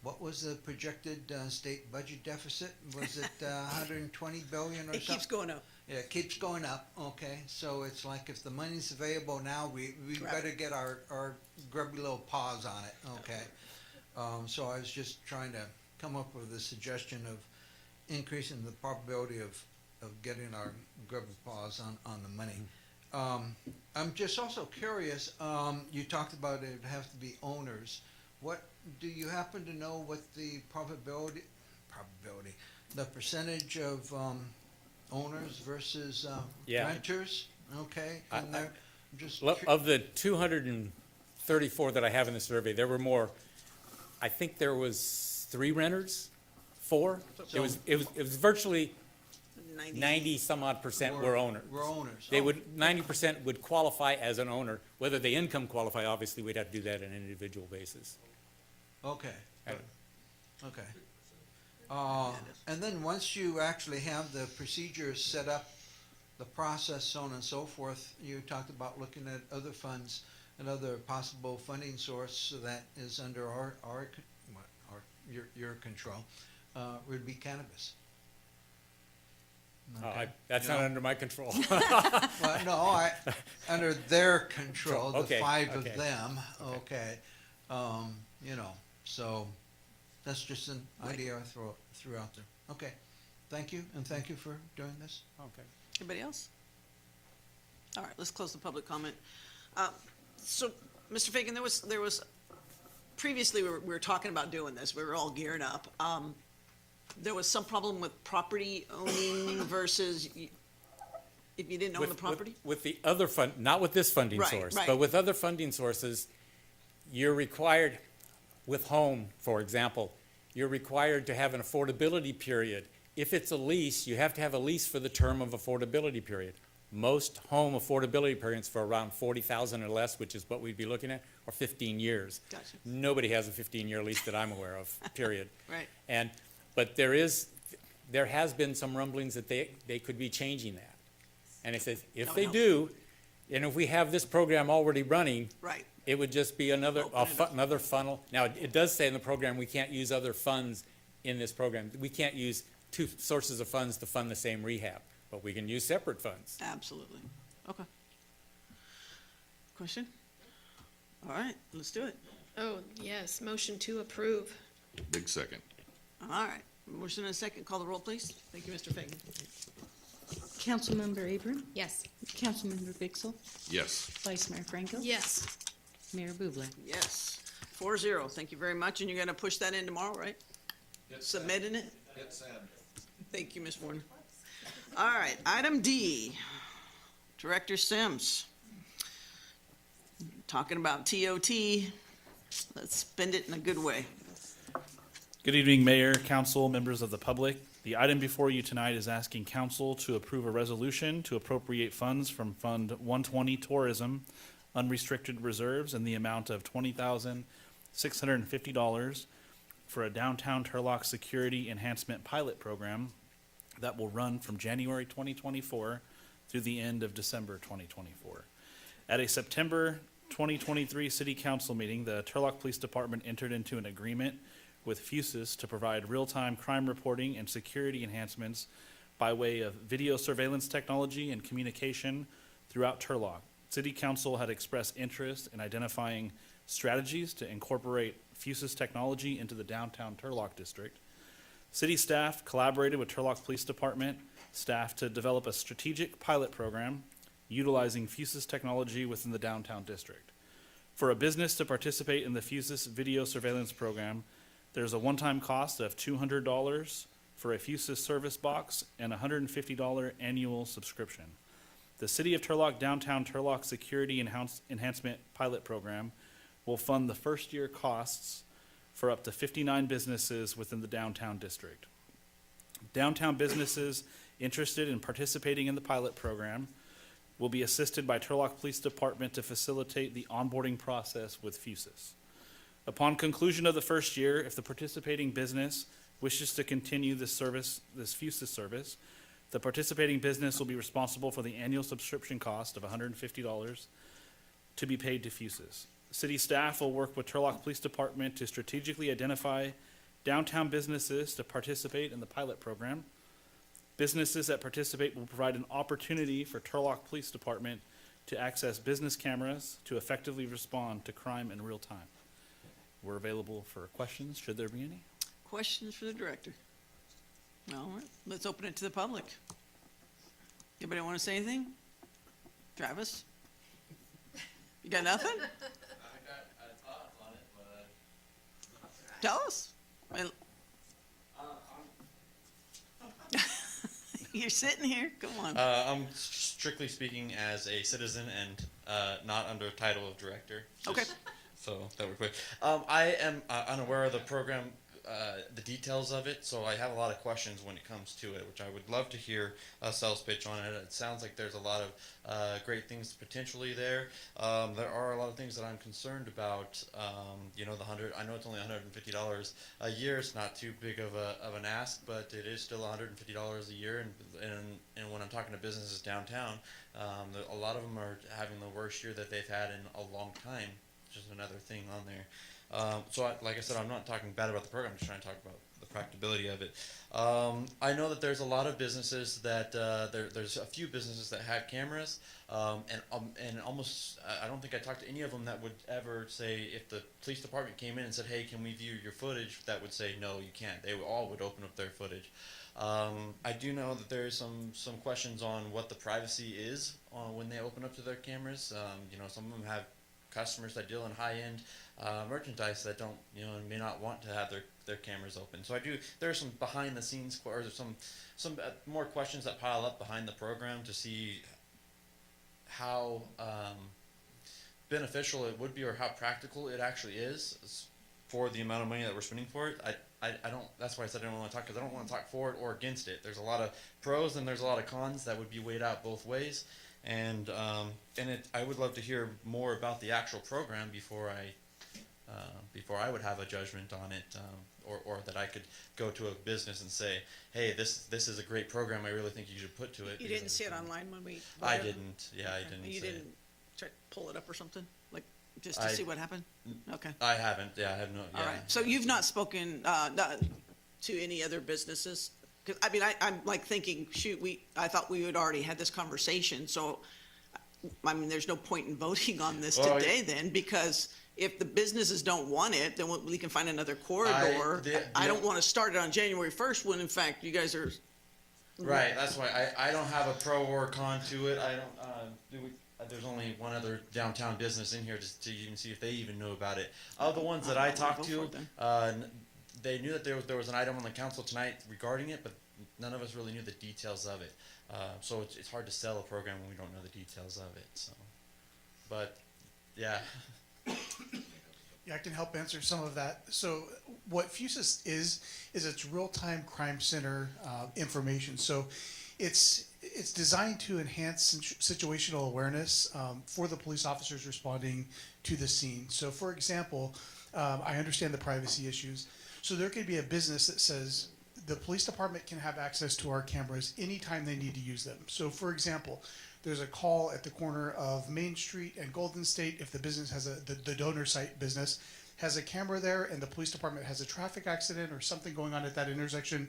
what was the projected state budget deficit? Was it 120 billion or something? it keeps going up. Yeah, it keeps going up, okay, so it's like if the money's available now, we Grab better get our grubby little paws on it, okay? So I was just trying to come up with a suggestion of increasing the probability of getting our grubby paws on the money. I'm just also curious, you talked about it would have to be owners. What, do you happen to know what the the percentage of owners versus Yeah. renters? Okay, and they're just. Of the 234 that I have in the survey, there were more, I think there was 3 renters, 4. It was virtually 90-some odd percent were owners. We're owners. They Oh, would, 90% would qualify as an owner. Whether they income qualify, obviously, we'd have to do that on an individual basis. Okay, Right. okay. And then once you actually have the procedures set up, the process, so on and so forth, you talked about looking at other funds and other possible funding source that is under your control, would be cannabis. Okay. That's not under my control. Well, no, under their control, the Okay, five okay. of them, okay. You know, so that's just an idea I threw out there. Okay, thank you, and thank you for doing this. Okay. Anybody else? All right, let's close the public comment. So, Mr. Fagan, there was, previously we were talking about doing this, we were all gearing up. There was some problem with property owning versus if you didn't own the property? With the other fund, not with this funding Right, source, right. but with other funding sources, you're required, with home, for example, you're required to have an affordability period. If it's a lease, you have to have a lease for the term of affordability period. Most home affordability periods for around 40,000 or less, which is what we'd be looking at, are 15 years. Gotcha. Nobody has a 15-year lease that I'm aware of, period. Right. But there has been some rumblings that they could be changing that. And it says, if No, they no. do, and if we have this program already running, Right. it would just be another funnel. Now, it does say in the program, we can't use other funds in this program. We can't use two sources of funds to fund the same rehab, but we can use separate funds. Absolutely. Okay. Question? All right, let's do it. Oh, yes, motion to approve. Big second. All right, motion and a second. Call the roll, please. Thank you, Mr. Fagan. Councilmember Abram? Yes. Councilmember Bixel? Yes. Vice Mayor Franco? Yes. Mayor Bublé? Yes, 4-0. Thank you very much. And you're gonna push that in tomorrow, right? Submitting it? Thank you, Ms. Warren. All right, item D, Director Sims. Talking about TOT, let's spend it in a good way. Good evening, Mayor, Council, members of the public. The item before you tonight is asking Council to approve a resolution to appropriate funds from Fund 120 Tourism Unrestricted Reserves in the amount of $20,650 for a downtown Turlock security enhancement pilot program that will run from January 2024 through the end of December 2024. At a September 2023 City Council meeting, the Turlock Police Department entered into an agreement with Fusus to provide real-time crime reporting and security enhancements by way of video surveillance technology and communication throughout Turlock. City Council had expressed interest in identifying strategies to incorporate Fusus technology into the downtown Turlock district. City staff collaborated with Turlock Police Department staff to develop a strategic pilot program utilizing Fusus technology within the downtown district. For a business to participate in the Fusus video surveillance program, there's a one-time cost of $200 for a Fusus service box and a $150 annual subscription. The City of Turlock Downtown Turlock Security Enhancement Pilot Program will fund the first-year costs for up to 59 businesses within the downtown district. Downtown businesses interested in participating in the pilot program will be assisted by Turlock Police Department to facilitate the onboarding process with Fusus. Upon conclusion of the first year, if the participating business wishes to continue this Fusus service, the participating business will be responsible for the annual subscription cost of $150 to be paid to Fusus. City staff will work with Turlock Police Department to strategically identify downtown businesses to participate in the pilot program. Businesses that participate will provide an opportunity for Turlock Police Department to access business cameras to effectively respond to crime in real time. We're available for questions, should there be any. Questions for the director? All right, let's open it to the public. Anybody want to say anything? Travis? You got nothing? I got a thought on it, but Tell us. Well, you're sitting here, come on. I'm strictly speaking as a citizen and not under title of director. Okay. So that we're clear. I am unaware of the program the details of it, so I have a lot of questions when it comes to it, which I would love to hear a sales pitch on it. It sounds like there's a lot of great things potentially there. There are a lot of things that I'm concerned about. You know, I know it's only $150 a year. It's not too big of an ask, but it is still $150 a year. And when I'm talking to businesses downtown, a lot of them are having the worst year that they've had in a long time. Just another thing on there. Like I said, I'm not talking bad about the program. I'm just trying to talk about the practicability of it. I know that there's a lot of businesses that there's a few businesses that have cameras, and almost I don't think I talked to any of them that would ever say, if the police department came in and said, "Hey, can we view your footage?" that would say, "No, you can't." They all would open up their footage. I do know that there's some questions on what the privacy is when they open up to their cameras. You know, some of them have customers that deal in high-end merchandise that don't, you know, may not want to have their cameras open. So there are some behind-the-scenes, or some more questions that pile up behind the program to see how beneficial it would be, or how practical it actually is for the amount of money that we're spending for it. I don't. That's why I said I don't want to talk, because I don't want to talk for it or against it. There's a lot of pros and there's a lot of cons that would be weighed out both ways. And I would love to hear more about the actual program before I would have a judgment on it, or that I could go to a business and say, "Hey, this is a great program. I really think you should put to it." You didn't see it online when we. I didn't. Yeah, I didn't. You see didn't it. try to pull it up or something, like just to see what happened. Okay. I haven't. Yeah, I have no. Yeah. All right. So you've not spoken to any other businesses? Because I mean, I'm like thinking, shoot, I thought we had already had this conversation. So, I mean, there's no point in voting on this today then, because if the businesses don't want it, then we can find another corridor. I don't want to start it on January 1st when in fact you guys are. Right. That's why I don't have a pro or con to it. I don't. There's only one other downtown business in here to even see if they even know about it. Of the ones that I talked to, they knew that there was an item on the council tonight regarding it, but none of us really knew the details of it. So it's hard to sell a program when we don't know the details of it. So, but yeah. Yeah, I can help answer some of that. So what Fusus is it's real-time crime center information. So it's designed to enhance situational awareness for the police officers responding to the scene. So for example, I understand the privacy issues. So there could be a business that says the police department can have access to our cameras anytime they need to use them. So for example, there's a call at the corner of Main Street and Golden State. If the business has the donor site business has a camera there and the police department has a traffic accident or something going on at that intersection,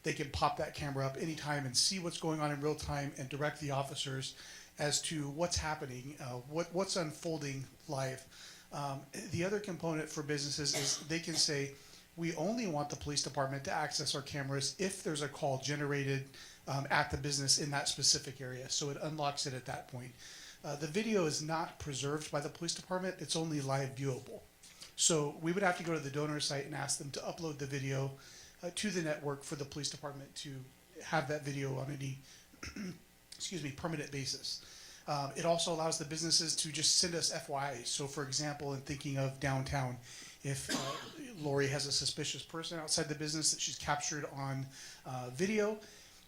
they can pop that camera up anytime and see what's going on in real time and direct the officers as to what's happening, what's unfolding live. The other component for businesses is they can say, we only want the police department to access our cameras if there's a call generated at the business in that specific area. So it unlocks it at that point. The video is not preserved by the police department. It's only live viewable. So we would have to go to the donor site and ask them to upload the video to the network for the police department to have that video on any permanent basis. It also allows the businesses to just send us FYIs. So for example, in thinking of downtown, if Lori has a suspicious person outside the business that she's captured on video,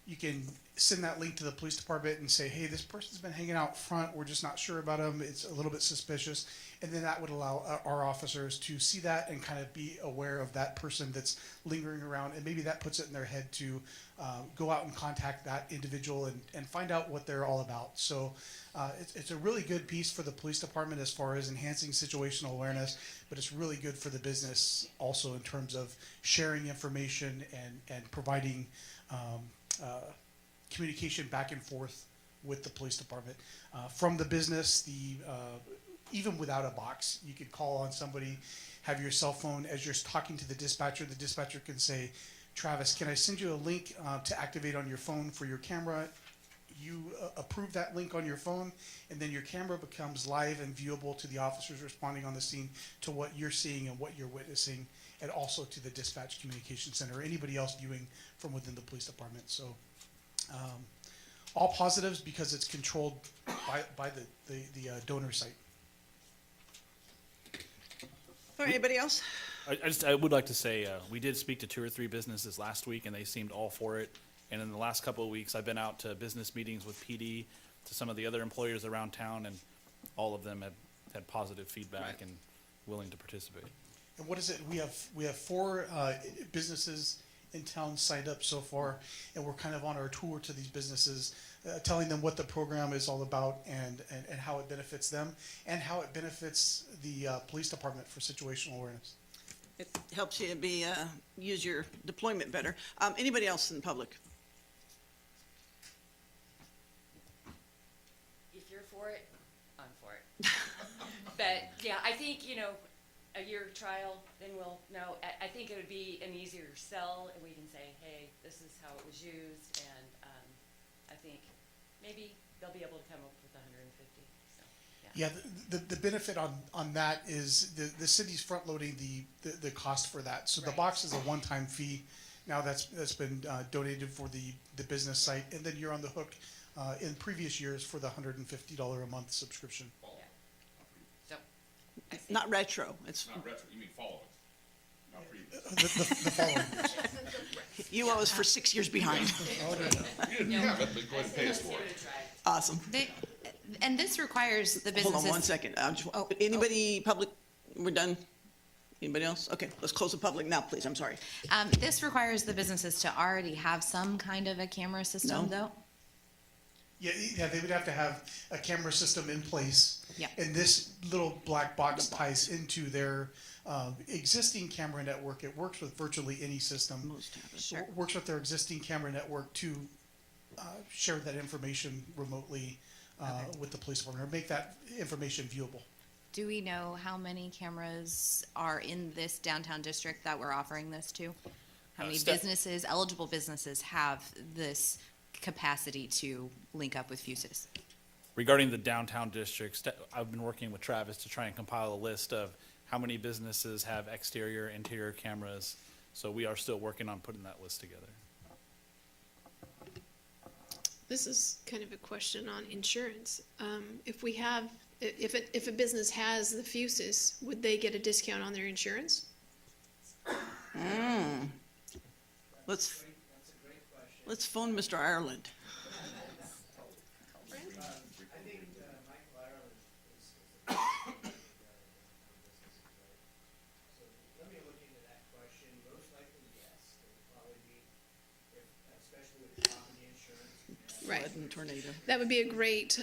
you can send that link to the police department and say, hey, this person's been hanging out front. We're just not sure about them. It's a little bit suspicious. And then that would allow our officers to see that and kind of be aware of that person that's lingering around. And maybe that puts it in their head to go out and contact that individual and find out what they're all about. So it's a really good piece for the police department as far as enhancing situational awareness, but it's really good for the business also in terms of sharing information and providing communication back and forth with the police department. From the business, even without a box, you could call on somebody, have your cell phone. As you're talking to the dispatcher can say, Travis, can I send you a link to activate on your phone for your camera? You approve that link on your phone, and then your camera becomes live and viewable to the officers responding on the scene to what you're seeing and what you're witnessing, and also to the dispatch communication center or anybody else viewing from within the police department. So all positives because it's controlled by the donor site. All right, anybody else? I would like to say, we did speak to 2 or 3 businesses last week, and they seemed all for it. And in the last couple of weeks, I've been out to business meetings with PD, to some of the other employers around town, and all of them have had positive feedback and willing to participate. And what is it? We have 4 businesses in town signed up so far, and we're kind of on our tour to these businesses, telling them what the program is all about and how it benefits them and how it benefits the police department for situational awareness. It helps you use your deployment better. Anybody else in the public? If you're for it, I'm for it. But yeah, I think, a year trial, then we'll know. I think it would be an easier sell, and we can say, hey, this is how it was used, and I think maybe they'll be able to come up with 150. So, Yeah, the benefit on that is the city's front loading the cost for that. So the box is a one-time fee. Now that's been donated for the business site, and then you're on the hook in previous years for the $150 a month subscription. Not retro. It's Not retro, you mean following, not previous. The following years. You owe us for 6 years behind. You didn't have it, but go ahead and pay us for it. Awesome. And this requires the businesses. Hold on 1 second. Anybody public? We're done. Anybody else? Okay, let's close the public now, please. I'm sorry. This requires the businesses to already have some kind of a camera system, though? Yeah, they would have to have a camera system in place. Yeah. And this little black box ties into their existing camera network. It works with virtually any system. Sure. Works with their existing camera network to share that information remotely with the police department, or make that information viewable. Do we know how many cameras are in this downtown district that we're offering this to? How many businesses, eligible businesses, have this capacity to link up with Fusus? Regarding the downtown district, I've been working with Travis to try and compile a list of how many businesses have exterior, interior cameras. So we are still working on putting that list together. This is kind of a question on insurance. If a business has the Fusus, would they get a discount on their insurance? Let's phone Mr. Ireland. Right. Flood and tornado. That would be a great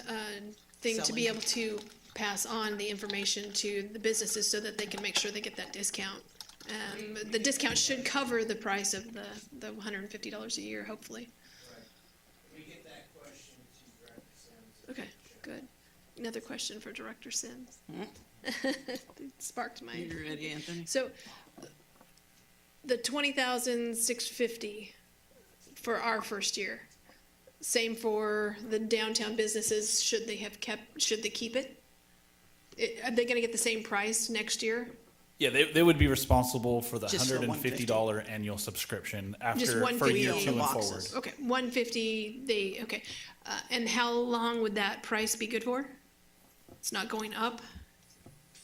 thing to be Selling. able to pass on the information to the businesses so that they can make sure they get that discount. The discount should cover the price of the $150 a year, hopefully. We get that question to Director Sims. Okay, good. Another question for Director Sims. It sparked my. You ready, Anthony? So, the $20,650 for our first year. Same for the downtown businesses. Should they keep it? Are they going to get the same price next year? Yeah, they would be responsible for the Just for $150 annual subscription Just after, for $150 year on 2 the and boxes. forward. Okay, $150. Okay, and how long would that price be good for? It's not going up.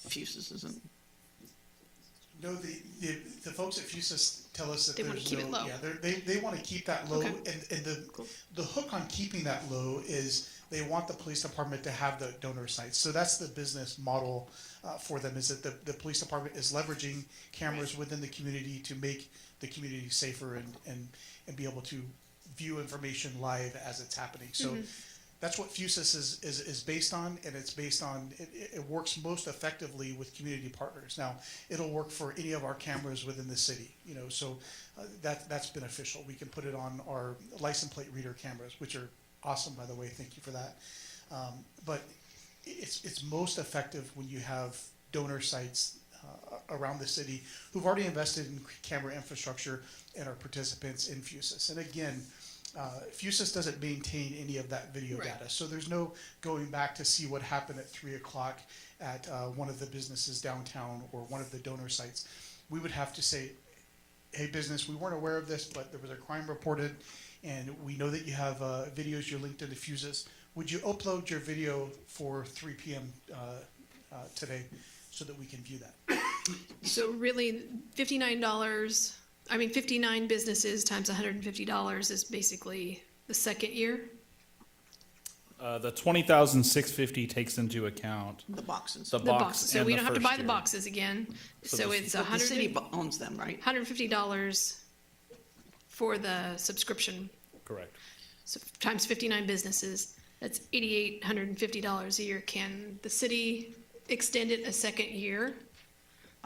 Fusus isn't. No, the folks at Fusus tell us that They wanna there's keep it low. Yeah, they want to keep that low, Okay. and the hook on keeping that low is they want the police department to have the donor sites. So that's the business model for them, is that the police department is leveraging cameras within the community to make the community safer and be able to view information live as it's happening. So that's what Fusus is based on, and it's based on, it works most effectively with community partners. Now, it'll work for any of our cameras within the city, so that's beneficial. We can put it on our license plate reader cameras, which are awesome, by the way, thank you for that. But it's most effective when you have donor sites around the city who've already invested in camera infrastructure and are participants in Fusus. And again, Fusus doesn't maintain any of that video data, so there's no going back to see what happened at 3 o'clock at one of the businesses downtown or one of the donor sites. We would have to say, hey business, we weren't aware of this, but there was a crime reported, and we know that you have videos you're linked into Fusus. Would you upload your video for 3 p.m. Today so that we can view that? So really, $59, 59 businesses times $150 is basically the second year. The 20,650 takes into account The boxes. the The box boxes, so and we the don't have to first buy the year. boxes again. So So this- it's But the city owns them, right? $150 for the subscription. Correct. So times 59 businesses, that's $8,850 a year. Can the city extend it a second year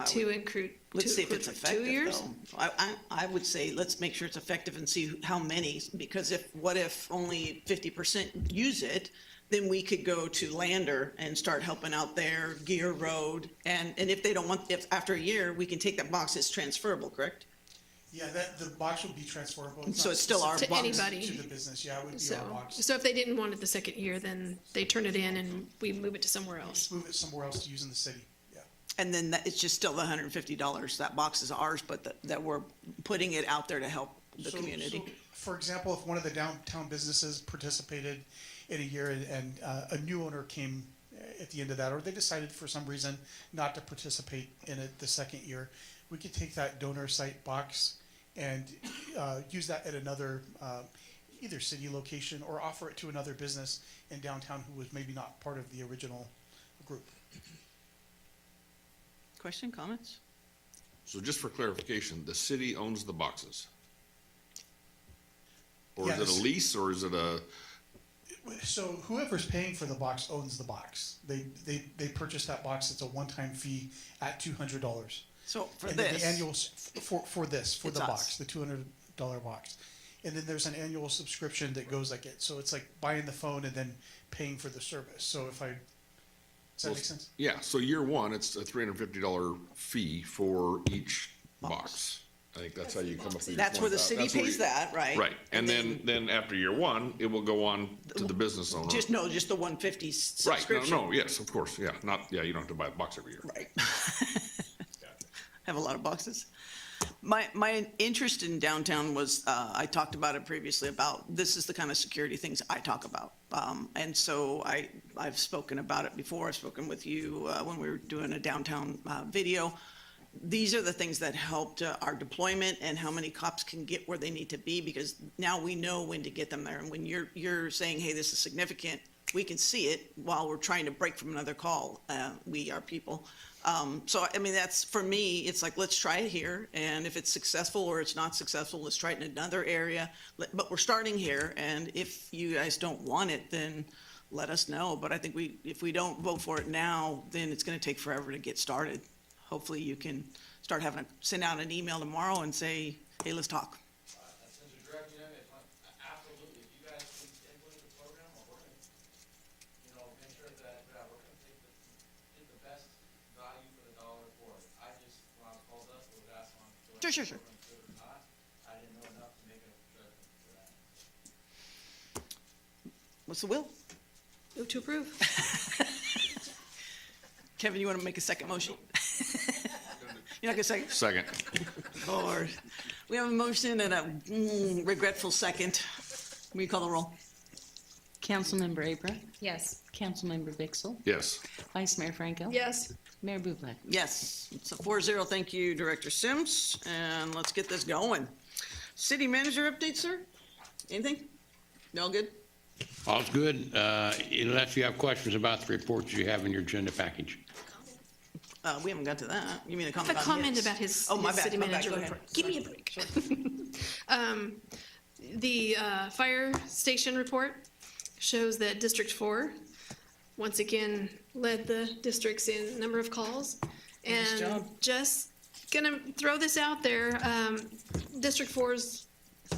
to include? Let's see if it's for 2 effective, years? though. I would say, let's make sure it's effective and see how many, because what if only 50% use it? Then we could go to Lander and start helping out there, Gear Road, and if they don't want, if after a year, we can take that box, it's transferable, correct? Yeah, the box would be transferable. So not it's still our specific box. to anybody. the business, yeah, it would be So, our box. so if they didn't want it the second year, then they turn it in and we move it to somewhere else. Just move it somewhere else to use in the city, yeah. And then it's just still the $150. That box is ours, but that we're putting it out there to help the So- community. so, for example, if one of the downtown businesses participated in a year and a new owner came at the end of that, or they decided for some reason not to participate in it the second year, we could take that donor site box and use that at another either city location or offer it to another business in downtown who was maybe not part of the original group. Question, comments? So just for clarification, the city owns the boxes? Or Yeah, is it a this- lease, or is it a, So whoever's paying for the box owns the box. They purchase that box. It's a one-time fee at $200. So for And then this, the annual for the It's box, us. the $200 box, and then there's an annual subscription that goes like it. So it's like buying the phone and then paying for the service. So if I, does that Well, make sense? yeah, so year one, it's a $350 fee for each box. I think that's how you come up with your that's where the 20,000. city That's where pays you- that, right? Right, and then after year one, it will go on to the business owner. Just the 150 Right, subscription. no, yes, of course, yeah, you don't have to buy a box every year. Right. Have a lot of boxes. My interest in downtown was, I talked about it previously about, this is the kind of security things I talk about. And so I've spoken about it before. I've spoken with you when we were doing a downtown video. These are the things that helped our deployment and how many cops can get where they need to be, because now we know when to get them there. And when you're saying, hey, this is significant, we can see it while we're trying to break from another call. We are people. So, I mean, that's, for me, it's like, let's try it here. And if it's successful or it's not successful, let's try it in another area. But we're starting here. And if you guys don't want it, then let us know. But I think if we don't vote for it now, then it's going to take forever to get started. Hopefully you can start send out an email tomorrow and say, hey, let's talk. Absolutely. If you guys can implement the program, we're gonna, make sure that, we're gonna get the best value for the dollar for it. I just, when I was called up, was asked on. Sure. Or not, I didn't know enough to make a judgment for that. What's the will? Move to approve. Kevin, you want to make a second motion? You're not going to second? Second. Lord. We have a motion and a regretful second. Will you call the roll? Councilmember Abram? Yes. Councilmember Vixel? Yes. Vice Mayor Franco? Yes. Mayor Bublak? Yes, it's a 4-0. Thank you, Director Sims, and let's get this going. City manager update, sir? Anything? All good? All's good, unless you have questions about the reports you have in your agenda package. We haven't got to that. You mean a comment A about comment his? about his, Oh, my his bad, city my bad. manager Go ahead. report. Give me a break. The fire station report shows that District 4 once again led the districts in number of calls. Nice And job. just gonna throw this out there, District 4's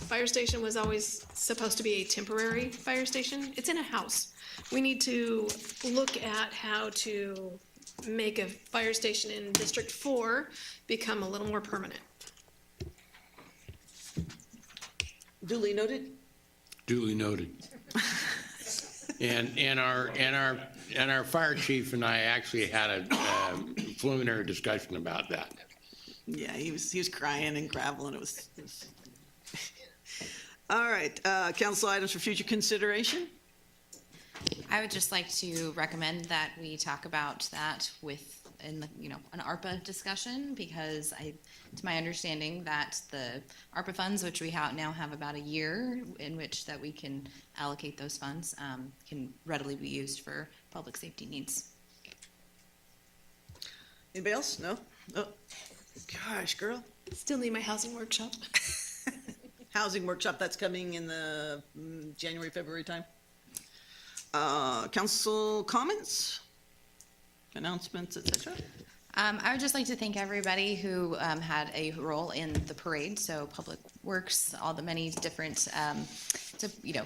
fire station was always supposed to be a temporary fire station. It's in a house. We need to look at how to make a fire station in District 4 become a little more permanent. Duly noted? Duly noted. And our fire chief and I actually had a preliminary discussion about that. Yeah, he was crying and graveling. It was. All right, council items for future consideration? I would just like to recommend that we talk about that with in the, an ARPA discussion, because it's my understanding that the ARPA funds, which we now have about a year in which that we can allocate those funds, can readily be used for public safety needs. Anybody else? No? Oh, gosh, girl. Still need my housing workshop. Housing workshop, that's coming in the January, February time. Council comments, announcements, etc. I would just like to thank everybody who had a role in the parade. So Public Works, all the many different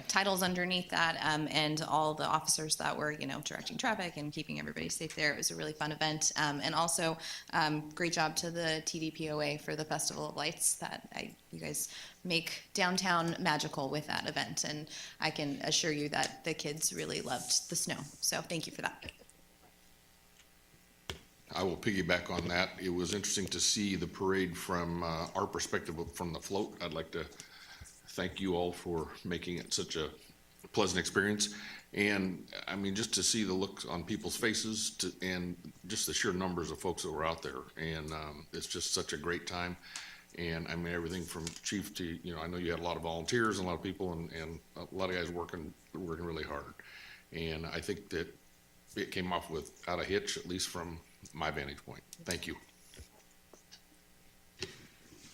titles underneath that, and all the officers that were directing traffic and keeping everybody safe there. It was a really fun event, and also great job to the TDPOA for the Festival of Lights. You guys make downtown magical with that event, and I can assure you that the kids really loved the snow. So thank you for that. I will piggyback on that. It was interesting to see the parade from our perspective from the float. I'd like to thank you all for making it such a pleasant experience. And I mean, just to see the looks on people's faces and just the sheer numbers of folks that were out there. And it's just such a great time. And I mean, everything from chief to, I know you had a lot of volunteers and a lot of people and a lot of guys working really hard. And I think that it came off without a hitch, at least from my vantage point. Thank you.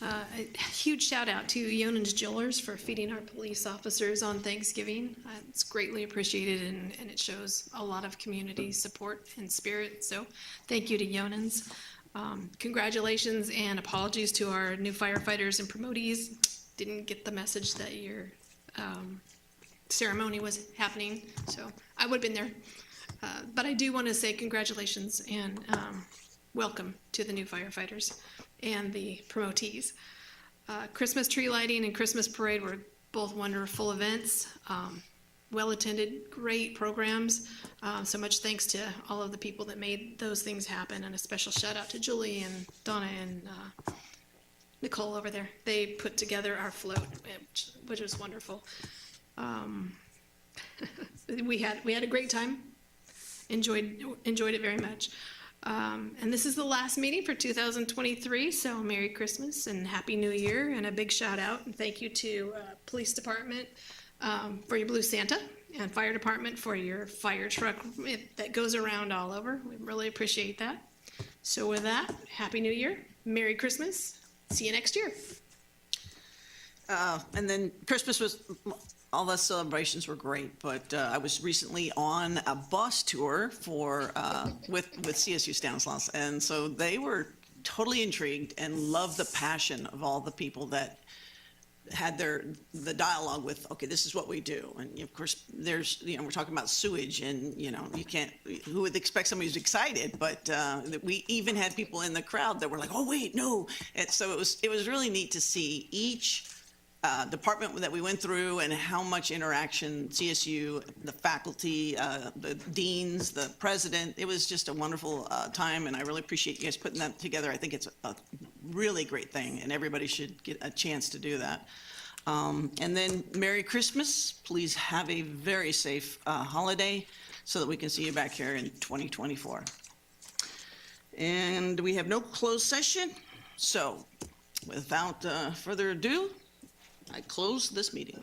A huge shout out to Yonan's Jewelers for feeding our police officers on Thanksgiving. It's greatly appreciated, and it shows a lot of community support and spirit. So thank you to Yonan's. Congratulations and apologies to our new firefighters and promotees. Didn't get the message that your ceremony was happening, so I would have been there. But I do want to say congratulations and welcome to the new firefighters and the promotees. Christmas tree lighting and Christmas parade were both wonderful events, well attended, great programs. So much thanks to all of the people that made those things happen, and a special shout out to Julie and Donna and Nicole over there. They put together our float, which was wonderful. We had a great time. Enjoyed it very much. And this is the last meeting for 2023, so Merry Christmas and Happy New Year, and a big shout out and thank you to Police Department for your Blue Santa, and Fire Department for your fire truck that goes around all over. We really appreciate that. So with that, Happy New Year, Merry Christmas, see you next year. And then Christmas was, all the celebrations were great, but I was recently on a bus tour with CSU Stanislaus, and so they were totally intrigued and loved the passion of all the people that had the dialogue with, okay, this is what we do. And of course, there's, we're talking about sewage, and who would expect somebody who's excited, but we even had people in the crowd that were like, oh wait, no. And so it was really neat to see each department that we went through and how much interaction CSU, the faculty, the deans, the president. It was just a wonderful time, and I really appreciate you guys putting that together. I think it's a really great thing, and everybody should get a chance to do that. And then Merry Christmas. Please have a very safe holiday so that we can see you back here in 2024. And we have no closed session, so without further ado, I close this meeting.